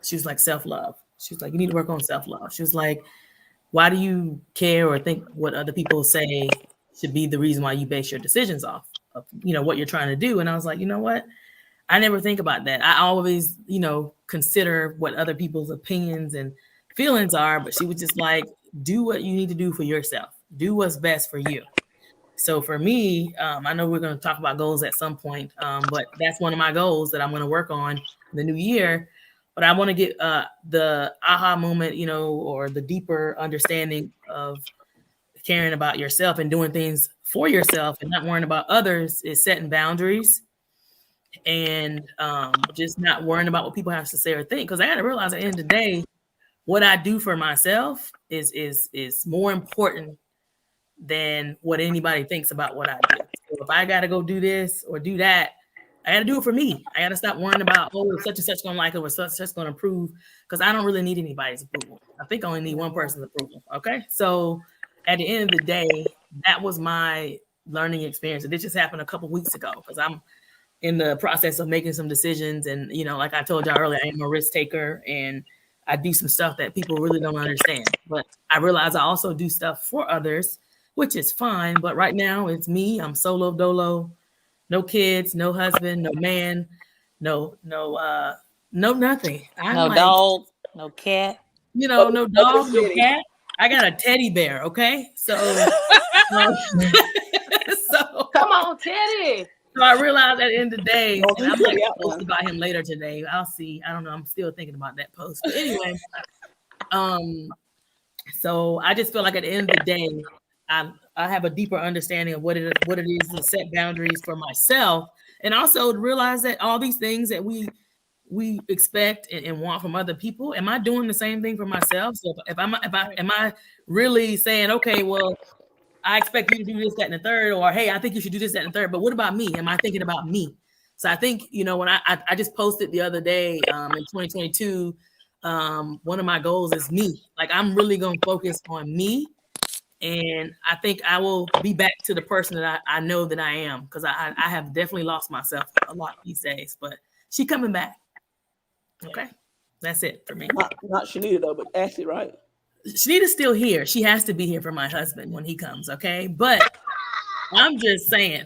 Speaker 3: She was like self-love. She was like, you need to work on self-love. She was like, why do you care or think what other people say should be the reason why you base your decisions off of, what you're trying to do? And I was like, you know what? I never think about that. I always, consider what other people's opinions and feelings are, but she was just like, do what you need to do for yourself. Do what's best for you. So for me, I know we're going to talk about goals at some point, but that's one of my goals that I'm going to work on in the new year. But I want to get the aha moment, or the deeper understanding of caring about yourself and doing things for yourself and not worrying about others is setting boundaries and just not worrying about what people have to say or think. Because I got to realize at the end of the day, what I do for myself is more important than what anybody thinks about what I do. So if I got to go do this or do that, I got to do it for me. I got to stop worrying about, such and such going to like it or such and such going to approve, because I don't really need anybody's approval. I think I only need one person's approval. Okay. So at the end of the day, that was my learning experience. And this just happened a couple weeks ago because I'm in the process of making some decisions. And, like I told y'all earlier, I am a risk taker and I do some stuff that people really don't understand. But I realize I also do stuff for others, which is fine. But right now it's me. I'm solo dolo. No kids, no husband, no man, no nothing.
Speaker 6: No dog, no cat.
Speaker 3: No dog, no cat. I got a teddy bear, okay? So, so
Speaker 7: Come on, Teddy.
Speaker 3: So I realized at the end of the day, and I'm going to post about him later today. I'll see. I don't know. I'm still thinking about that post. But anyway, so I just feel like at the end of the day, I have a deeper understanding of what it is to set boundaries for myself, and also to realize that all these things that we expect and want from other people, am I doing the same thing for myself? So am I really saying, okay, well, I expect you to do this, that, and the third, or hey, I think you should do this, that, and the third. But what about me? Am I thinking about me? So I think, when I just posted the other day in 2022, one of my goals is me. Like I'm really gonna focus on me. And I think I will be back to the person that I know that I am, because I have definitely lost myself a lot these days, but she coming back. Okay. That's it for me.
Speaker 4: Not Shanita though, but Ashley, right?
Speaker 3: Shanita's still here. She has to be here for my husband when he comes, okay? But I'm just saying.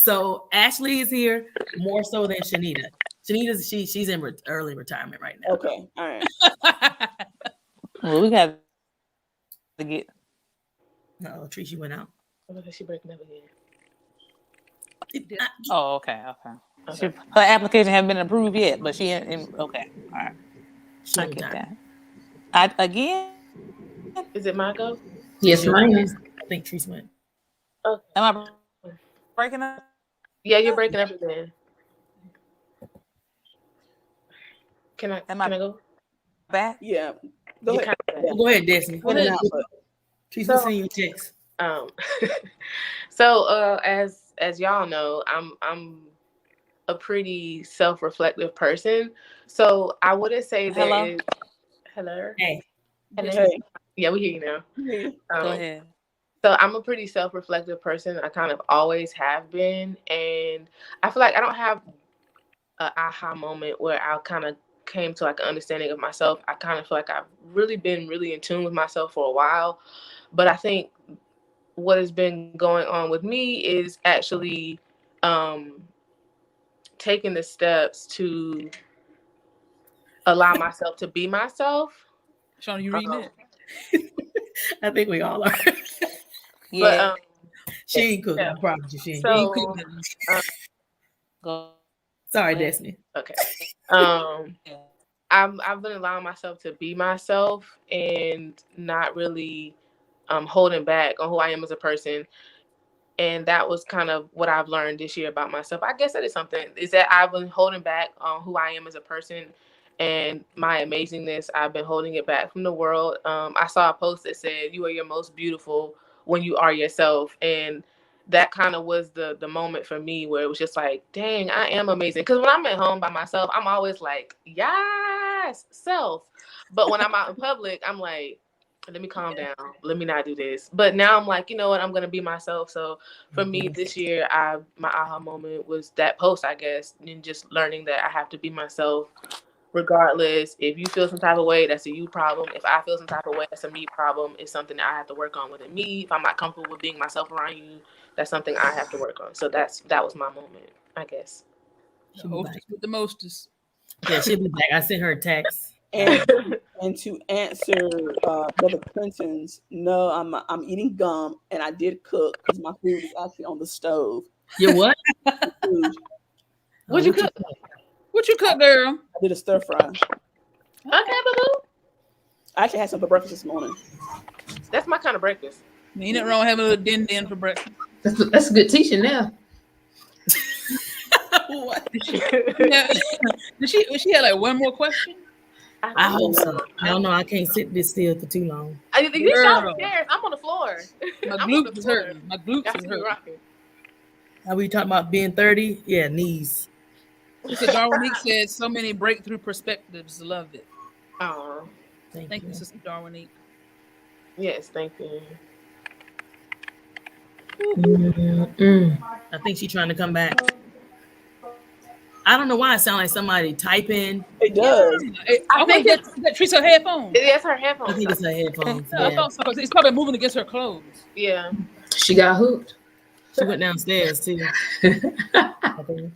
Speaker 3: So Ashley is here more so than Shanita. She's in early retirement right now.
Speaker 4: Okay, all right.
Speaker 6: Well, we got to get.
Speaker 3: No, Tricia went out.
Speaker 7: Oh, look, she breaking up again.
Speaker 6: Oh, okay. Her application hasn't been approved yet, but she okay. All right. I get that. Again.
Speaker 7: Is it my go?
Speaker 5: Yes, ma'am.
Speaker 3: I think Tricia went.
Speaker 7: Okay.
Speaker 6: Am I breaking up?
Speaker 7: Yeah, you're breaking up again. Can I go?
Speaker 6: Back?
Speaker 4: Yeah. Go ahead.
Speaker 3: Well, go ahead, Destiny.
Speaker 4: Go ahead.
Speaker 3: Tricia, send you a text.
Speaker 7: So as y'all know, I'm a pretty self-reflective person. So I wouldn't say that. Hello.
Speaker 3: Hey.
Speaker 4: Hey.
Speaker 7: Yeah, we hear you now.
Speaker 6: Go ahead.
Speaker 7: So I'm a pretty self-reflective person. I kind of always have been, and I feel like I don't have an aha moment where I kind of came to like an understanding of myself. I kind of feel like I've really been really in tune with myself for a while, but I think what has been going on with me is actually taking the steps to allow myself to be myself.
Speaker 2: Sean, you reading it?
Speaker 3: I think we all are.
Speaker 6: Yeah.
Speaker 7: But,
Speaker 3: she ain't cooking. I promise you, she ain't.
Speaker 7: So,
Speaker 6: Go.
Speaker 3: Sorry, Destiny.
Speaker 7: okay. I've been allowing myself to be myself and not really holding back on who I am as a person. And that was kind of what I've learned this year about myself. I guess that is something, is that I've been holding back on who I am as a person and my amazingness. I've been holding it back from the world. I saw a post that said, "You are your most beautiful when you are yourself." And that kind of was the moment for me where it was just like, dang, I am amazing. Because when I'm at home by myself, I'm always like, yes, self. But when I'm out in public, I'm like, let me calm down. Let me not do this. But now I'm like, you know what? I'm going to be myself. So for me this year, my aha moment was that post, I guess, and just learning that I have to be myself regardless. If you feel some type of way, that's a you problem. If I feel some type of way, that's a me problem. It's something that I have to work on within me. If I'm not comfortable with being myself around you, that's something I have to work on. So that was my moment, I guess.
Speaker 2: The hostess with the mostest.
Speaker 3: Yeah, she'll be back. I sent her a text.
Speaker 4: And to answer Brother Clinton's, no, I'm eating gum, and I did cook because my food is actually on the stove.
Speaker 3: You what?
Speaker 7: What'd you cook?
Speaker 2: What you cook, girl?
Speaker 4: I did a stir fry.
Speaker 7: Okay, boo.
Speaker 4: I actually had some for breakfast this morning.
Speaker 7: That's my kind of breakfast.
Speaker 2: Ain't nothing wrong with having a little din for breakfast.
Speaker 5: That's a good teaching now.
Speaker 3: What?
Speaker 2: She had like one more question?
Speaker 3: I hope so. I don't know. I can't sit this still for too long.
Speaker 7: You downstairs. I'm on the floor.
Speaker 2: My glutes is hurting. My glutes is hurting.
Speaker 3: Are we talking about being 30? Yeah, knees.
Speaker 2: So Darwinique said so many breakthrough perspectives. Love it.
Speaker 7: Oh,
Speaker 2: thank you, Sister Darwinique.
Speaker 7: Yes, thank you.
Speaker 3: I think she's trying to come back. I don't know why it sounds like somebody typing.
Speaker 4: It does.
Speaker 2: I think that Treats her headphones.
Speaker 7: It's her headphones.
Speaker 3: I think it's her headphones.
Speaker 2: Yeah, I thought so. It's probably moving against her clothes.
Speaker 7: Yeah.
Speaker 5: She got hooked.
Speaker 3: She went downstairs too. I think.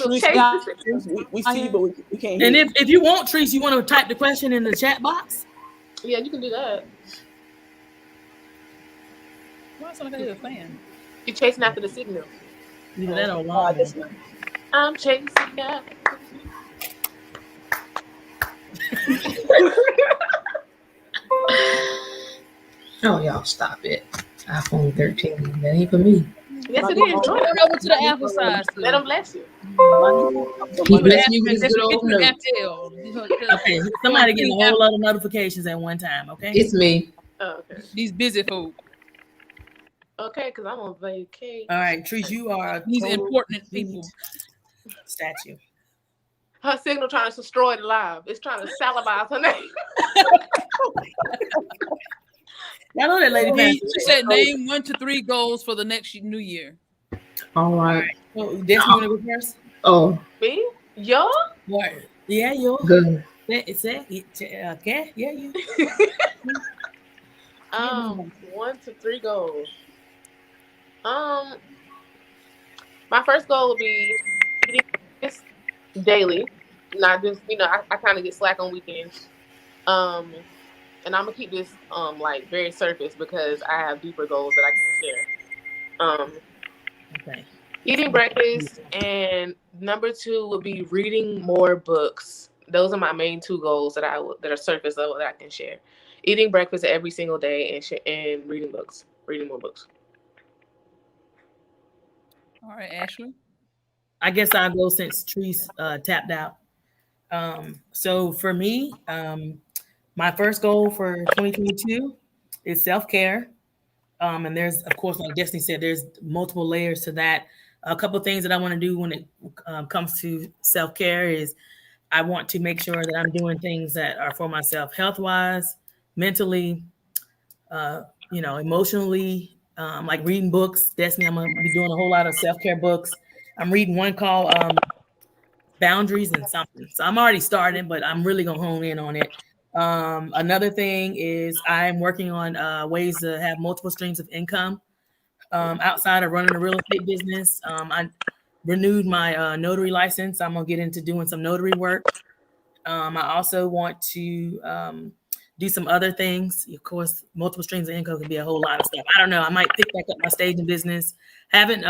Speaker 4: We see you, but we can't hear.
Speaker 3: And if you want, Trees, you want to type the question in the chat box?
Speaker 7: Yeah, you can do that.
Speaker 2: Why sound like I hear a fan?
Speaker 7: You're chasing after the signal.
Speaker 3: Leave that alone.
Speaker 7: I'm chasing after.
Speaker 5: Oh, y'all stop it. iPhone 13. That ain't for me.
Speaker 7: Yes, it is.
Speaker 2: Turn it over to the Apple side.
Speaker 7: Let them bless you.
Speaker 5: He bless you with his good old notes.
Speaker 3: Okay, somebody getting a whole lot of notifications at one time, okay?
Speaker 5: It's me.
Speaker 7: Oh, okay.
Speaker 2: These busy folk.
Speaker 7: Okay, because I'm on vacation.
Speaker 3: All right, Trees, you are
Speaker 2: these important people.
Speaker 3: Statue.
Speaker 7: Her signal trying to destroy the live. It's trying to salivize her name.
Speaker 3: I know that lady.
Speaker 2: She said name 1 to 3 goals for the next new year.
Speaker 5: All right.
Speaker 3: Oh, Destiny, you want to go first?
Speaker 5: Oh,
Speaker 7: Me? Y'all?
Speaker 3: What? Yeah, you.
Speaker 5: good.
Speaker 3: Okay. Yeah, you.
Speaker 7: 1 to 3 goals. My first goal would be eating this daily, not just I kind of get slack on weekends. And I'm gonna keep this like very surface because I have deeper goals that I can share.
Speaker 3: Okay.
Speaker 7: Eating breakfast, and number 2 would be reading more books. Those are my main 2 goals that are surface level that I can share. Eating breakfast every single day and reading books, reading more books.
Speaker 2: All right, Ashley.
Speaker 3: I guess I'll go since Treese tapped out. So for me, my first goal for 2022 is self-care. And there's, of course, like Destiny said, there's multiple layers to that. A couple of things that I want to do when it comes to self-care is I want to make sure that I'm doing things that are for myself, health-wise, mentally, emotionally, like reading books. Destiny, I'm going to be doing a whole lot of self-care books. I'm reading one called Boundaries and something. So I'm already starting, but I'm really going to hone in on it. Another thing is I'm working on ways to have multiple streams of income outside of running a real estate business. I renewed my notary license. I'm going to get into doing some notary work. I also want to do some other things. Of course, multiple streams of income can be a whole lot of stuff. I don't know. I might pick back up my staging business. Haven't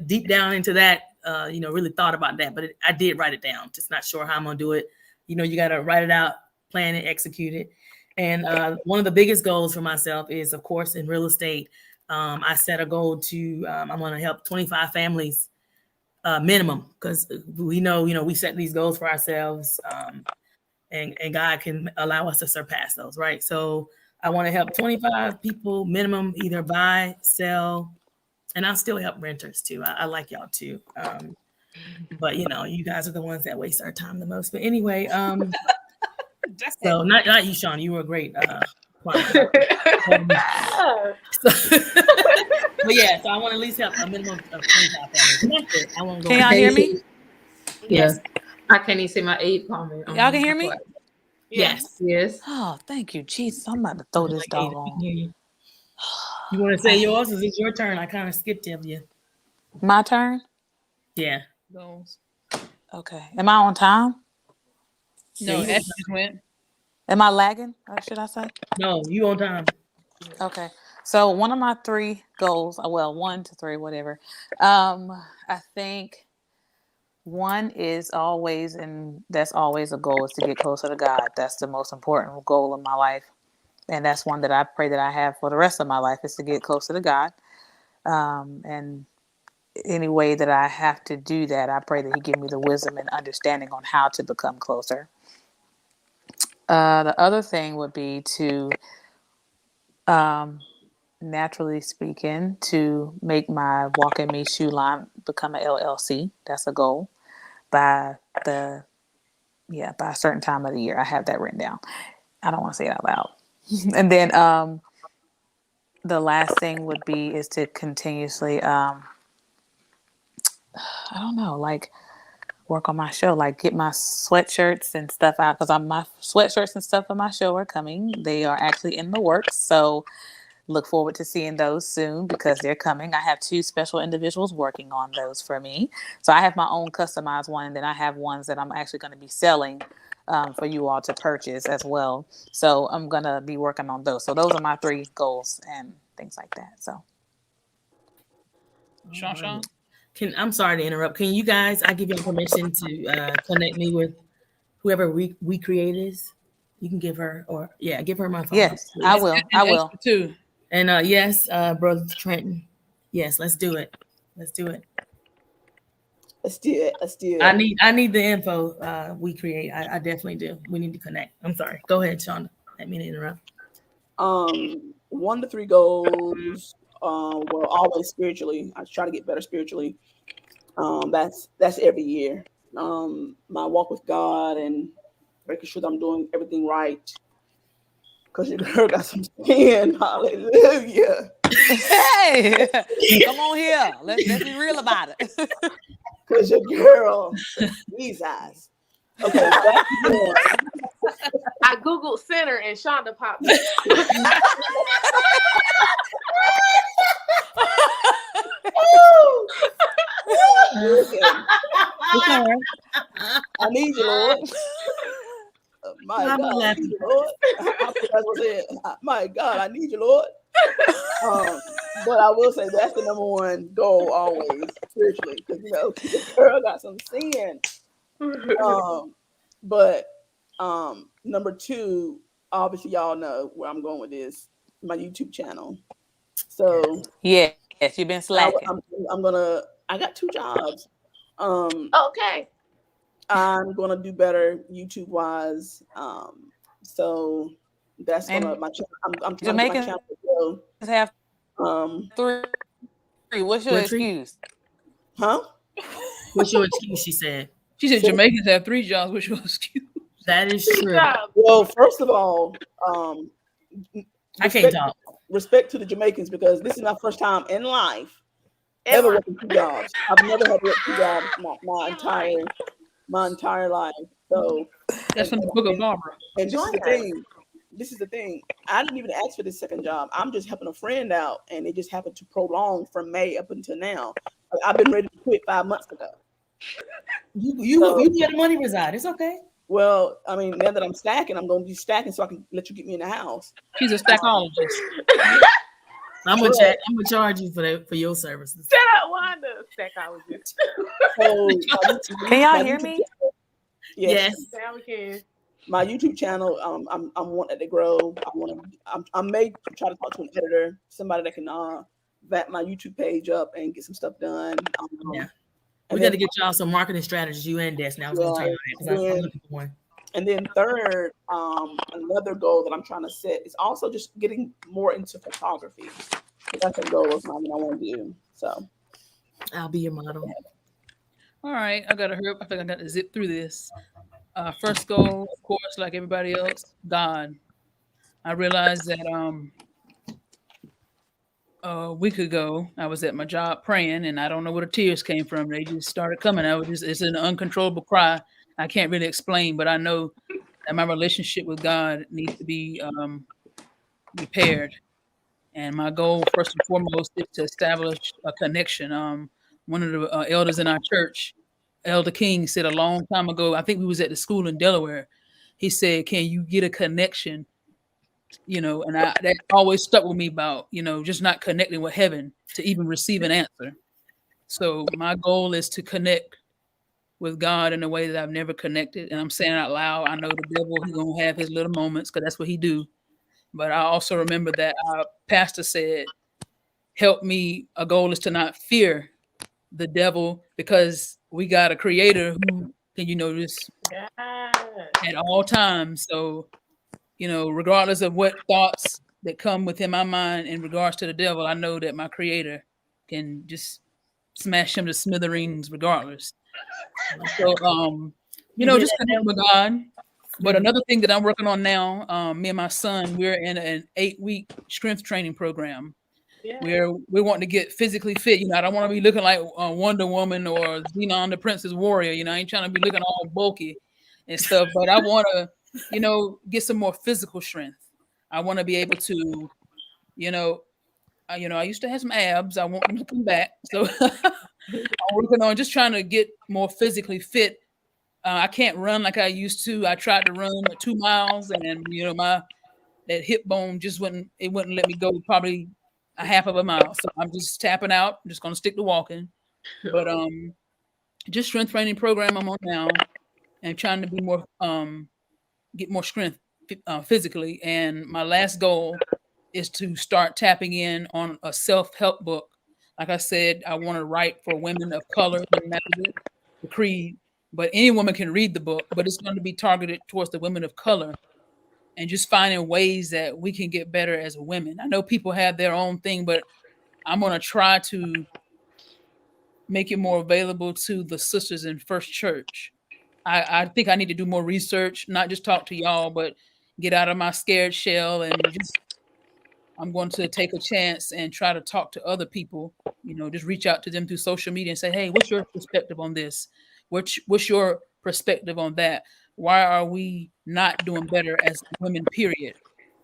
Speaker 3: deep down into that, really thought about that, but I did write it down. Just not sure how I'm going to do it. You got to write it out, plan it, execute it. And one of the biggest goals for myself is, of course, in real estate. I set a goal to, I'm going to help 25 families minimum, because we know, we set these goals for ourselves, and God can allow us to surpass those, right? So I want to help 25 people minimum, either buy, sell, and I'll still help renters too. I like y'all too. But you guys are the ones that waste our time the most. But anyway, so not you, Sean. You were a great client. But yeah, so I want to at least help a minimum of 25 families. I want to go.
Speaker 6: Can y'all hear me?
Speaker 5: Yes. I can't even say my 8 comment.
Speaker 6: Y'all can hear me?
Speaker 3: Yes.
Speaker 5: Yes.
Speaker 6: Oh, thank you. Jesus, I'm about to throw this dog on.
Speaker 3: You want to say yours? Is it your turn? I kind of skipped you.
Speaker 6: My turn?
Speaker 3: Yeah.
Speaker 2: Goals.
Speaker 6: Okay. Am I on time?
Speaker 2: No, Ashley just went.
Speaker 6: Am I lagging? Or should I say?
Speaker 3: No, you on time.
Speaker 6: Okay. So one of my 3 goals, 1 to 3, whatever. I think one is always, and that's always a goal, is to get closer to God. That's the most important goal of my life. And that's one that I pray that I have for the rest of my life, is to get closer to God. And any way that I have to do that, I pray that He give me the wisdom and understanding on how to become closer. The other thing would be to, naturally speaking, to make my Walk In Me shoe line become an LLC. That's a goal by a certain time of the year. I have that written down. I don't want to say it out loud. And then the last thing would be is to continuously, work on my show, like get my sweatshirts and stuff out, because my sweatshirts and stuff for my show are coming. They are actually in the works. So look forward to seeing those soon, because they're coming. I have 2 special individuals working on those for me. So I have my own customized one, and then I have ones that I'm actually going to be selling for you all to purchase as well. So I'm going to be working on those. So those are my 3 goals and things like that. So
Speaker 2: Sean?
Speaker 3: I'm sorry to interrupt. Can you guys, I give you permission to connect me with whoever we create is? You can give her, give her my phone.
Speaker 6: Yes, I will. I will.
Speaker 2: Too.
Speaker 3: And yes, Brother Trenton. Yes, let's do it. Let's do it. I need the info we create. I definitely do. We need to connect. I'm sorry. Go ahead, Shonda. Let me interrupt.
Speaker 4: 1 to 3 goals. Always spiritually. I try to get better spiritually. That's every year. my walk with God and making sure that I'm doing everything right. Because your girl got some sin. Hallelujah.
Speaker 6: Hey, come on here. Let's be real about it.
Speaker 4: Because your girl, Jesus. Okay, that's one.
Speaker 7: I Googled sinner and Shonda popped up.
Speaker 4: Listen,
Speaker 2: It's all right.
Speaker 4: I need you, Lord. My
Speaker 3: Why am I
Speaker 4: God, I
Speaker 3: laughing?
Speaker 4: need you, Lord. I think that's what I said. My God, I need you, Lord. But I will say that's the number one goal always spiritually, because the girl got some sin. But number two, obviously y'all know where I'm going with this, my YouTube channel. So
Speaker 6: Yes, you've been slacking.
Speaker 4: I got 2 jobs.
Speaker 7: Okay.
Speaker 4: I'm gonna do better YouTube wise. So that's
Speaker 6: And
Speaker 4: gonna my channel. I'm trying to get my
Speaker 6: Jamaicans
Speaker 4: channel to grow.
Speaker 6: have
Speaker 4: Um,
Speaker 6: 3. What's your
Speaker 3: What, Tree?
Speaker 6: excuse?
Speaker 4: huh?
Speaker 3: What's your excuse? She said.
Speaker 2: She said
Speaker 4: So-
Speaker 2: Jamaicans have 3 jobs, which was excuse.
Speaker 3: That is
Speaker 7: Good
Speaker 3: true.
Speaker 7: job.
Speaker 4: Well, first of all,
Speaker 3: I can't talk.
Speaker 4: respect to the Jamaicans, because this is my first time in life ever working 2 jobs. I've never had to work 2 jobs my entire life. So,
Speaker 2: That's from the Book of Barbara.
Speaker 4: and this is the thing. This is the thing. I didn't even ask for this second job. I'm just helping a friend out, and it just happened to prolong from May up until now. I've been ready to quit 5 months ago.
Speaker 3: You where the money reside. It's okay.
Speaker 4: Well, I mean, now that I'm stacking, I'm going to be stacking so I can let you get me in the house.
Speaker 2: She's a stackologist.
Speaker 3: I'm gonna charge you for your services.
Speaker 7: Shut up, Wanda. Psychologist.
Speaker 4: So,
Speaker 6: Can y'all
Speaker 4: my
Speaker 6: hear
Speaker 4: YouTube
Speaker 6: me?
Speaker 4: channel-
Speaker 3: Yes.
Speaker 7: Now we can.
Speaker 4: My YouTube channel, I'm wanting to grow. I may try to talk to an editor, somebody that can vet my YouTube page up and get some stuff done.
Speaker 3: Yeah.
Speaker 4: And
Speaker 3: We got to
Speaker 4: then-
Speaker 3: get y'all some marketing strategies. You and Des. Now I was gonna tell you that because I'm looking for one.
Speaker 4: And then third, another goal that I'm trying to set is also just getting more into photography. That's a goal of mine that I want to do. So
Speaker 3: I'll be your model.
Speaker 2: All right, I gotta hurry up. I think I got to zip through this. First goal, of course, like everybody else, God. I realized that a week ago I was at my job praying, and I don't know where the tears came from. They just started coming. It's an uncontrollable cry. I can't really explain, but I know that my relationship with God needs to be repaired. And my goal, first and foremost, is to establish a connection. One of the elders in our church, Elder King, said a long time ago, I think we was at the school in Delaware. He said, "Can you get a connection?" And that always stuck with me about, just not connecting with heaven to even receive an answer. So my goal is to connect with God in a way that I've never connected. And I'm saying it out loud. I know the devil, he's going to have his little moments because that's what he do. But I also remember that our pastor said, help me. A goal is to not fear the devil because we got a creator who can, just at all times. So, regardless of what thoughts that come within my mind in regards to the devil, I know that my creator can just smash him to smithereens regardless. So, just connect with God. But another thing that I'm working on now, me and my son, we're in an 8-week strength training program where we want to get physically fit. I don't want to be looking like Wonder Woman or Xenon the Princess Warrior. I ain't trying to be looking all bulky and stuff, but I want to, get some more physical strength. I want to be able to, I used to have some abs. I want them to come back. So I'm working on just trying to get more physically fit. I can't run like I used to. I tried to run 2 miles, and that hip bone just wouldn't let me go probably a half of a mile. So I'm just tapping out. I'm just gonna stick to walking. But just strength training program I'm on now, and trying to be more get more strength physically. And my last goal is to start tapping in on a self-help book. Like I said, I want to write for women of color, the creed. But any woman can read the book, but it's going to be targeted towards the women of color and just finding ways that we can get better as women. I know people have their own thing, but I'm going to try to make it more available to the sisters in First Church. I think I need to do more research, not just talk to y'all, but get out of my scared shell and just I'm going to take a chance and try to talk to other people, just reach out to them through social media and say, hey, what's your perspective on this? What's your perspective on that? Why are we not doing better as women, period?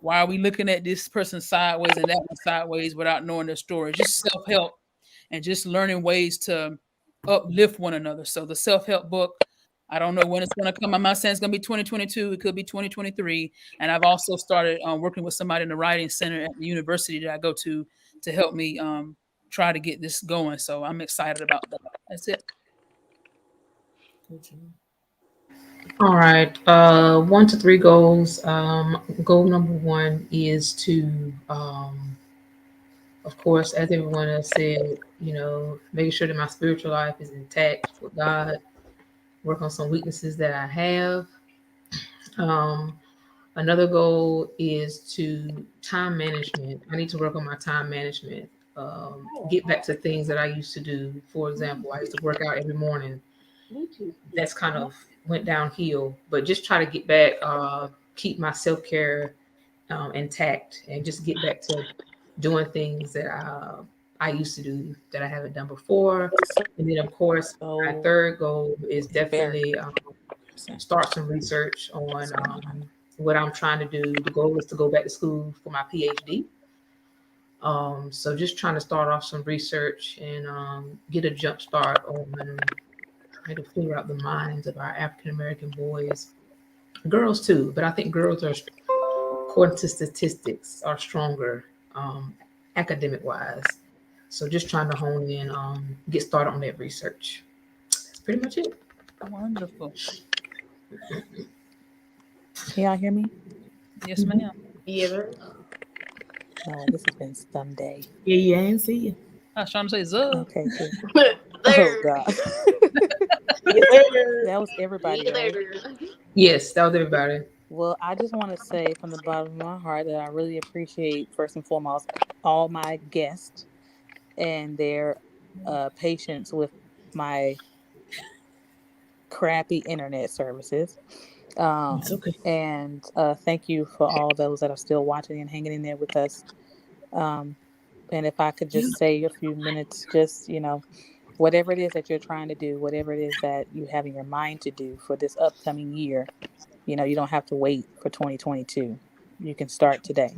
Speaker 2: Why are we looking at this person sideways and that one sideways without knowing their story? Just self-help and just learning ways to uplift one another. So the self-help book, I don't know when it's going to come. I'm not saying it's going to be 2022. It could be 2023. And I've also started working with somebody in the writing center at the university that I go to help me try to get this going. So I'm excited about that. That's it.
Speaker 5: All right. 1 to 3 goals. Goal number 1 is to, of course, as everyone has said, making sure that my spiritual life is intact with God. Work on some weaknesses that I have. Another goal is to time management. I need to work on my time management. Get back to things that I used to do. For example, I used to work out every morning. That's kind of went downhill, but just try to get back, keep my self-care intact and just get back to doing things that I used to do that I haven't done before. And then, of course, my third goal is definitely start some research on what I'm trying to do. The goal is to go back to school for my PhD. So just trying to start off some research and get a jump start on trying to figure out the minds of our African American boys, girls too. But I think girls are, according to statistics, are stronger academic wise. So just trying to hone in, get started on that research. That's pretty much it.
Speaker 2: Wonderful.
Speaker 6: Can y'all hear me?
Speaker 2: Yes, ma'am.
Speaker 7: Yeah.
Speaker 6: Oh, this has been some day.
Speaker 3: Yeah, I ain't see you.
Speaker 2: I was trying to say Zug.
Speaker 6: Okay, good. Oh God. That was everybody, right?
Speaker 5: Yes, that was everybody.
Speaker 6: Well, I just want to say from the bottom of my heart that I really appreciate, first and foremost, all my guests and their patience with my crappy internet services.
Speaker 3: It's okay.
Speaker 6: And thank you for all those that are still watching and hanging in there with us. And if I could just say a few minutes, just, whatever it is that you're trying to do, whatever it is that you have in your mind to do for this upcoming year, you don't have to wait for 2022. You can start today,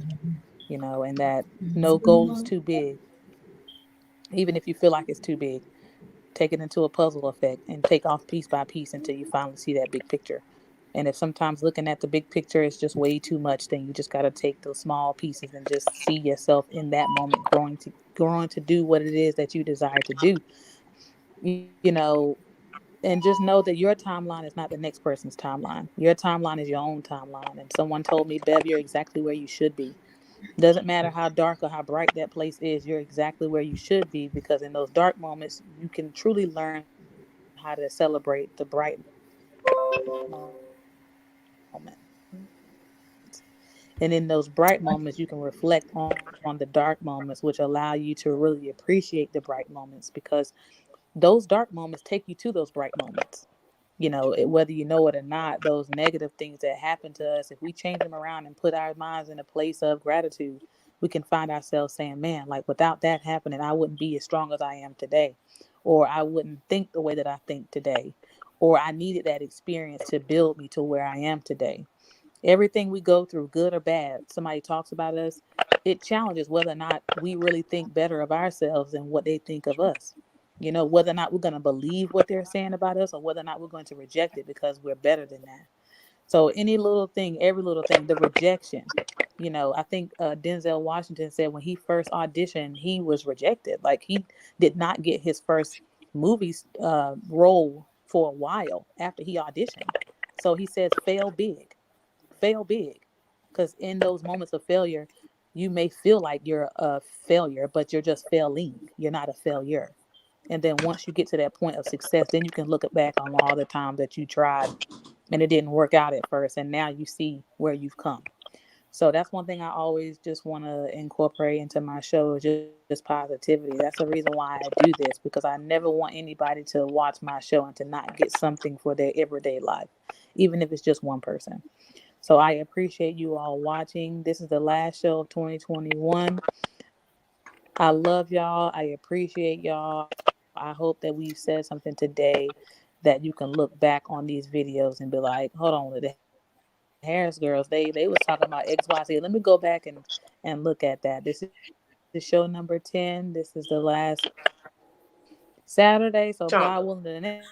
Speaker 6: and that no goal is too big. Even if you feel like it's too big, take it into a puzzle effect and take off piece by piece until you finally see that big picture. And if sometimes looking at the big picture is just way too much, then you just got to take those small pieces and just see yourself in that moment growing to do what it is that you desire to do. And just know that your timeline is not the next person's timeline. Your timeline is your own timeline. And someone told me, Bev, you're exactly where you should be. Doesn't matter how dark or how bright that place is, you're exactly where you should be, because in those dark moments, you can truly learn how to celebrate the bright moment. And in those bright moments, you can reflect on the dark moments, which allow you to really appreciate the bright moments, because those dark moments take you to those bright moments. Whether you know it or not, those negative things that happen to us, if we change them around and put our minds in a place of gratitude, we can find ourselves saying, man, like without that happening, I wouldn't be as strong as I am today, or I wouldn't think the way that I think today, or I needed that experience to build me to where I am today. Everything we go through, good or bad, somebody talks about us, it challenges whether or not we really think better of ourselves than what they think of us. Whether or not we're going to believe what they're saying about us, or whether or not we're going to reject it because we're better than that. So any little thing, every little thing, the rejection, I think Denzel Washington said when he first auditioned, he was rejected. Like he did not get his first movie role for a while after he auditioned. So he says, fail big, because in those moments of failure, you may feel like you're a failure, but you're just failing. You're not a failure. And then once you get to that point of success, then you can look back on all the times that you tried and it didn't work out at first. And now you see where you've come. So that's one thing I always just want to incorporate into my show, just positivity. That's the reason why I do this, because I never want anybody to watch my show and to not get something for their everyday life, even if it's just one person. So I appreciate you all watching. This is the last show of 2021. I love y'all. I appreciate y'all. I hope that we've said something today that you can look back on these videos and be like, hold on, the Harris girls, they was talking about XYZ. Let me go back and look at that. This is the show number 10. This is the last Saturday. So God willing, the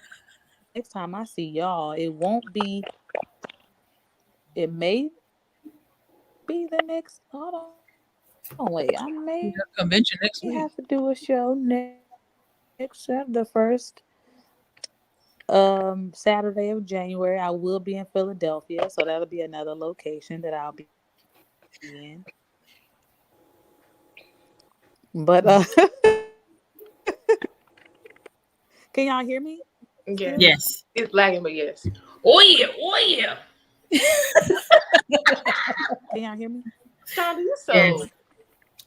Speaker 6: next time I see y'all, it may be the next. Hold on. Oh wait, I may
Speaker 2: convention next week.
Speaker 6: have to do a show next the first Saturday of January. I will be in Philadelphia, so that'll be another location that I'll be in. But can y'all hear me?
Speaker 7: Yeah.
Speaker 3: Yes.
Speaker 7: It's lagging, but yes.
Speaker 5: Oh yeah.
Speaker 6: Can y'all hear me?
Speaker 7: Shonda, you so.
Speaker 3: Yes.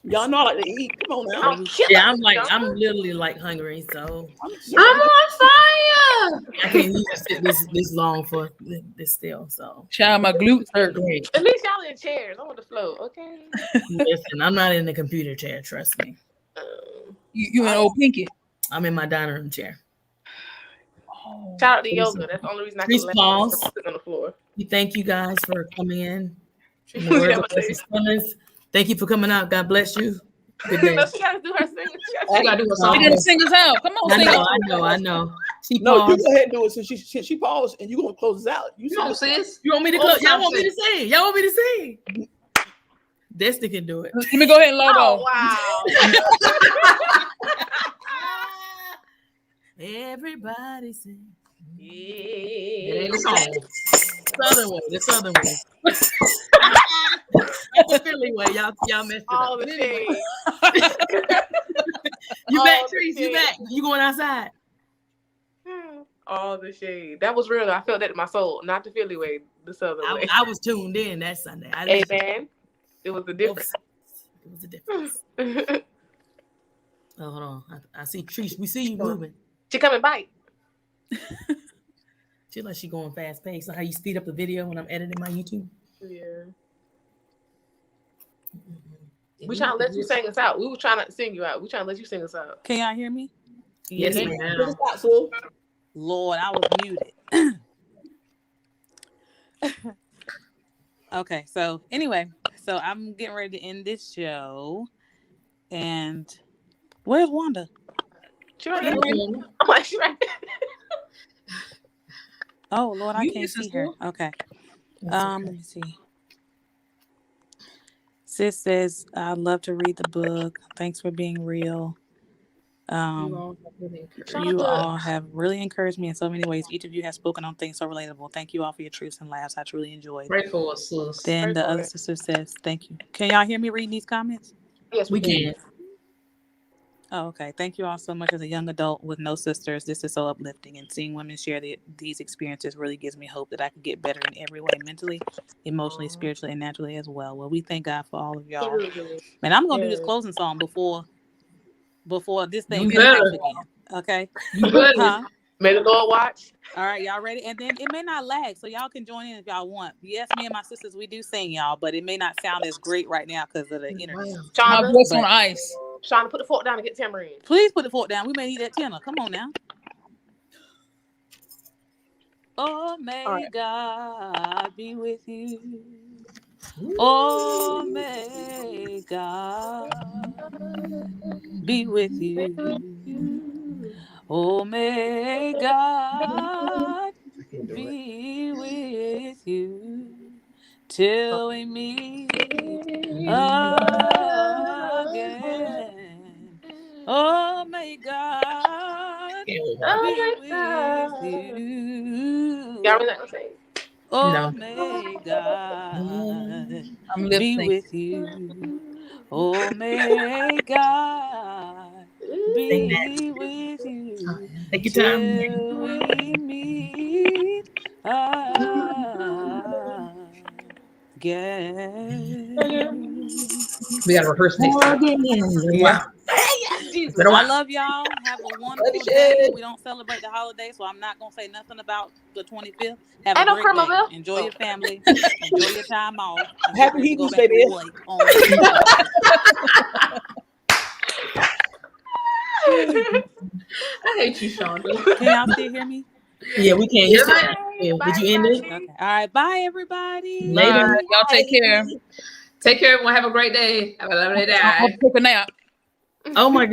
Speaker 4: Y'all know I like to eat. Come on now.
Speaker 7: I'm killing
Speaker 3: Yeah,
Speaker 7: you, Shonda.
Speaker 3: I'm literally like hungry, so
Speaker 5: I'm on fire.
Speaker 3: I can't even sit this long for this still. So
Speaker 2: Child, my glutes hurt.
Speaker 3: great.
Speaker 7: At least y'all in chairs. I'm on the floor, okay?
Speaker 3: Listen, I'm not in the computer chair. Trust me.
Speaker 2: You and old Pinky.
Speaker 3: I'm in my dining room chair.
Speaker 7: Shout out to yoga. That's the only reason I can
Speaker 3: Please
Speaker 7: laugh.
Speaker 3: pause.
Speaker 7: I'm sitting on the floor.
Speaker 3: We thank you guys for coming in.
Speaker 7: She
Speaker 3: In the words
Speaker 7: yeah,
Speaker 3: of Mrs. Simmons, thank you for coming out. God bless you. Good day.
Speaker 7: no, she gotta do her singing.
Speaker 5: I gotta do a
Speaker 2: You
Speaker 5: song.
Speaker 2: gotta sing us out. Come on, sing us.
Speaker 3: I know. She
Speaker 4: No, you
Speaker 3: paused.
Speaker 4: go ahead and do it since she paused and you gonna close us out. You
Speaker 5: Come on,
Speaker 4: said
Speaker 5: sis.
Speaker 3: You want me to
Speaker 5: Oh,
Speaker 3: close? Y'all
Speaker 5: stop
Speaker 3: want me to sing? Y'all want me to sing? Destiny can do it.
Speaker 2: Let me go ahead and log
Speaker 7: Oh
Speaker 2: on.
Speaker 7: wow.
Speaker 3: Everybody sing.
Speaker 5: It ain't
Speaker 7: Yeah.
Speaker 5: a song.
Speaker 3: The southern way. That's the Philly way. Y'all messed it
Speaker 7: All
Speaker 3: up.
Speaker 7: the
Speaker 3: But anyway,
Speaker 7: shade.
Speaker 3: you
Speaker 7: all
Speaker 3: back,
Speaker 7: the
Speaker 3: Trees? You
Speaker 7: shade.
Speaker 3: back? You going outside?
Speaker 7: All the shade. That was real. I felt that in my soul. Not the Philly way, the Southern way.
Speaker 3: I was tuned in that Sunday.
Speaker 7: Amen. It was the difference.
Speaker 3: It was a difference. Oh, hold on. I see Trees. We see you moving.
Speaker 7: She come and bite.
Speaker 3: She like she going fast paced. So how you speed up the video when I'm editing my YouTube?
Speaker 7: Yeah. We trying to let you sing us out. We were trying to sing you out. We trying to let you sing us out.
Speaker 6: Can y'all hear me?
Speaker 5: Yes,
Speaker 7: Yeah.
Speaker 5: ma'am.
Speaker 4: Put us out, Sue.
Speaker 6: Lord, I was muted. Okay, so anyway, so I'm getting ready to end this show. And where's Wanda?
Speaker 7: She right there. I'm like, she right there.
Speaker 6: Oh Lord, I
Speaker 2: You
Speaker 6: can't
Speaker 2: listen
Speaker 6: see
Speaker 2: to
Speaker 6: her.
Speaker 2: her.
Speaker 6: Okay. Let me see. Sis says, I'd love to read the book. Thanks for being real. You all have really encouraged me in so many ways. Each of you has spoken on things so relatable. Thank you all for your truths and laughs. I truly enjoyed.
Speaker 5: Pray for us, sis.
Speaker 6: Then
Speaker 7: Pray
Speaker 6: the
Speaker 7: for
Speaker 6: other
Speaker 7: it.
Speaker 6: sister says, thank you. Can y'all hear me reading these comments?
Speaker 7: Yes,
Speaker 3: We can.
Speaker 6: Oh, okay. Thank you all so much. As a young adult with no sisters, this is so uplifting. And seeing women share these experiences really gives me hope that I can get better in every way, mentally, emotionally, spiritually, and naturally as well. Well, we thank God for all of y'all.
Speaker 7: Really good.
Speaker 6: Man, I'm gonna do this
Speaker 7: Yes.
Speaker 6: closing song before this thing
Speaker 5: You
Speaker 6: gets
Speaker 5: better.
Speaker 6: off again. Okay.
Speaker 5: You better.
Speaker 6: Huh?
Speaker 7: May the Lord watch.
Speaker 6: All right, y'all ready? And then it may not lag, so y'all can join in if y'all want. Yes, me and my sisters, we do sing, y'all, but it may not sound as great right now because of the internet.
Speaker 2: My
Speaker 7: Shonda,
Speaker 2: voice on ice.
Speaker 7: Shonda, put the fork down and get tambourine.
Speaker 6: Please put the fork down. We may need that tenor. Come on now. Oh, may
Speaker 4: All right.
Speaker 6: God be with you. Oh, may God be with you. Oh, may God be with you till we meet again. Oh, may God be with you.
Speaker 7: Y'all really not gonna say?
Speaker 6: Oh,
Speaker 3: No.
Speaker 6: may God
Speaker 2: I'm
Speaker 6: be
Speaker 2: listening.
Speaker 6: with you. Oh, may God be with you
Speaker 3: Take your time.
Speaker 6: till we meet again. again.
Speaker 5: We gotta rehearse next time.
Speaker 6: Yeah.
Speaker 5: It's been a
Speaker 6: I
Speaker 5: while.
Speaker 6: love y'all. Have a wonderful
Speaker 5: you,
Speaker 6: day.
Speaker 5: Shay.
Speaker 6: We don't celebrate the holiday, so I'm not gonna say nothing about the 25th. Have
Speaker 7: Ain't
Speaker 6: a
Speaker 7: no
Speaker 6: great day.
Speaker 7: Primavera.
Speaker 6: Enjoy your family. Enjoy your time off. And
Speaker 4: Happy
Speaker 6: get ready to go
Speaker 4: Heathens
Speaker 6: back
Speaker 4: Day,
Speaker 6: to work on
Speaker 5: I hate you, Shonda.
Speaker 6: Can y'all still hear me?
Speaker 3: Yeah, we can.
Speaker 5: Yeah,
Speaker 3: Did you end it?
Speaker 6: Okay. All right. Bye, everybody.
Speaker 3: Later.
Speaker 2: Bye. Y'all take care.
Speaker 5: Take care, everyone. Have a great day. Have a lovely day.
Speaker 2: I'll take a nap.
Speaker 3: Oh my